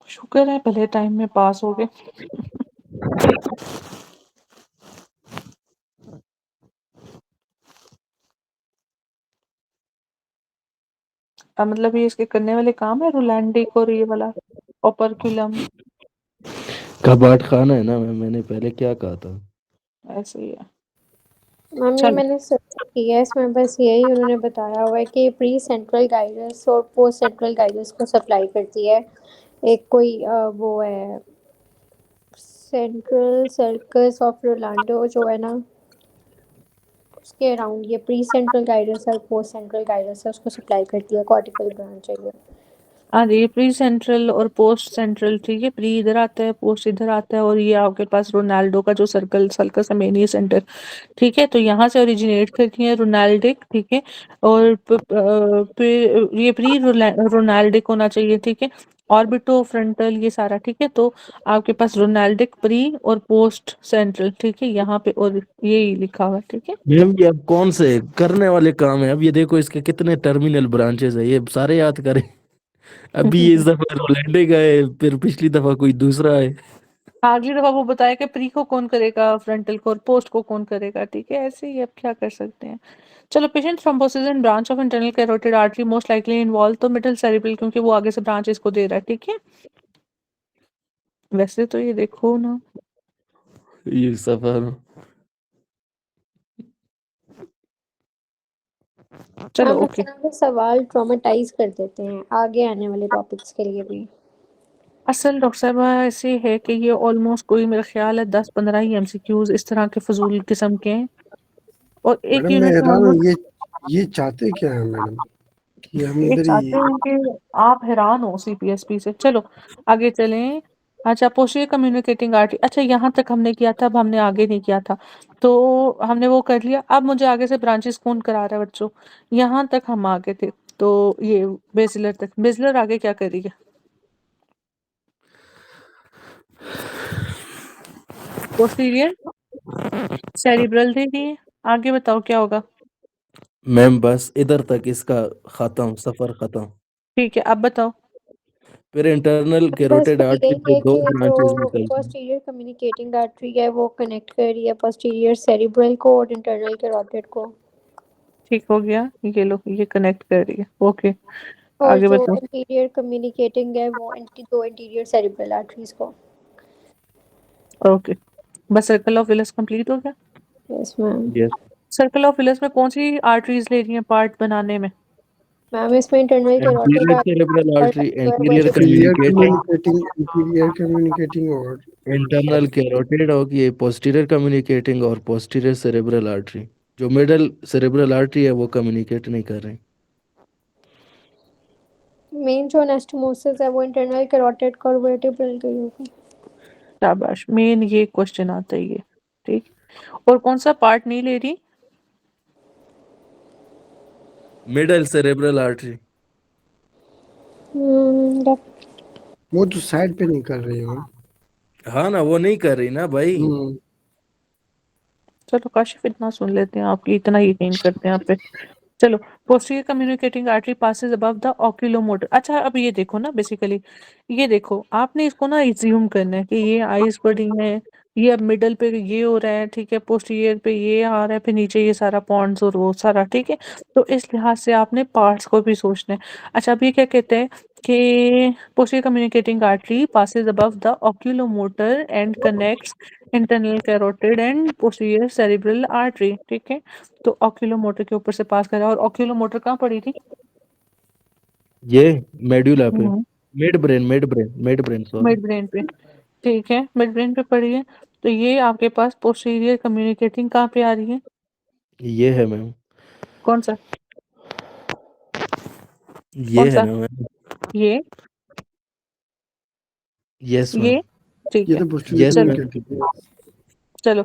शुक्र है पहले टाइम में पास हो गए। मतलब ये इसके करने वाले काम है रोलैंडिक और ये वाला ओपर्क्युलम कबाट खाना है ना मैम, मैंने पहले क्या कहा था। ऐसे ही है। मैम ये चलो मैंने सर्च किया है, इसमें बस यही उन्होंने बताया हुआ है कि प्री सेंट्रल गाइडस और पोस्ट सेंट्रल गाइडस को सप्लाई करती है। एक कोई वो है सेंट्रल सर्कस ऑफ रोलांडो जो है ना, उसके अराउंड ये प्री सेंट्रल गाइडस और पोस्ट सेंट्रल गाइडस है, उसको सप्लाई करती है, कॉर्टिकल ब्रांच है ये। हाँ ये प्री सेंट्रल और पोस्ट सेंट्रल, ठीक है। प्री इधर आता है, पोस्ट इधर आता है, और ये आपके पास रोनाल्डो का जो सर्कस है, मेन ये सेंटर, ठीक है। तो यहाँ से ओरिजिनेट करती है रोनाल्डिक, ठीक है। और ये प्री रोनाल्डिक होना चाहिए, ठीक है। ऑर्बिटो फ्रंटल ये सारा, ठीक है। तो आपके पास रोनाल्डिक प्री और पोस्ट सेंट्रल, ठीक है, यहाँ पे और यही लिखा हुआ है, ठीक है। मैम ये अब कौन से करने वाले काम है, अब ये देखो इसके कितने टर्मिनल ब्रांचेस है, ये सारे याद करें। अभी ये इस दफा रोलैंडे का है, फिर पिछली दफा कोई दूसरा है। अगली दफा वो बताया कि प्री को कौन करेगा, फ्रंटल को, और पोस्ट को कौन करेगा, ठीक है। ऐसे ही अब क्या कर सकते हैं। चलो, patient thrombosis in branch of internal carotid artery most likely involve, तो मिडल सेरिब्रल, क्योंकि वो आगे से ब्रांच इसको दे रहा है, ठीक है। वैसे तो ये देखो ना, ये सफर चलो मैम ओके। इतना सवाल ट्रॉमेटाइज कर देते हैं आगे आने वाले टॉपिक्स के लिए भी। असल डॉक्टर साहब ऐसे है कि ये ऑलमोस्ट कोई मेरा ख्याल है 10-15 ही एमसीक्यूज इस तरह के फजूल किस्म के हैं, और एक मैडम मैं यूनिट में हैरान हूँ, ऑलमोस्ट ये चाहते क्या है मैडम कि हम एक इधर चाहते ही। हैं कि आप हैरान हो सीपीएसपी से। चलो आगे चलें। अच्छा, पोस्टीरियर कम्युनिकेटिंग आर्टरी, अच्छा यहाँ तक हमने किया था, अब हमने आगे नहीं किया था, तो हमने वो कर लिया। अब मुझे आगे से ब्रांचेस कौन करा रहा है बच्चों, यहाँ तक हम आगे थे, तो ये बेसिलर तक। बेसिलर आगे क्या करेगी, पोस्टीरियर सेरिब्रल दे दिए, आगे बताओ क्या होगा। मैम बस इधर तक इसका खत्म, सफर खत्म। ठीक है, अब बताओ। फिर इंटरनल बस कैरोटिड फिर आर्टरी यही के है दो कि ब्रांचेस जो निकलती हैं। पोस्टीरियर कम्युनिकेटिंग आर्टरी है वो कनेक्ट कर रही है पोस्टीरियर सेरिब्रल को और इंटरनल कैरोटिड को, ठीक हो गया, ये लो, ये कनेक्ट कर रही है, ओके। और आगे जो बताओ। इंटीरियर कम्युनिकेटिंग है वो दो इंटीरियर सेरिब्रल आर्टरीज को। ओके, बस सर्कल ऑफ विलस कंप्लीट हो गया। Yes ma'am. Yes circle of villous में कौन सी आर्टरीज ले रही हैं पार्ट बनाने में। मैम इसमें internal carotid anterior cerebral artery, anterior communicating, interior communicating और इंटरनल कैरोटिड और ये पोस्टीरियर कम्युनिकेटिंग और पोस्टीरियर सेरेब्रल आर्टरी। जो मिडल सेरेब्रल आर्टरी है वो कम्युनिकेट नहीं कर रही। मेन जो एनास्टोमोसिस है वो इंटरनल कैरोटिड को और वर्टिब्रल की होगी। शाबाश, मेन ये क्वेश्चन आता है ये, ठीक। और कौन सा पार्ट नहीं ले रही, मिडल सेरेब्रल आर्टरी। वो तो साइड पे नहीं कर रही हो। हाँ ना, वो नहीं कर रही ना भाई। चलो काशिफ इतना सुन लेते हैं, आपकी इतना यकीन करते हैं आप पे। चलो, posterior communicating artery passes above the oculomotor. अच्छा अब ये देखो ना, बेसिकली ये देखो, आपने इसको ना एज्यूम करना है कि ये आइज बड़ी है, ये अब मिडल पे ये हो रहा है, ठीक है, पोस्टीरियर पे ये आ रहा है, फिर नीचे ये सारा पॉन्ड्स और वो सारा, ठीक है। तो इस लिहाज से आपने पार्ट्स को भी सोचना है। अच्छा अब ये क्या कहते हैं कि posterior communicating artery passes above the oculomotor and connects internal carotid and posterior cerebral artery, ठीक है। तो ऑक्यूलोमोटर के ऊपर से पास करा, और ऑक्यूलोमोटर कहाँ पड़ी थी, ये मेडुला पे, hmm, midbrain sorry. Midbrain पे, ठीक है, मिड ब्रेन पे पड़ी है। तो ये आपके पास पोस्टीरियर कम्युनिकेटिंग कहाँ पे आ रही है, ये है मैम, कौन सा, ये कौन है सा, ना मैम, ये यस ये मैम। ठीक ये है तो पोस्टीरियर Yes, चलो ma'am. कम्युनिकेटिंग है। चलो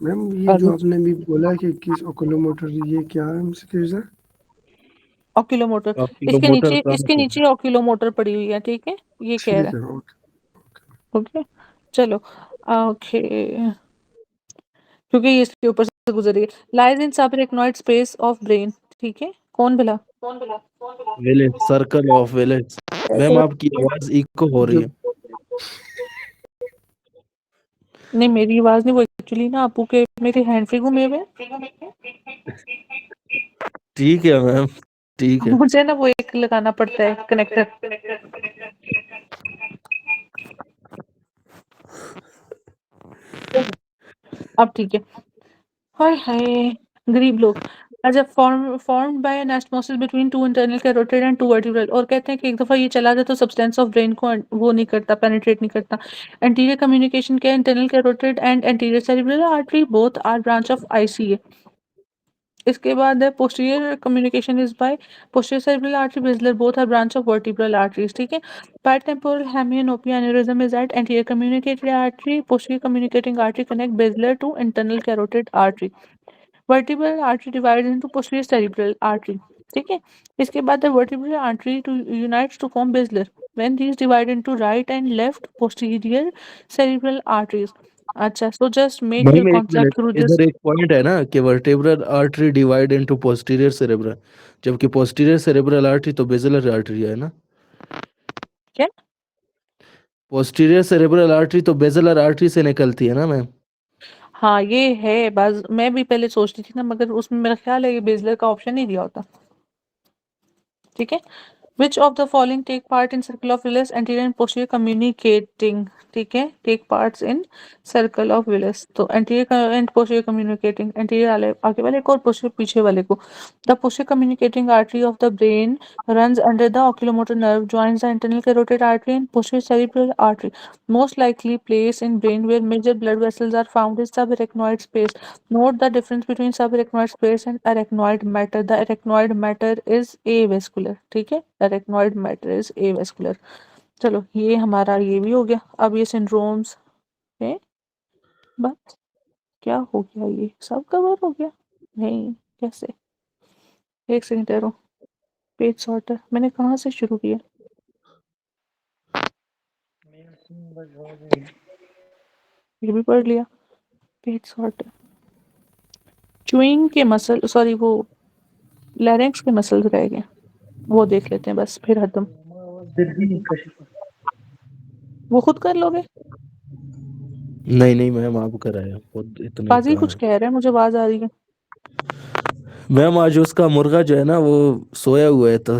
मैम ये और जो आपने भी बोला कि 21 ओकुलोमोटर, ये क्या है हमसे सर? ऑक्यूलोमोटर किलोमीटर कहाँ इसके पे? नीचे ऑक्यूलोमोटर पड़ी हुई है, ठीक है, ये कह ठीक रहा है, ओके। है। ओके चलो ओके, क्योंकि ये इसके ऊपर से गुजर रही है। Lies in सबरेक्नोइड space of brain, ठीक है, कौन भला? Village, circle of village. Ma'am आपकी आवाज इको हो रही जो है। नहीं मेरी आवाज नहीं, वो एक्चुअली ना आपू के मेरे हैंड फ्री घूमे हुए हैं। ठीक है मैम, ठीक है। मुझे ना वो एक लगाना पड़ता है कनेक्टर। अब ठीक है। हाय हाय गरीब लोग। अच्छा formed by an osmosis between two internal carotid and two vertebral, और कहते हैं कि एक दफा ये चला जाए तो सब्सटेंस ऑफ ब्रेन को वो नहीं करता, पेनिट्रेट नहीं करता। एंटीरियर कम्युनिकेशन के internal carotid and anterior cerebral artery both are branch of ICA. इसके बाद है posterior communication is by posterior cerebral artery basilar both are branch of vertebral arteries, ठीक है। Paratemporal hemianopia aneurysm is at anterior communicatory artery, posterior communicating artery connect basilar to internal carotid artery. Vertebral artery divide into posterior cerebral artery, ठीक है। इसके बाद the vertebral artery two unites two form basilar when these divide into right and left posterior cerebral arteries. अच्छा so just make your ma'am एक concept minute, through this. इधर एक point है ना कि vertebral artery divide into posterior cerebral, जबकि posterior cerebral artery तो basilar artery है ना। क्या? पोस्टीरियर सेरेब्रल आर्टरी तो बेसिलर आर्टरी से निकलती है ना मैम। हाँ ये है, बस मैं भी पहले सोचती थी ना, मगर उसमें मेरा ख्याल है कि बेजलर का ऑप्शन नहीं दिया होता, ठीक है। Which of the following take part in circle of Willis anterior and posterior communicating, ठीक है, take parts in circle of Willis। तो anterior and posterior communicating, anterior वाले आगे वाले को और posterior पीछे वाले को। The posterior communicating artery of the brain runs under the oculomotor nerve, joins the internal carotid artery and posterior cerebral artery. Most likely place in brain where major blood vessels are found is subarachnoid space. Note the difference between subarachnoid space and arachnoid matter. The arachnoid matter is avascular, ठीक है, arachnoid matter is avascular। चलो ये हमारा ये भी हो गया। अब ये सिंड्रोम्स है, बस क्या हो गया, ये सब कवर हो गया? नहीं, कैसे? एक सेकंड ठहरो, पेज सॉर्टर मैंने कहाँ से शुरू किया? ये भी पढ़ लिया, पेज सॉर्टर। च्यूइंग के मसल, सॉरी वो लैरिंक्स के मसल्स रह गए, वो देख लेते हैं बस, फिर खत्म। वो खुद कर लोगे? नहीं नहीं मैम, आप कराया खुद, इतने पाजी कहाँ कुछ कह रहा है, मुझे आवाज आ रही है। मैम आज उसका मुर्गा जो है ना वो सोया हुआ है तो